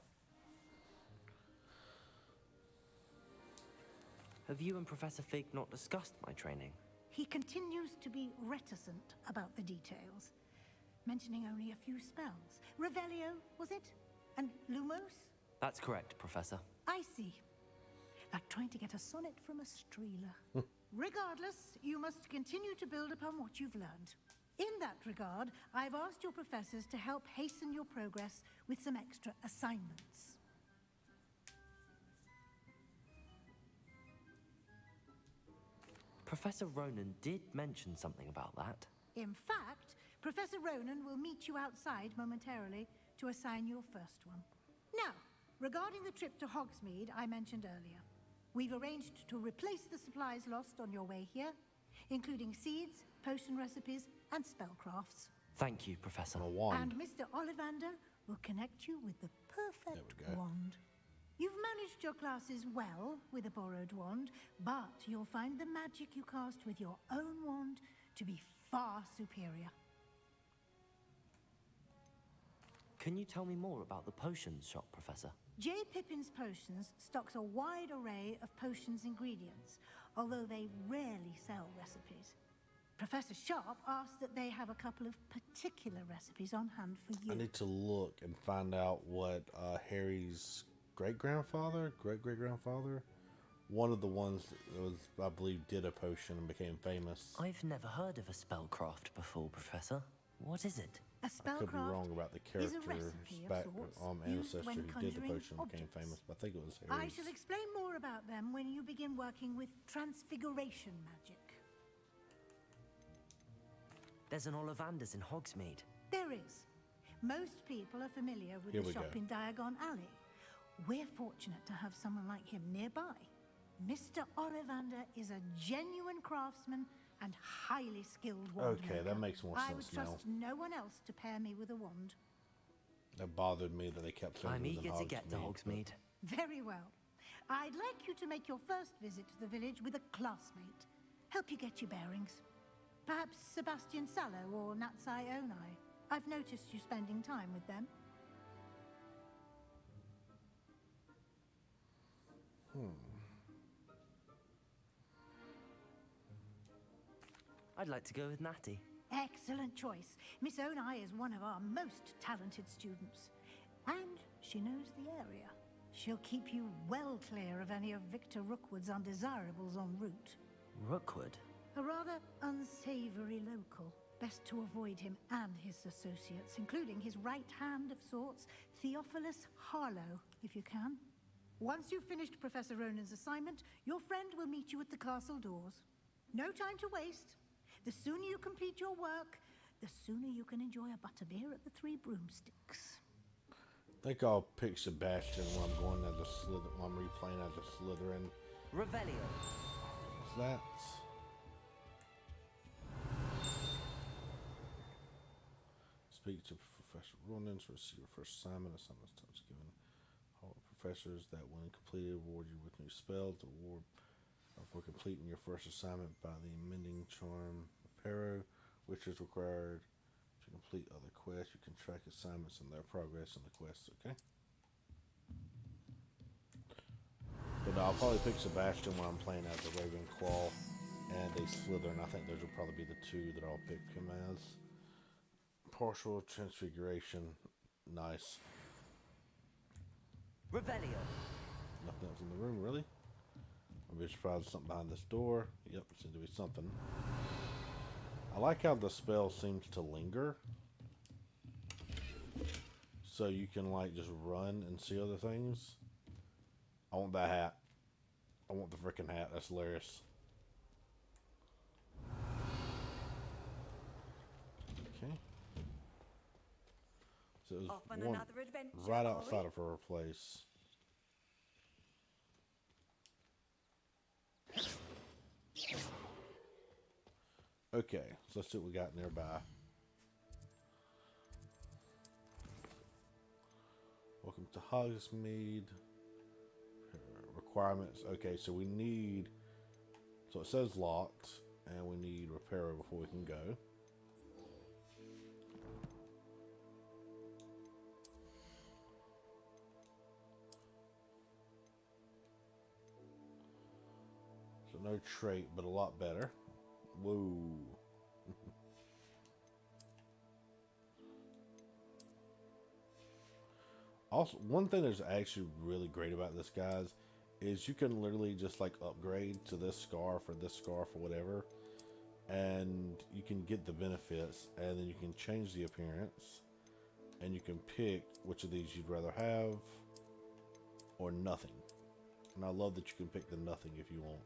Have you and Professor Fig not discussed my training? He continues to be reticent about the details, mentioning only a few spells. Revelio, was it? And Lumos? That's correct, Professor. I see. Like trying to get a sonnet from a streeler. Regardless, you must continue to build upon what you've learned. In that regard, I've asked your professors to help hasten your progress with some extra assignments. Professor Ronan did mention something about that. In fact, Professor Ronan will meet you outside momentarily to assign your first one. Now, regarding the trip to Hogsmeade I mentioned earlier, we've arranged to replace the supplies lost on your way here, including seeds, potion recipes, and spellcrafts. Thank you, Professor. A wand. And Mr. Ollivander will connect you with the perfect wand. You've managed your classes well with a borrowed wand, but you'll find the magic you cast with your own wand to be far superior. Can you tell me more about the potions shop, Professor? J. Pippin's Potions stocks a wide array of potions ingredients, although they rarely sell recipes. Professor Sharp asked that they have a couple of particular recipes on hand for you. I need to look and find out what Harry's great-grandfather, one of the ones that was, I believe, did a potion and became famous. I've never heard of a spellcraft before, Professor. What is it? A spellcraft I could be wrong about the character's back, ancestor who did the potion and became famous, but I think it was Harry's. I shall explain more about them when you begin working with transfiguration magic. There's an Ollivander's in Hogsmeade. There is. Most people are familiar with Here the we shop go. in Diagon Alley. We're fortunate to have someone like him nearby. Mr. Ollivander is a genuine craftsman and highly skilled wand Okay, maker. that makes more I sense would trust now. no one else to pair me with a wand. That bothered me that they kept saying I'm it was in eager to get to but- Hogsmeade. Very well. I'd like you to make your first visit to the village with a classmate. Help you get your bearings. Perhaps Sebastian Sallow or Natsai Onai. I've noticed you spending time with them. I'd like to go with Natty. Excellent choice. Miss Onai is one of our most talented students. And she knows the area. She'll keep you well clear of any of Victor Rookwood's undesirables en route. Rookwood? A rather unsavory local. Best to avoid him and his associates, including his right hand of sorts, Theophilus Harlow, if you can. Once you've finished Professor Ronan's assignment, your friend will meet you at the castle doors. No time to waste. The sooner you complete your work, the sooner you can enjoy a butterbeer at the Three Broomsticks. I think I'll pick Sebastian when I'm going as a Slytherin. When I'm replaying as a Slytherin. Revelio. What's that? Speak to Professor Ronan to receive your first assignment. Assignments times given. All professors that, when completed, reward you with new spells. The reward for completing your first assignment by the Mending Charm Reparo, which is required to complete other quests. You can track assignments and their progress in the quests. Okay. But no, I'll probably pick Sebastian when I'm playing as a Ravenclaw and a Slytherin. I think those will probably be the two that I'll pick him as. Partial transfiguration. Nice. Revelio. Nothing else in the room, really? I'll be surprised there's something behind this door. Yep, seems to be something. I like how the spell seems to linger. So you can, like, just run and see other things. I want that hat. I want the freaking hat. That's hilarious. Okay. So it was Off on one another adventure, right are outside we? of her place. Okay, so let's see what we got nearby. Welcome to Hogsmeade. Requirements. Okay, so we need... So it says locked, and we need repairer before we can go. So no trait, but a lot better. Whoa. Also, one thing that's actually really great about this, guys, is you can literally just like upgrade to this scarf or whatever, and you can get the benefits, and then you can change the appearance, and you can pick which of these you'd rather have or nothing. And I love that you can pick the nothing if you want.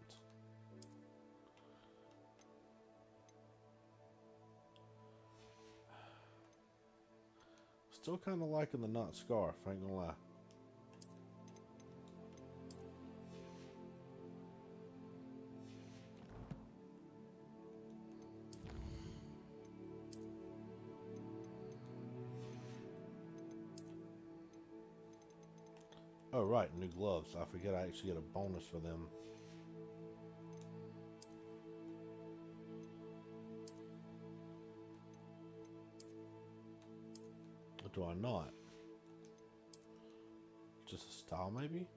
Still kind of liking the not scarf, I ain't gonna lie. Oh right, new gloves. I forget I actually get a bonus for them. Or do I not? Just a style, maybe?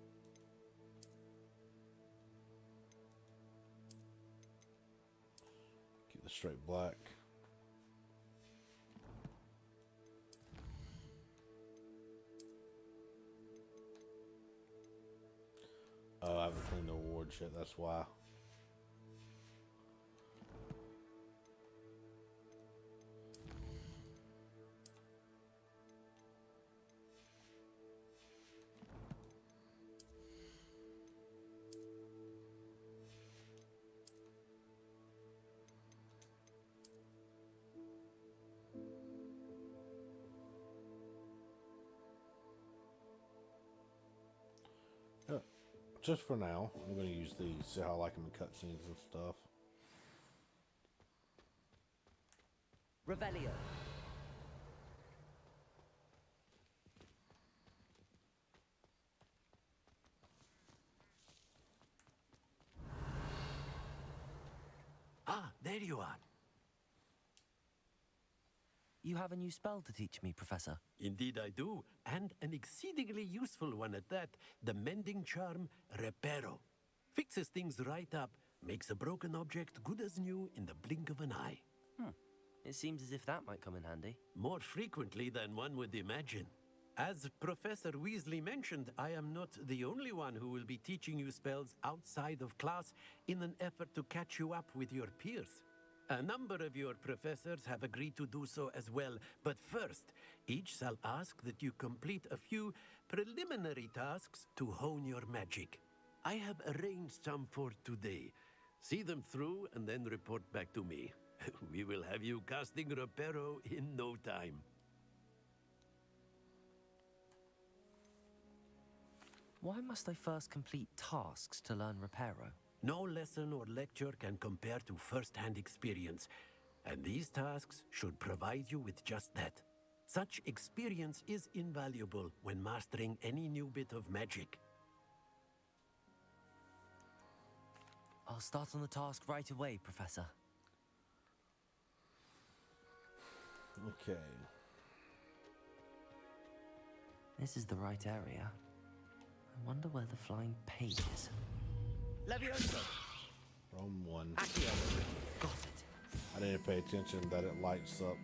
Keep the straight black. Oh, I haven't cleaned the award yet, that's why. Just for now, I'm going to use these, see how I like them in cutscenes and stuff. Revelio. Ah, there you are. You have a new spell to teach me, Professor. Indeed I do, and an exceedingly useful one at that. The Mending Charm Reparo. Fixes things right up, makes a broken object good as new in the blink of an eye. It seems as if that might come in handy. More frequently than one would imagine. As Professor Weasley mentioned, I am not the only one who will be teaching you spells outside of class in an effort to catch you up with your peers. A number of your professors have agreed to do so as well, but first, each shall ask that you complete a few preliminary tasks to hone your magic. I have arranged some for today. See them through and then report back to me. We will have you casting Reparo in no time. Why must I first complete tasks to learn Reparo? No lesson or lecture can compare to first-hand experience, and these tasks should provide you with just that. Such experience is invaluable when mastering any new bit of magic. I'll start on the task right away, Professor. Okay. This is the right area. I wonder where the flying page is. Levioso! From one. Accio! Got it. I didn't pay attention that it lights up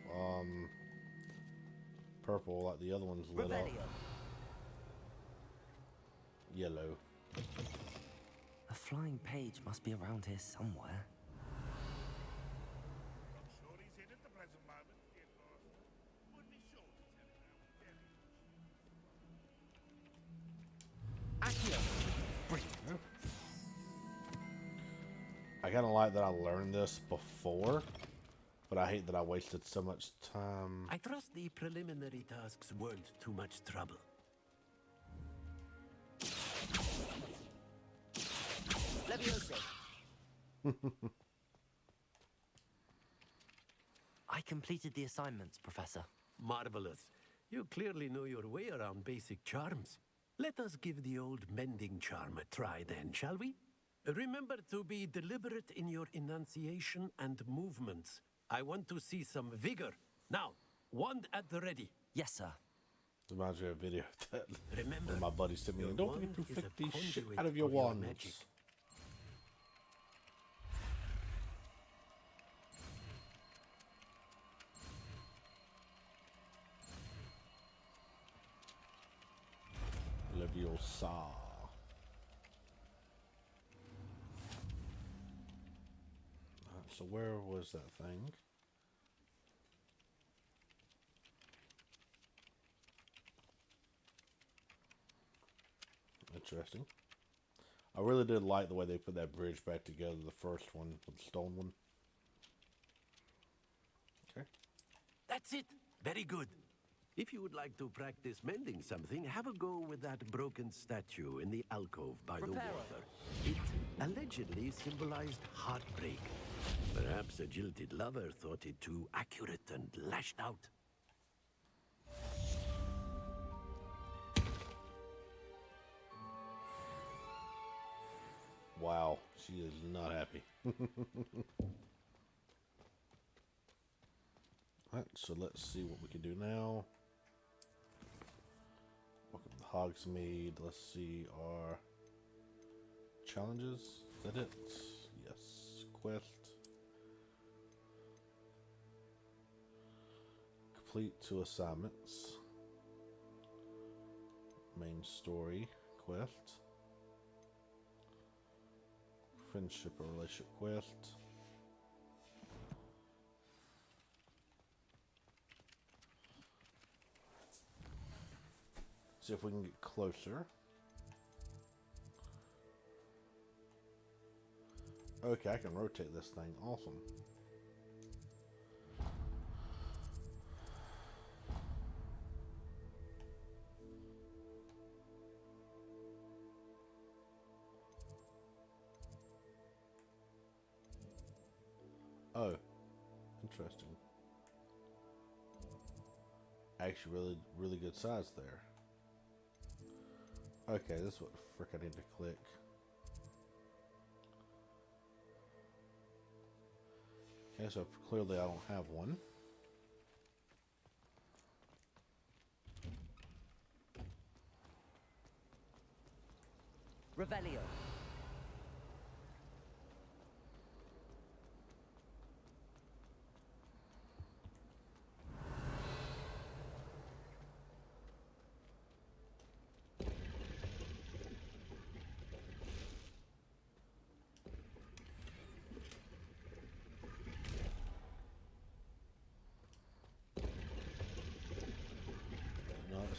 purple like the other ones lit up. Yellow. The flying page must be around here somewhere. I kind of like that I learned this before, but I hate that I wasted so much time. I trust the preliminary tasks weren't too much trouble. Levioso! I completed the assignments, Professor. Marvelous. You clearly know your way around basic charms. Let us give the old mending charm a try then, shall we? Remember to be deliberate in your enunciation and movements. I want to see some vigor. Now, wand at the ready. Yes, sir. Reminds me of a video that Remember, one of my buddies sent me. your Don't forget to wand is flick a these shit conduit out of your of your wands. magic. Leviosa. So where was that thing? Interesting. I really did like the way they put that bridge back together, the first one with the stone one. Okay. That's it. Very good. If you would like to practice mending something, have a go with that broken statue in the alcove by the water. It allegedly symbolized heartbreak. Perhaps a jilted lover thought it too accurate and lashed out. Wow, she is not happy. Alright, so let's see what we can do now. Welcome to Hogsmeade. Let's see our challenges. Is that it? Yes. Quest. Complete 2 assignments. Main story quest. Friendship or relationship quest. See if we can get closer. Okay, I can rotate this thing. Awesome. Oh, interesting. Actually, really good size there. Okay, this is what the frick I need to click. Okay, so clearly I don't have one. Revelio.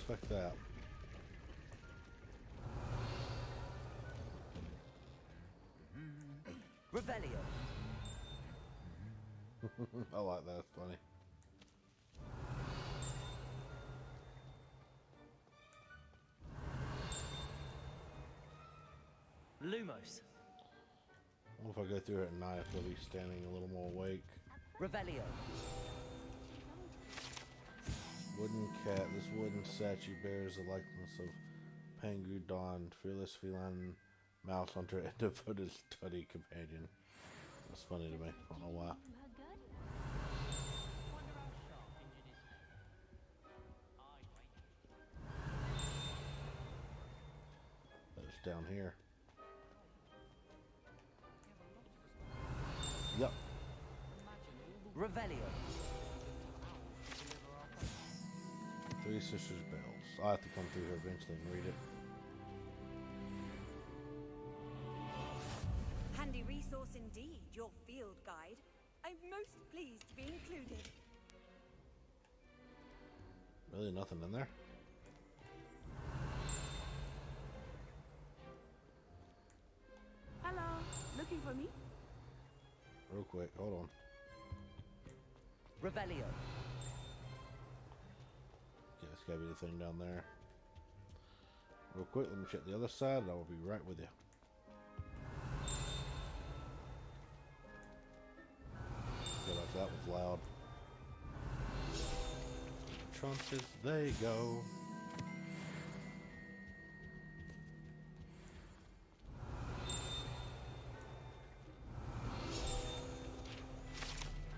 expect that. Revelio. I like that. It's funny. Lumos. Well, if I go through it at night, I'll be standing a little more awake. Revelio. Wooden cat. This wooden statue bears the likeness of Pangu Dawn, fearless feline mouse hunter and devoted study companion. That's funny to me. I don't know why. But it's down here. Yep. Revelio. Three Sisters Bells. I'll have to come through here eventually and read it. Handy resource indeed, your field guide. I'm most pleased to be included. Really nothing in there? Hello, looking for me? Real quick, hold on. Revelio. Okay, it's gotta be the thing down there. Real quick, let me check the other side and I will be right with you. Feel like that was loud. Trumpets, they go.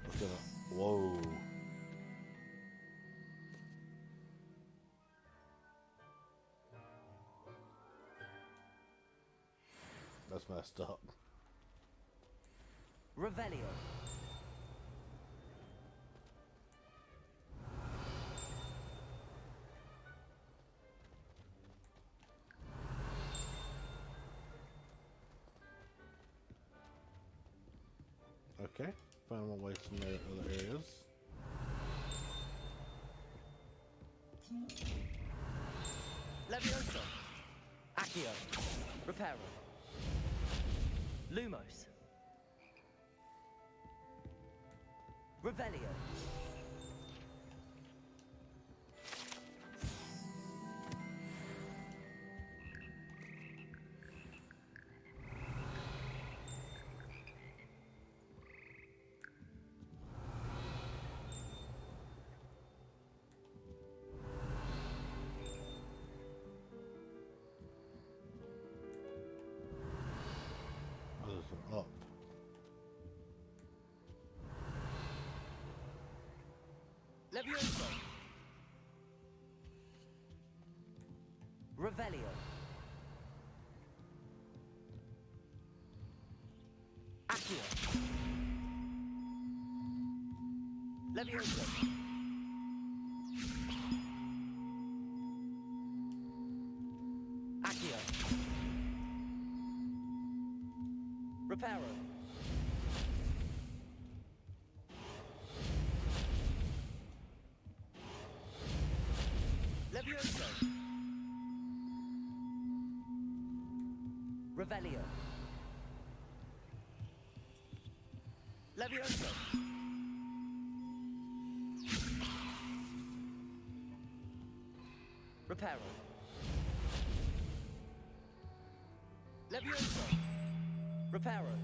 Look at that. Whoa. That's messed up. Revelio. Okay, find my way to some other areas. Levioso. Accio. Reparo. Lumos. Revelio. Oh, there's an up. Levioso. Revelio. Accio. Levioso. Accio. Reparo. Levioso. Revelio. Levioso. Reparo. Levioso. Reparo.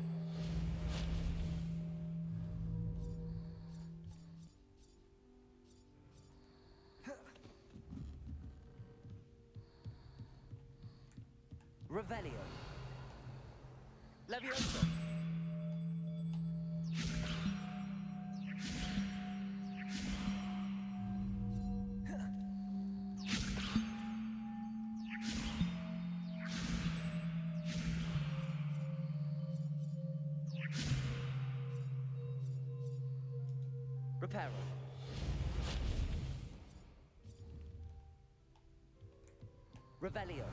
Revelio. Levioso. Reparo. Revelio.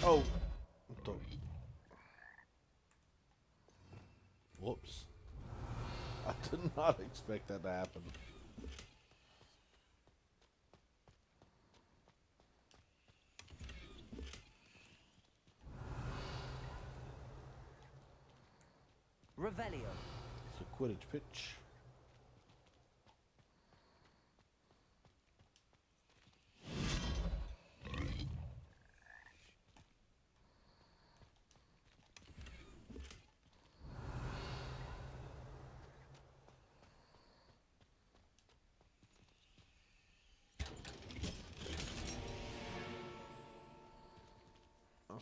Oh, Did not expect that to happen. Revelio. It's a Quidditch pitch.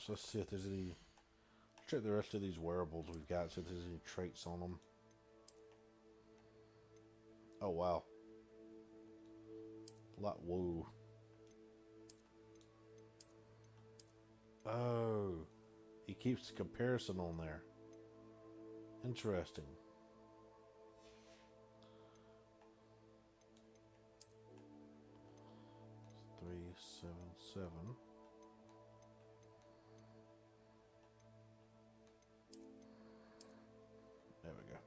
Let's see if there's any. Check the rest of these wearables we've got. See if there's any traits on them. Oh wow. Lot woo. Oh, he keeps the comparison on there. Interesting. It's 377. There we go.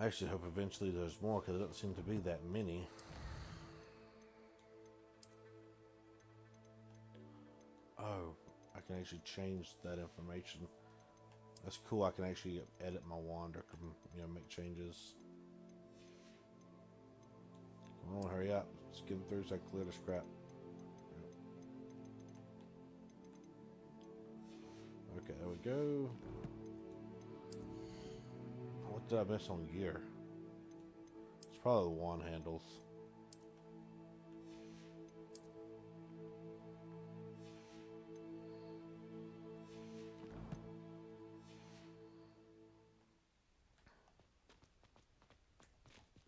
I actually hope eventually there's more, because there doesn't seem to be that many. Oh, I can actually change that information. That's cool. I can actually edit my wand or, make changes. Come on, hurry up. Let's get through so I clear the scrap. Okay, there we go. What did I miss on gear? It's probably the wand handles.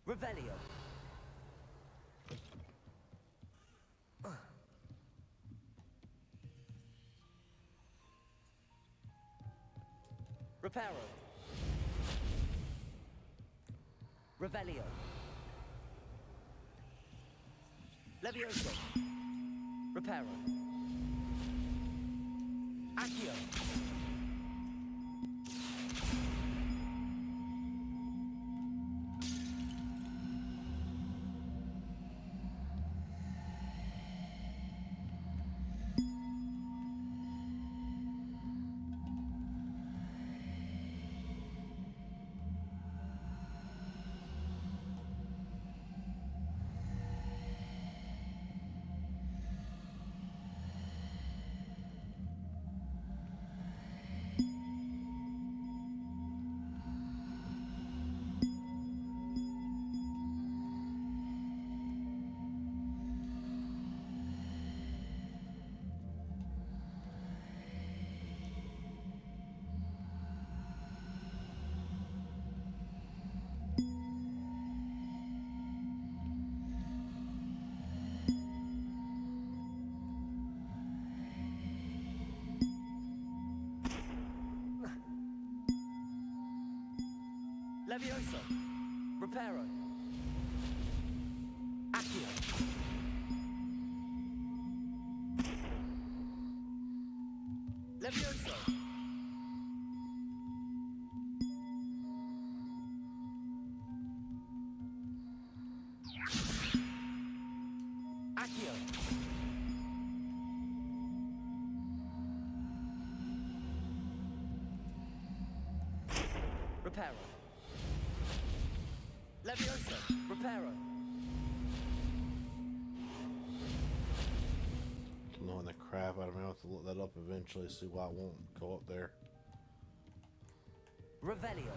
Revelio. Reparo. Revelio. Levioso. Reparo. Accio. Levioso. Reparo. Accio. Levioso. Accio. Reparo. Levioso. Reparo. Knowing the crap out of me, I'll have to look that up eventually, see why it won't go up there. Revelio.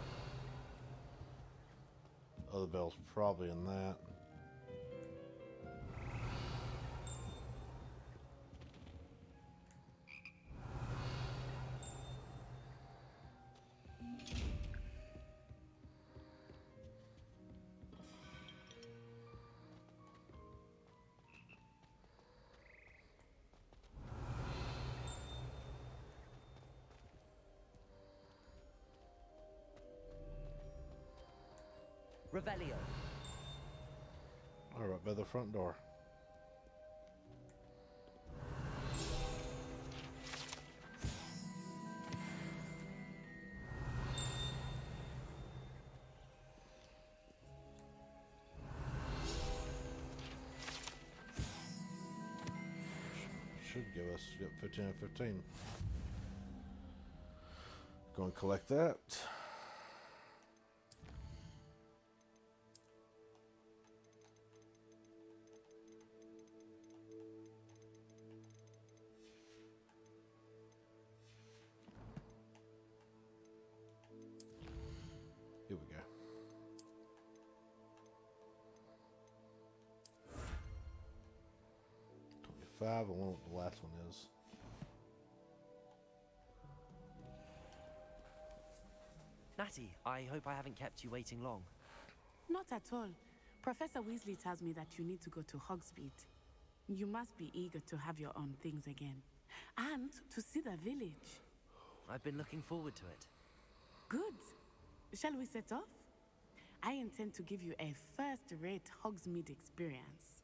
Other bell's probably in that. Revelio. All right, by the front door. Should give us 15 and 15. Go and collect that. Here we go. $25. I wonder what the last one is. Natty, I hope I haven't kept you waiting long. Not at all. Professor Weasley tells me that you need to go to Hogsmeade. You must be eager to have your own things again. And to see the village. I've been looking forward to it. Good. Shall we set off? I intend to give you a first-rate Hogsmeade experience.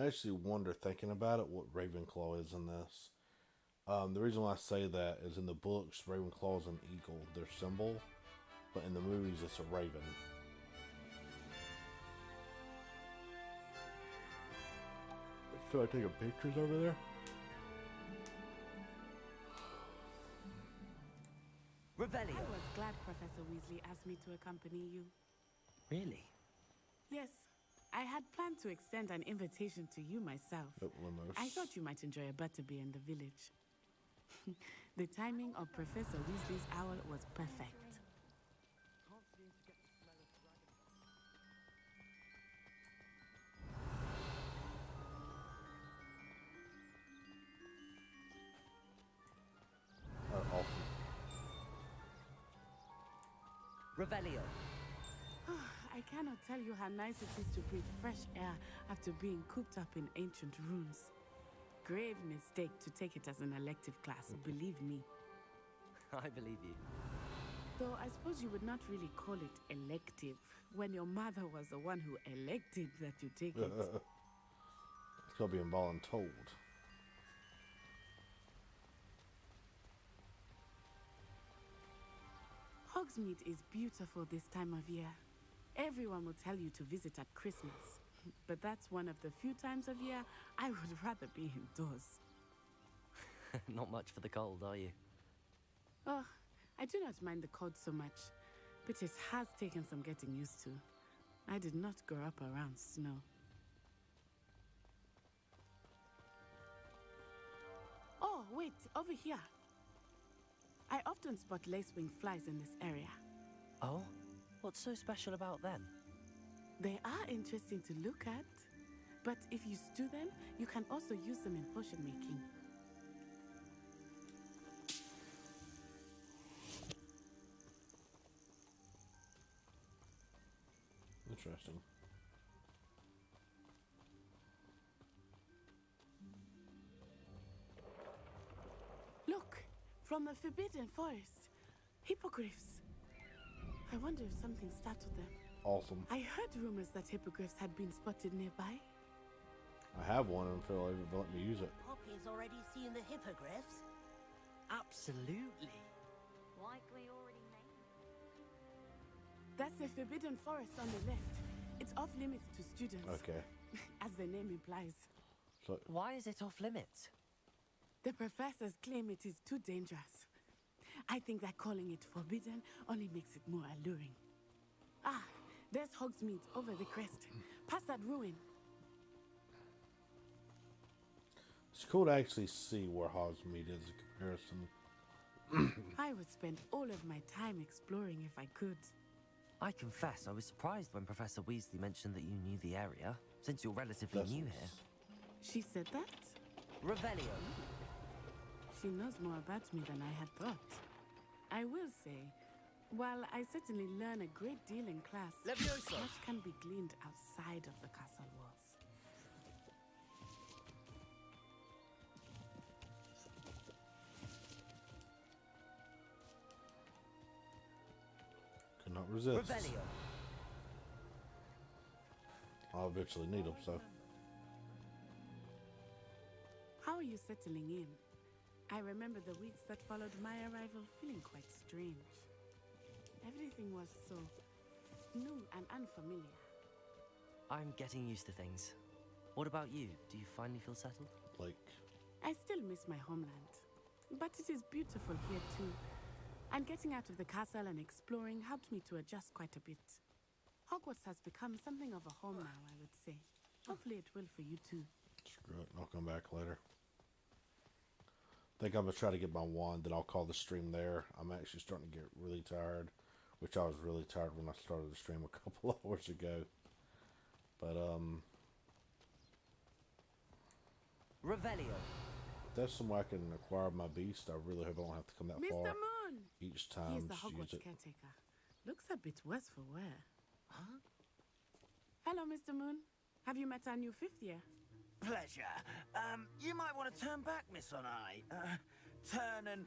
I actually wonder, thinking about it, what Ravenclaw is in this. The reason why I say that is in the books, Ravenclaw is an eagle, their symbol, but in the movies, it's a raven. So I taking pictures over there? Revelio. I was glad Professor Weasley asked me to accompany you. Really? Yes. I had planned to extend an invitation to you myself. I thought you might enjoy a butterbeer in the village. The timing of Professor Weasley's owl was perfect. Awesome. Revelio. I cannot tell you how nice it is to breathe fresh air after being cooped up in ancient rooms. Grave mistake to take it as an elective class, believe me. I believe you. Though I suppose you would not really call it elective when your mother was the one who elected that you take it. It's got to be involuntold. Hogsmeade is beautiful this time of year. Everyone will tell you to visit at Christmas. But that's one of the few times of year I would rather be indoors. Not much for the cold, are you? Oh, I do not mind the cold so much, but it has taken some getting used to. I did not grow up around snow. Oh, wait, over here. I often spot lacewing flies in this area. Oh? What's so special about them? They are interesting to look at, but if you stew them, you can also use them in potion making. Interesting. Look, from the Forbidden Forest. Hippogriffs. I wonder if something startled them. Awesome. I heard rumors that hippogriffs had been spotted nearby. I have one and feel like they let me use it. Poppy's already seen the hippogriffs. Absolutely. Like we already made. That's the Forbidden Forest on the left. It's off limits to students. Okay. As the name implies. So, why is it off limits? The professors claim it is too dangerous. I think that calling it forbidden only makes it more alluring. Ah, there's Hogsmeade over the crest. Past that ruin. it's cool to actually see where Hogsmeade is in comparison. I would spend all of my time exploring if I could. I confess, I was surprised when Professor Weasley mentioned that you knew the area, since you're relatively new here. She said that? Revelio. She knows more about me than I had thought. I will say, while I certainly learn a great deal in class, Leviosa. much can be gleaned outside of the castle walls. resist. Revelio. I'll eventually need them, so. How are you settling in? I remember the weeks that followed my arrival feeling quite strange. Everything was so new and unfamiliar. I'm getting used to things. What about you? Do you finally feel settled? Like, I still miss my homeland, but it is beautiful here too. And getting out of the castle and exploring helped me to adjust quite a bit. Hogwarts has become something of a home now, I would say. Hopefully it will for you too. screw it. I'll come back later. I think I'm going to try to get my wand, then I'll call the stream there. I'm actually starting to get really tired, which I was really tired when I started the stream a couple hours ago. But, Revelio. if there's somewhere I can acquire my beast, I really hope I don't have to come that Mr. far Moon! each He time is the to use Hogwarts it. caretaker. Looks a bit worse for wear. Huh? Hello, Mr. Moon. Have you met our new fifth year? Pleasure. You might want to turn back, Miss On Eye. Turn and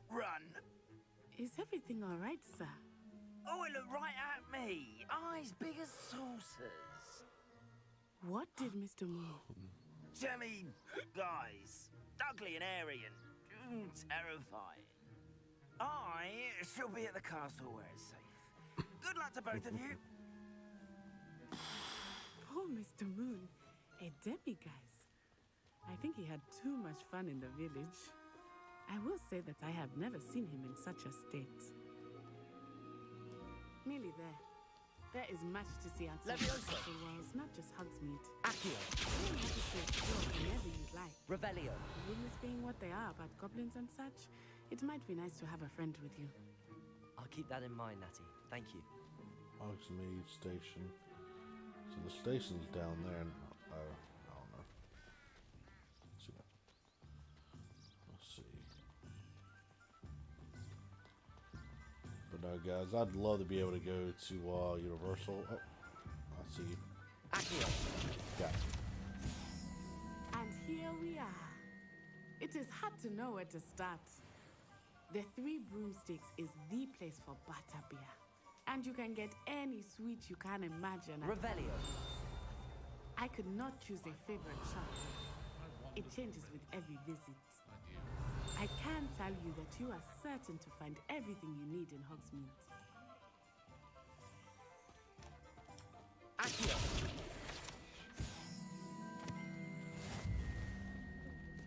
run. Is everything all right, sir? Oh, it looked right at me. Eyes big as saucers. What did Mr. Moon? Jemmy guys. Ugly and airy and terrifying. I shall be at the castle where it's safe. Good luck to both of you. Poor Mr. Moon. A demiguise. I think he had too much fun in the village. I will say that I have never seen him in such a state. Merely there. There is much to see outside the castle walls, not just Hogsmeade. Accio. You don't have to explore whenever you'd like. Revelio. Rumors being what they are about goblins and such, it might be nice to have a friend with you. I'll keep that in mind, Natty. Thank you. Hogsmeade Station. So the station's down there. And, I don't know. Let's see. But no, guys, I'd love to be able to go to Universal. Oh, I see you. Accio. Got it. And here we are. It is hard to know where to start. The Three Broomsticks is the place for butterbeer. And you can get any sweet you can imagine. Revelio. I could not choose a favorite shop. It changes with every visit. I can tell you that you are certain to find everything you need in Hogsmeade. Accio.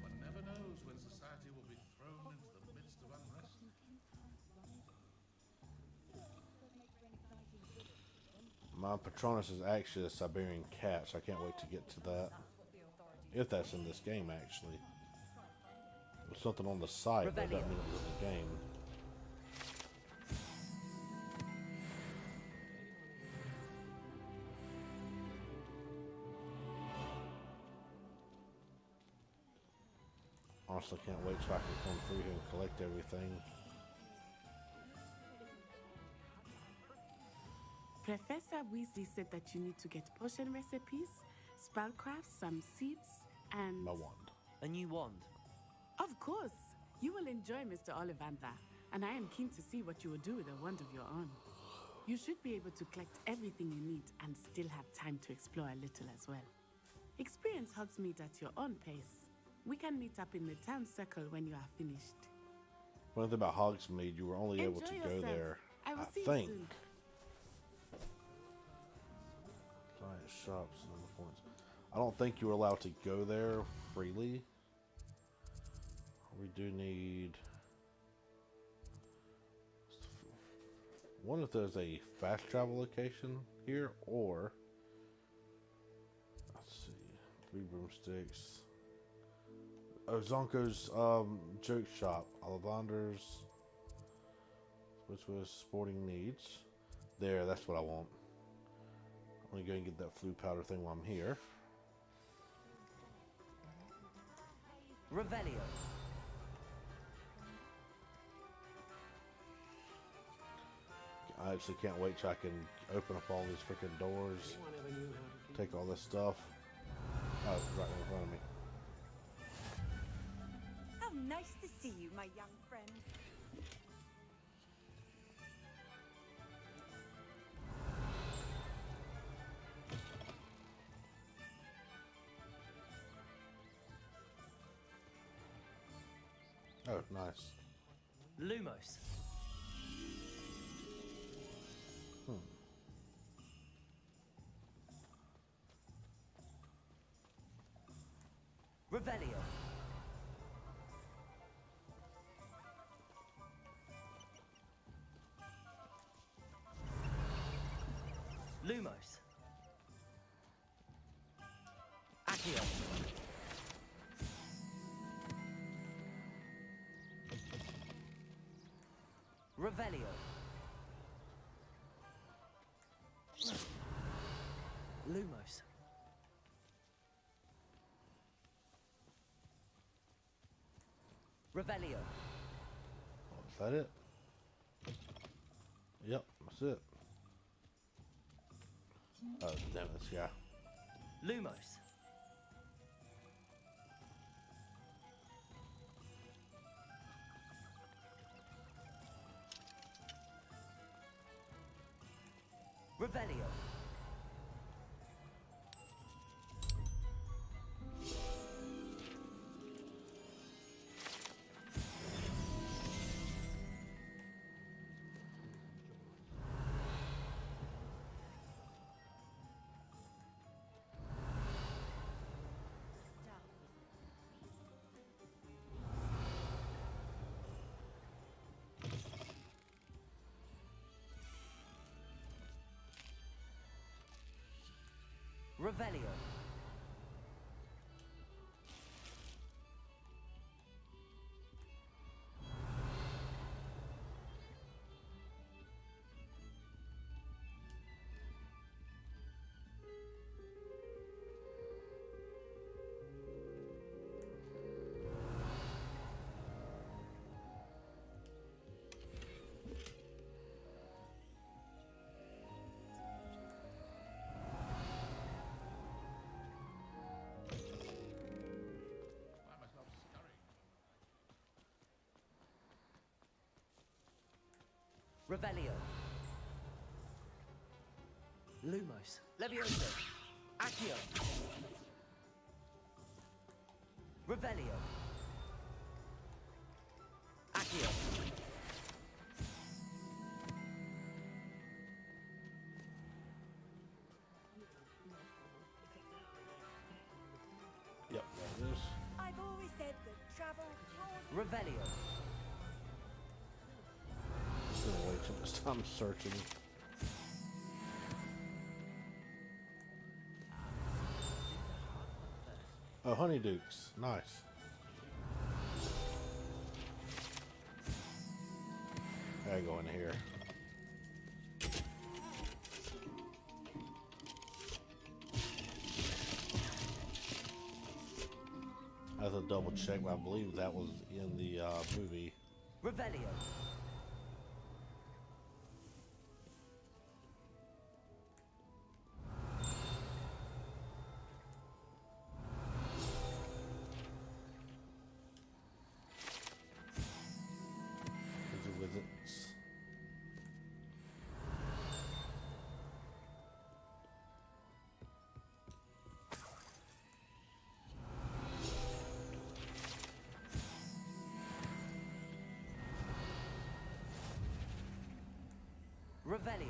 One never knows when society will be thrown into the midst of unrest. My Patronus is actually a Siberian cat, so I can't wait to get to that. If that's in this game, actually. There's something on the side, but that doesn't mean it was in the game. Honestly, can't wait till I can come through here and collect everything. Professor Weasley said that you need to get potion recipes, spellcrafts, some seeds, and... My wand. A new wand. Of course! You will enjoy Mr. Ollivander, and I am keen to see what you will do with a wand of your own. You should be able to collect everything you need and still have time to explore a little as well. Experience Hogsmeade at your own pace. We can meet up in the town circle when you are finished. One thing about Hogsmeade, you were only able to Enjoy go yourself. there, I will see think. you soon. Giant shops and other points. I don't think you were allowed to go there freely. We do need... Wonder if there's a fast travel location here, or... Let's see. 3 broomsticks. Oh, Zonko's joke shop. Ollivander's, which was sporting needs. There, that's what I want. I'm gonna go and get that flu powder thing while I'm here. Revelio. I actually can't wait till I can open up all these freaking doors. Take all this stuff. Oh, it's right in front of me. How nice to see you, my young friend. Oh, nice. Lumos. Revelio. Lumos. Accio. Revelio. Lumos. Revelio. Oh, is that it? Yep, that's it. Oh, damn this guy. Lumos. Revelio. Revelio. Revelio. Lumos. Levioso. Accio. Revelio. Accio. Yep, there it is. I've always said that travel Revelio. It's gonna wait too much time searching. Oh, honeydukes. Nice. I go in here. I have to double check, but I believe that was in the movie. Revelio. Visits. Revelio.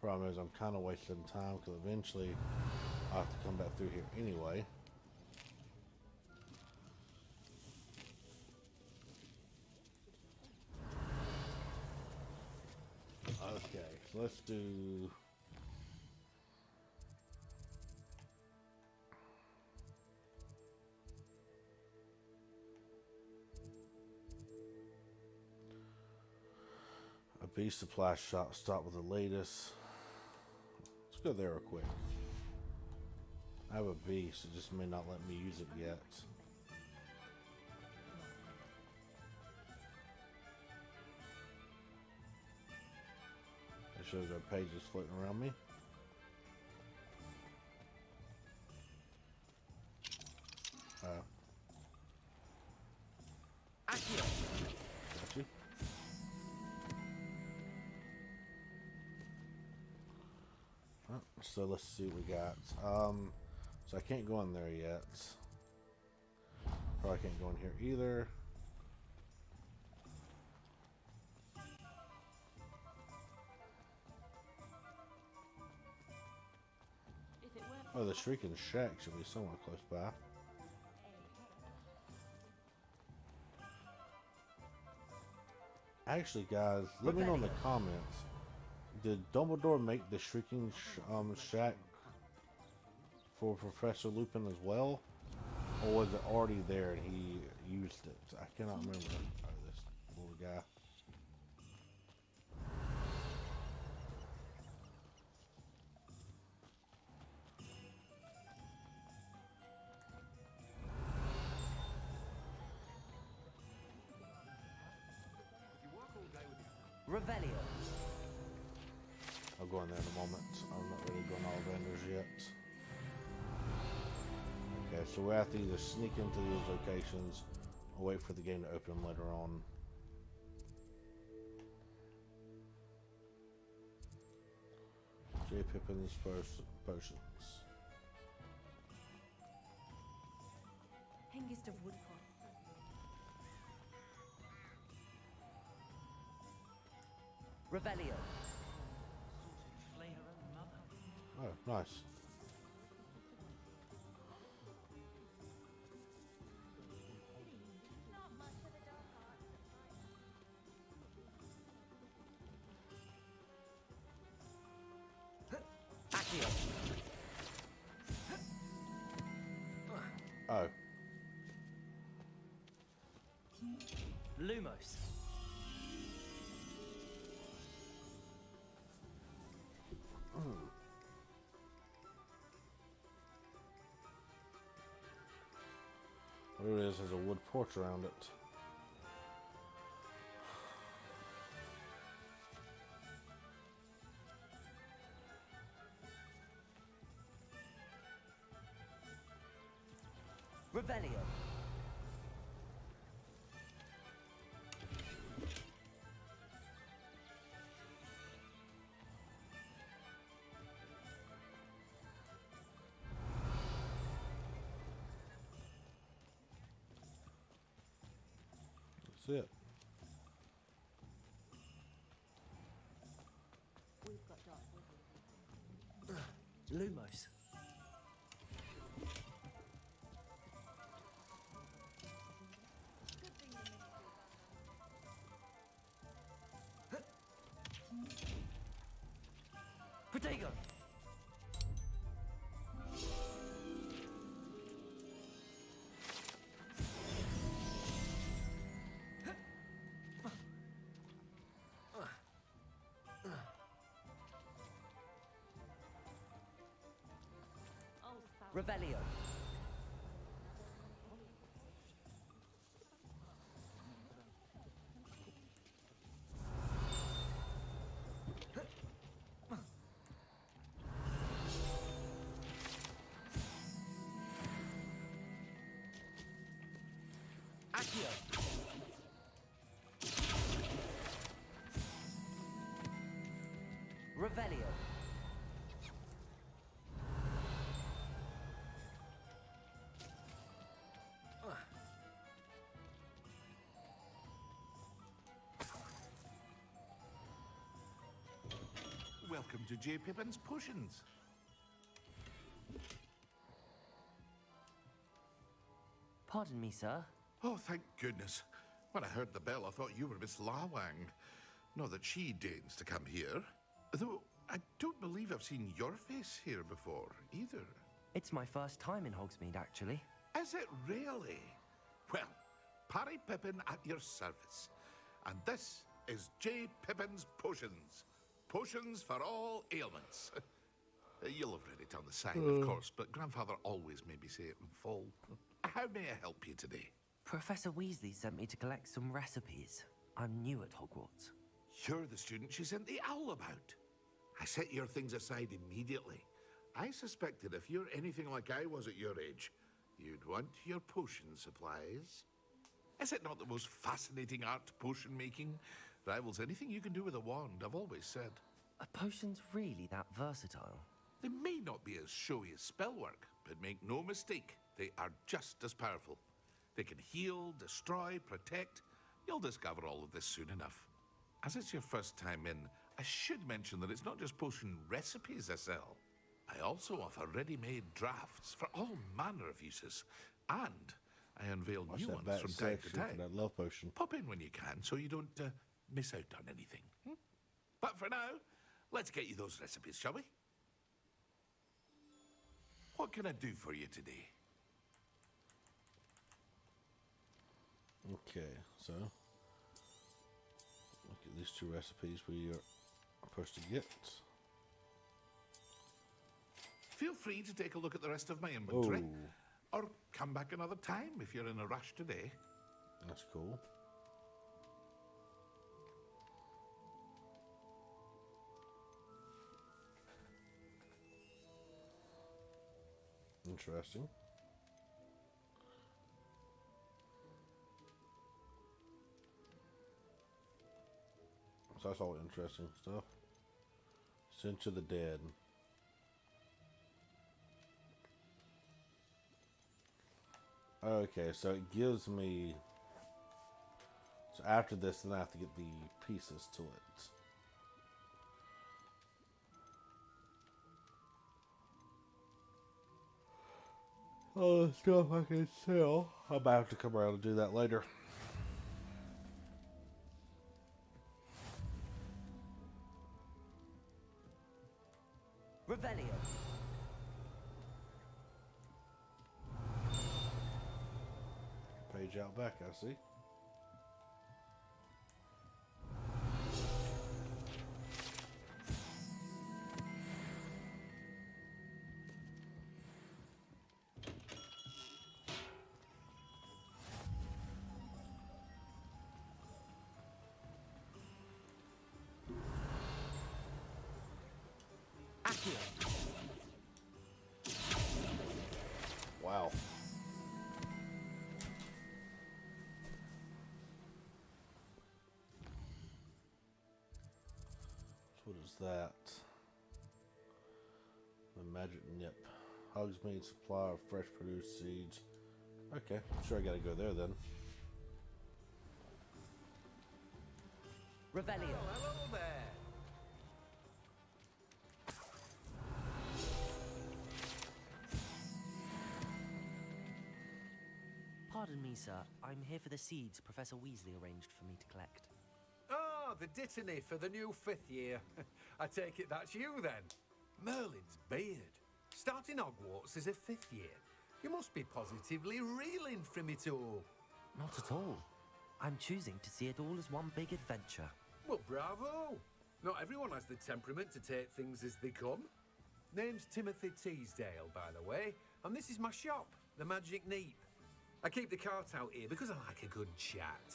Problem is, I'm kind of wasting time because eventually I'll have to come back through here anyway. Okay, so let's do. A bee supply shop, stop with the latest. Let's go there real quick. I have a bee, so it just may not let me use it yet. It shows our pages floating around me. Accio. Got you. So let's see what we got. So I can't go in there yet. Probably can't go in here either. Oh, the Shrieking Shack should be somewhere close by. Actually, guys, let me know in the comments. Did Dumbledore make the Shrieking Shack for Professor Lupin as well? Or was it already there and he used it? I cannot remember. Oh, this little guy. Revelio. I'll go in there in a moment. I'm not really going all vendors yet. Okay, so we have to either sneak into these locations or wait for the game to open later on. J. Pippin's potions. Hengist of Woodcock. Revelio. Oh, nice. Oh. Lumos. Whatever it is, there's a wood porch around it. Revelio. That's it. We've got dark vision. Lumos. Protego. Revelio. Accio. Revelio. Welcome to J. Pippin's Potions. Pardon me, sir. Oh, thank goodness. When I heard the bell, I thought you were Miss Lawang. Not that she deigns to come here. Though, I don't believe I've seen your face here before, either. It's my first time in Hogsmeade, actually. Is it really? Well, Parry Pippin at your service. And this is J. Pippin's Potions. Potions for all ailments. You'll have read it on the sign, of course, but Grandfather always made me say it in full. How may I help you today? Professor Weasley sent me to collect some recipes. I'm new at Hogwarts. You're the student she sent the owl about. I set your things aside immediately. I suspected if you're anything like I was at your age, you'd want your potion supplies. Is it not the most fascinating art, potion making? Rivals anything you can do with a wand, I've always said. Are potions really that versatile? They may not be as showy as spellwork, but make no mistake, they are just as powerful. They can heal, destroy, protect. You'll discover all of this soon enough. As it's your first time in, I should mention that it's not just potion recipes I sell. I also offer ready-made drafts for all manner of uses. And I unveil Watch new that ones back from time to section for time. that love potion. Pop in when you can so you don't miss out on anything. But for now, let's get you those recipes, shall we? What can I do for you today? Okay, so look at these two recipes we are supposed to get. Feel free to take a look at the rest of my inventory. Oh. Or come back another time if you're in a rush today. That's cool. Interesting. So that's all interesting stuff. Sent to the dead. Okay, so it gives me... So after this, then I have to get the pieces to it. Oh, the stuff I can sell. I might have to come around and do that later. Revelio. Page out back, I see. Wow. So what is that? The magic nip. Hogsmeade supply of fresh produce seeds. Okay, I'm sure I gotta go there then. Revelio. Hello there. Pardon me, sir. I'm here for the seeds Professor Weasley arranged for me to collect. Ah, the dittany for the new 5th year. I take it that's you then. Merlin's beard. Starting Hogwarts as a 5th year. You must be positively reeling from it all. Not at all. I'm choosing to see it all as one big adventure. Well, bravo. Not everyone has the temperament to take things as they come. Name's Timothy Teasdale, by the way, and this is my shop, the Magic Neep. I keep the cart out here because I like a good chat.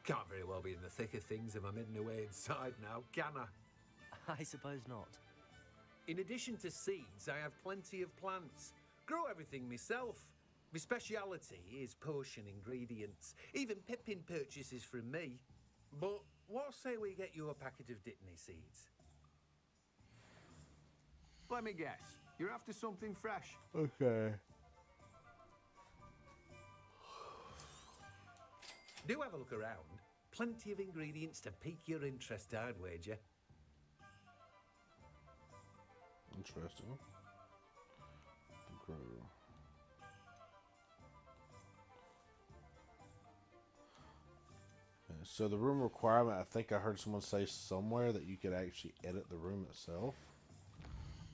Can't very well be in the thick of things if I'm hidden away inside now, can I? I suppose not. In addition to seeds, I have plenty of plants. Grow everything myself. My speciality is potion ingredients. Even Pippin purchases from me. But what say we get you a packet of Dittany seeds? Let me guess. You're after something fresh. Okay. Do have a look around. Plenty of ingredients to pique your interest, I'd wager. Interesting. Grow. Okay, so the room requirement, I think I heard someone say somewhere that you could actually edit the room itself.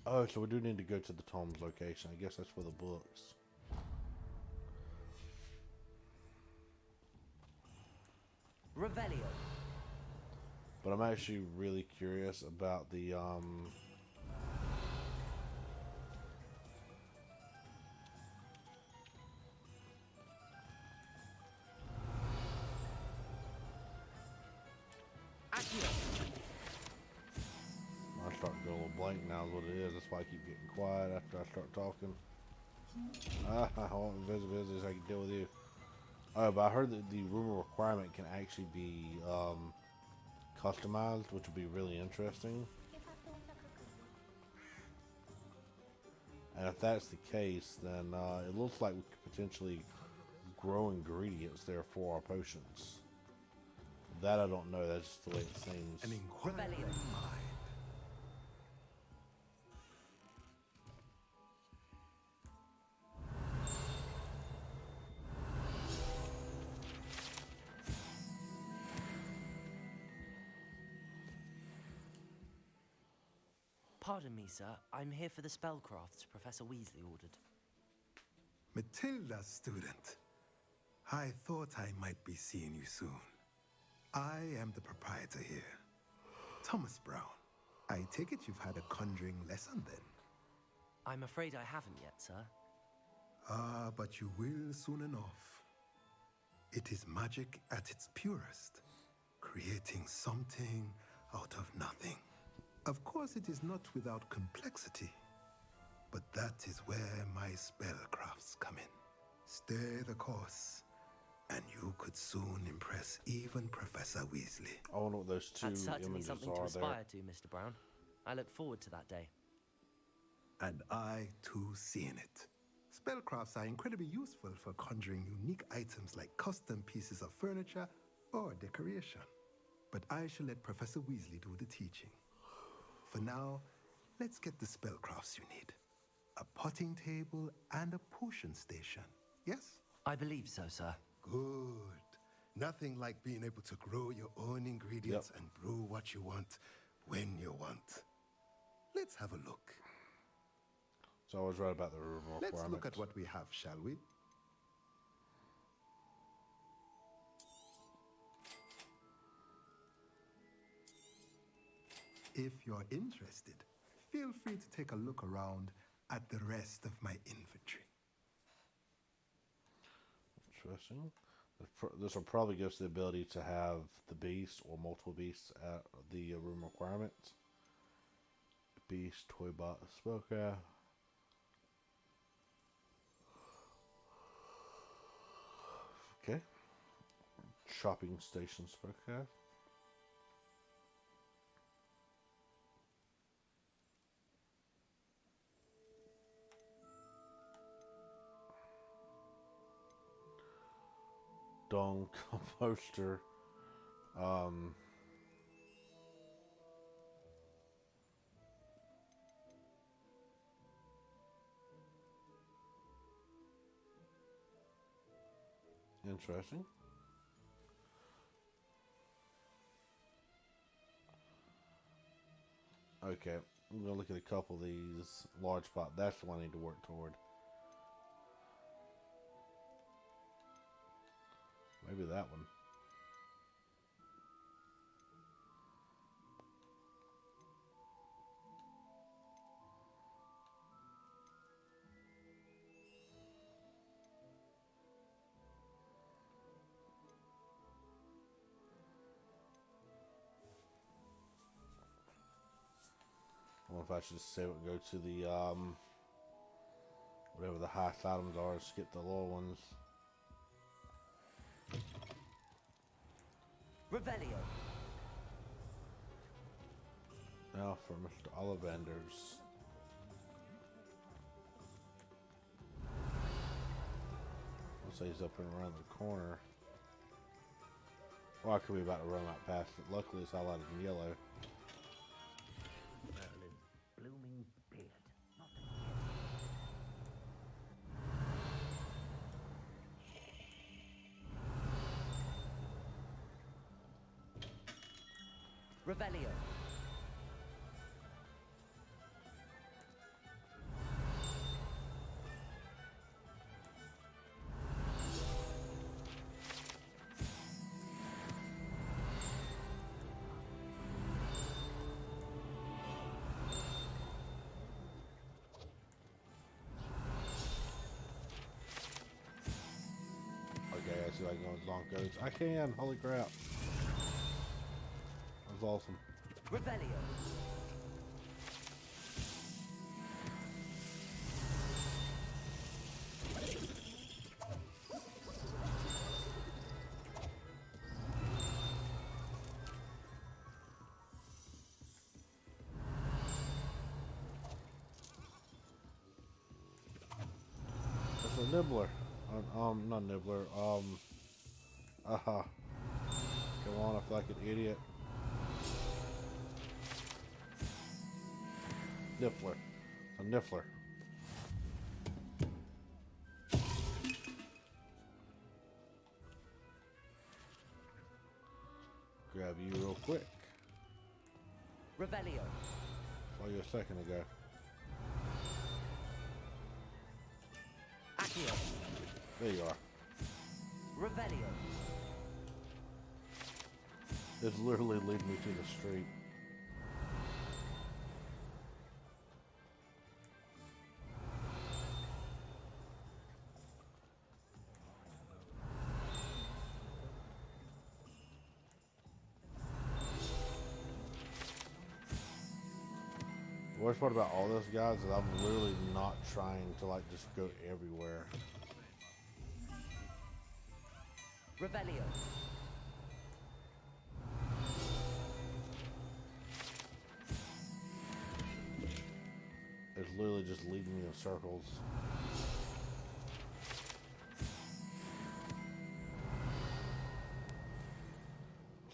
Oh, so we do need to go to the Tom's location. I guess that's for the books. Revelio. But I'm actually really curious about the I start to go a little blank now is what it is. That's why I keep getting quiet after I start talking. I want busy so I can deal with you. Oh, but I heard that the room requirement can actually be customized, which would be really interesting. And if that's the case, then it looks like we could potentially grow ingredients there for our potions. That I don't know. That's just the way it seems. An inquiring mind. Pardon me, sir. I'm here for the spellcrafts Professor Weasley ordered. Matilda's student. I thought I might be seeing you soon. I am the proprietor here, Thomas Brown. I take it you've had a conjuring lesson then? I'm afraid I haven't yet, sir. Ah, but you will soon enough. It is magic at its purest, creating something out of nothing. Of course, it is not without complexity, but that is where my spellcrafts come in. Stay the course, and you could soon impress even Professor Weasley. I wonder what those two That's certainly images something are to aspire there. to, Mr. Brown. I look forward to that day. And I, too, seeing it. Spellcrafts are incredibly useful for conjuring unique items like custom pieces of furniture or decoration. But I shall let Professor Weasley do the teaching. For now, let's get the spellcrafts you need. A potting table and a potion station, yes? I believe so, sir. Good. Nothing like being able to grow your own ingredients and brew what you want when you want. Let's have a look. So I was right about the room requirements. Let's look at what we have, shall we? If you're interested, feel free to take a look around at the rest of my inventory. Interesting. This will probably give us the ability to have the beast or multiple beasts at the room requirements. Beast, toy bot, spellcraft. Okay. Shopping station spellcraft. Dong poster. Interesting. Okay, I'm gonna look at a couple of these. Large pot, that's the one I need to work toward. Maybe that one. I wonder if I should save it and go to the whatever the highest items are, skip the lower ones. Revelio. Now for Mr. Ollivander's. Looks like he's up and around the corner. Well, I could be about to run out past it. Luckily, it's highlighted in yellow. Blooming beard. Revelio. Okay, I see if I can go with Zonkos. I can! Holy crap. That was awesome. Revelio. That's a nibbler. Not Nibbler. Come on, I feel like an idiot. Niffler. A Niffler. Grab you real quick. Revelio. Saw you a second ago. Accio. There you are. Revelio. It's literally leading me to the street. The worst part about all this, guys, is I'm literally not trying to like just go everywhere. Revelio. It's literally just leading me in circles.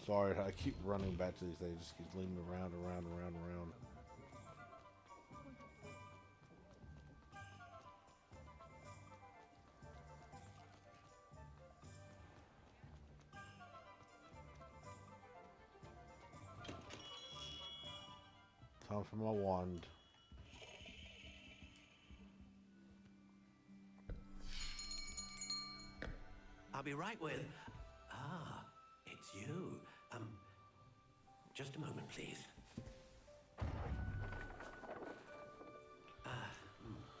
Sorry, I keep running back to these things. It just keeps leading me around, around, around, around. Time for my wand. I'll be right with... Ah, it's you. Just a moment, please.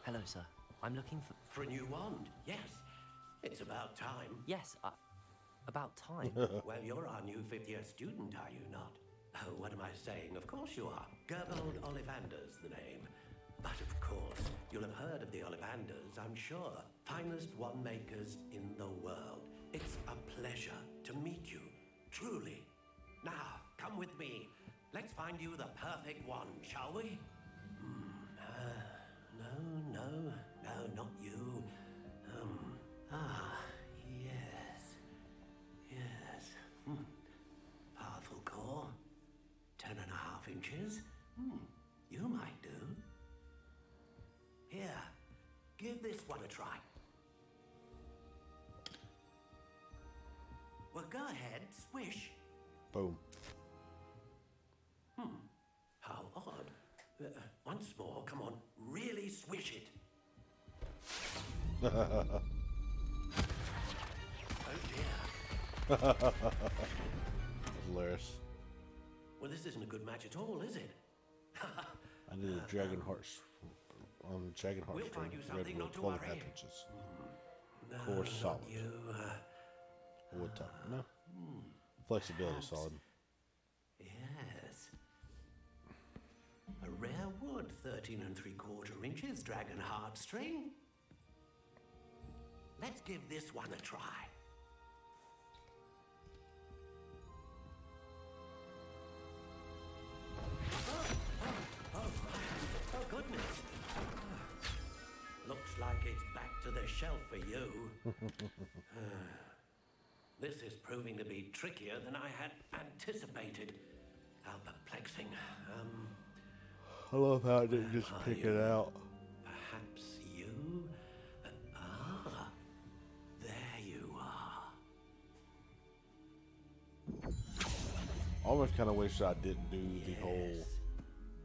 Hello, sir. I'm looking for... For a new wand, yes. It's about time. Yes, about time. Well, you're our new fifth-year student, are you not? Oh, what am I saying? Of course you are. Gerbold Ollivander's the name. But of course, you'll have heard of the Ollivanders, I'm sure. Finest wand makers in the world. It's a pleasure to meet you, truly. Now, come with me. Let's find you the perfect wand, shall we? No, not you. Yes. Powerful core. 10.5 inches. You might do. Here, give this one a try. Well, go ahead, swish. Boom. How odd. Once more, come on, really swish it. Oh dear. That's hilarious. Well, this isn't a good match at all, is it? I need a Dragon Hearts. Dragon Heartstring. We'll find you something, Redwood, not to 12.5 worry. inches. No, Core not solid. you. Wood type. No. Flexibility Perhaps. solid. Yes. A rare wood, 13 3/4 inches, Dragon Heartstring. Let's give this one a try. Oh, goodness. Looks like it's back to the shelf for you. This is proving to be trickier than I had anticipated. How perplexing. I love how I didn't just pick it out. Perhaps you? There you are. I almost kind of wish I didn't do the whole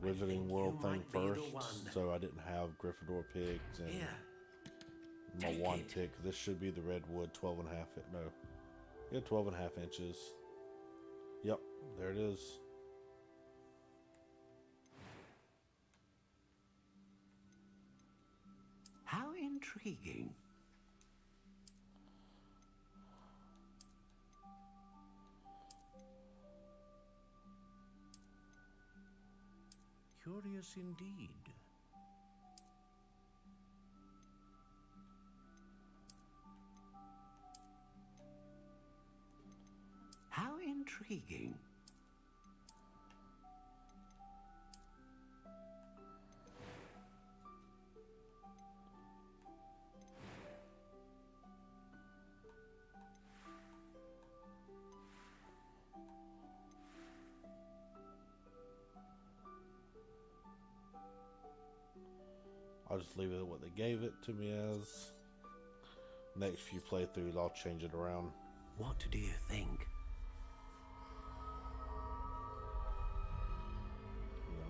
Wizarding World thing might be the first, one. so I didn't have Gryffindor picks and Here, my take wand it. pick. This should be the Redwood 12.5. No, yeah, 12.5 inches. Yep, there it is. How intriguing. Curious indeed. How intriguing. I'll just leave it what they gave it to me as. Next few playthroughs, I'll change it around. What do you think?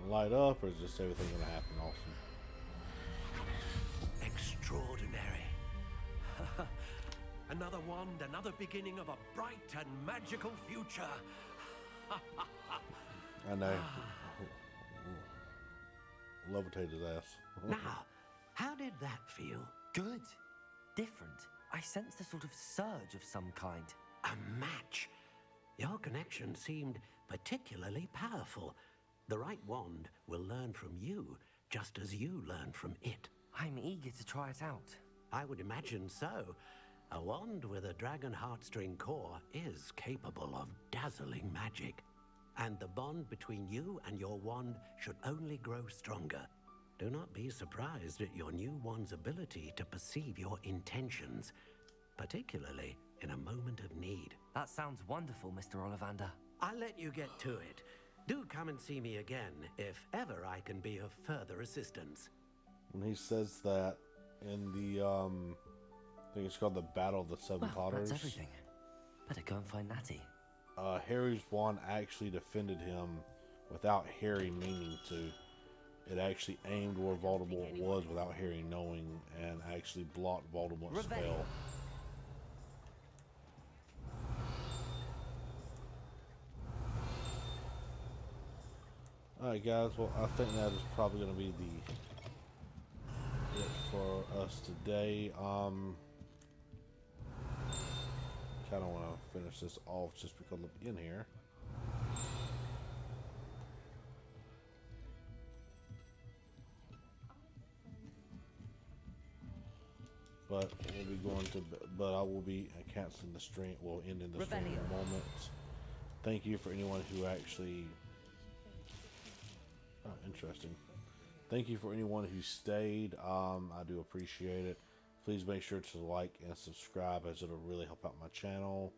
Light up, or is just everything gonna happen awesome? Extraordinary. Another wand, another beginning of a bright and magical future. I know. Levitate his ass. Now, how did that feel? Good. Different. I sensed a sort of surge of some kind. A match. Your connection seemed particularly powerful. The right wand will learn from you, just as you learn from it. I'm eager to try it out. I would imagine so. A wand with a dragon heartstring core is capable of dazzling magic. And the bond between you and your wand should only grow stronger. Do not be surprised at your new wand's ability to perceive your intentions, particularly in a moment of need. That sounds wonderful, Mr. Ollivander. I'll let you get to it. Do come and see me again if ever I can be of further assistance. When he says that in the, I think it's called the Battle of the Seven Potters. That's everything. Better go and find Natty. Harry's wand actually defended him without Harry meaning to. It actually aimed where Voldemort was without Harry knowing, and actually blocked Voldemort's spell. Alright guys, well I think that is probably going to be it for us today. Kind of want to finish this off just because look in here. But we'll be going to, but I will be canceling the stream. We'll end in the stream in a moment. Thank you for anyone who actually. Oh, interesting. Thank you for anyone who stayed. I do appreciate it. Please make sure to like and subscribe, as it'll really help out my channel.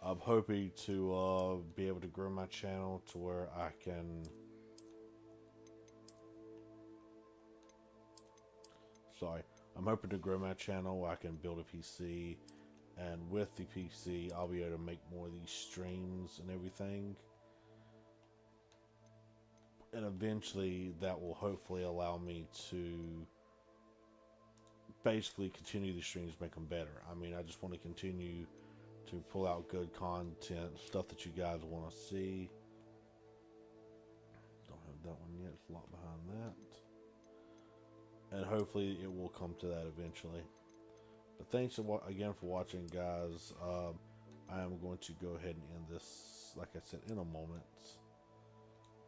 I'm hoping to be able to grow my channel to where I can. Sorry, I'm hoping to grow my channel where I can build a PC, and with the PC, I'll be able to make more of these streams and everything. And eventually that will hopefully allow me to basically continue the streams, make them better. I mean, I just want to continue to pull out good content, stuff that you guys want to see. Don't have that one yet, it's locked behind that. And hopefully it will come to that eventually. But thanks again for watching, guys. I am going to go ahead and end this, like I said, in a moment.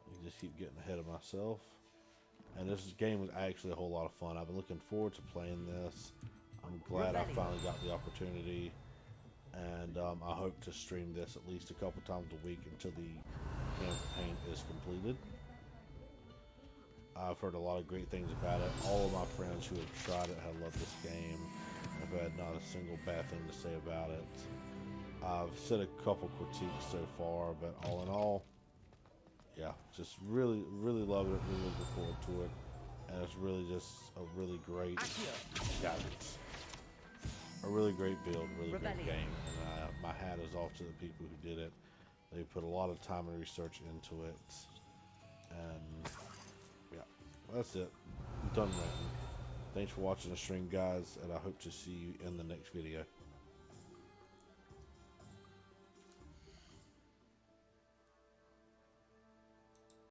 I just keep getting ahead of myself. And this game was actually a whole lot of fun. I've been looking forward to playing this. I'm glad I finally got the opportunity. And I hope to stream this at least a couple times a week until the campaign is completed. I've heard a lot of great things about it. All of my friends who have tried it have loved this game. I've had not a single bad thing to say about it. I've said a couple critiques so far, but all in all, yeah, just really, really love it. Really looking forward to it. And it's really just a really great, a really great build, really great game. And my hat is off to the people who did it. They put a lot of time and research into it. And yeah, that's it. I'm done ranting. Thanks for watching the stream, guys, and I hope to see you in the next video.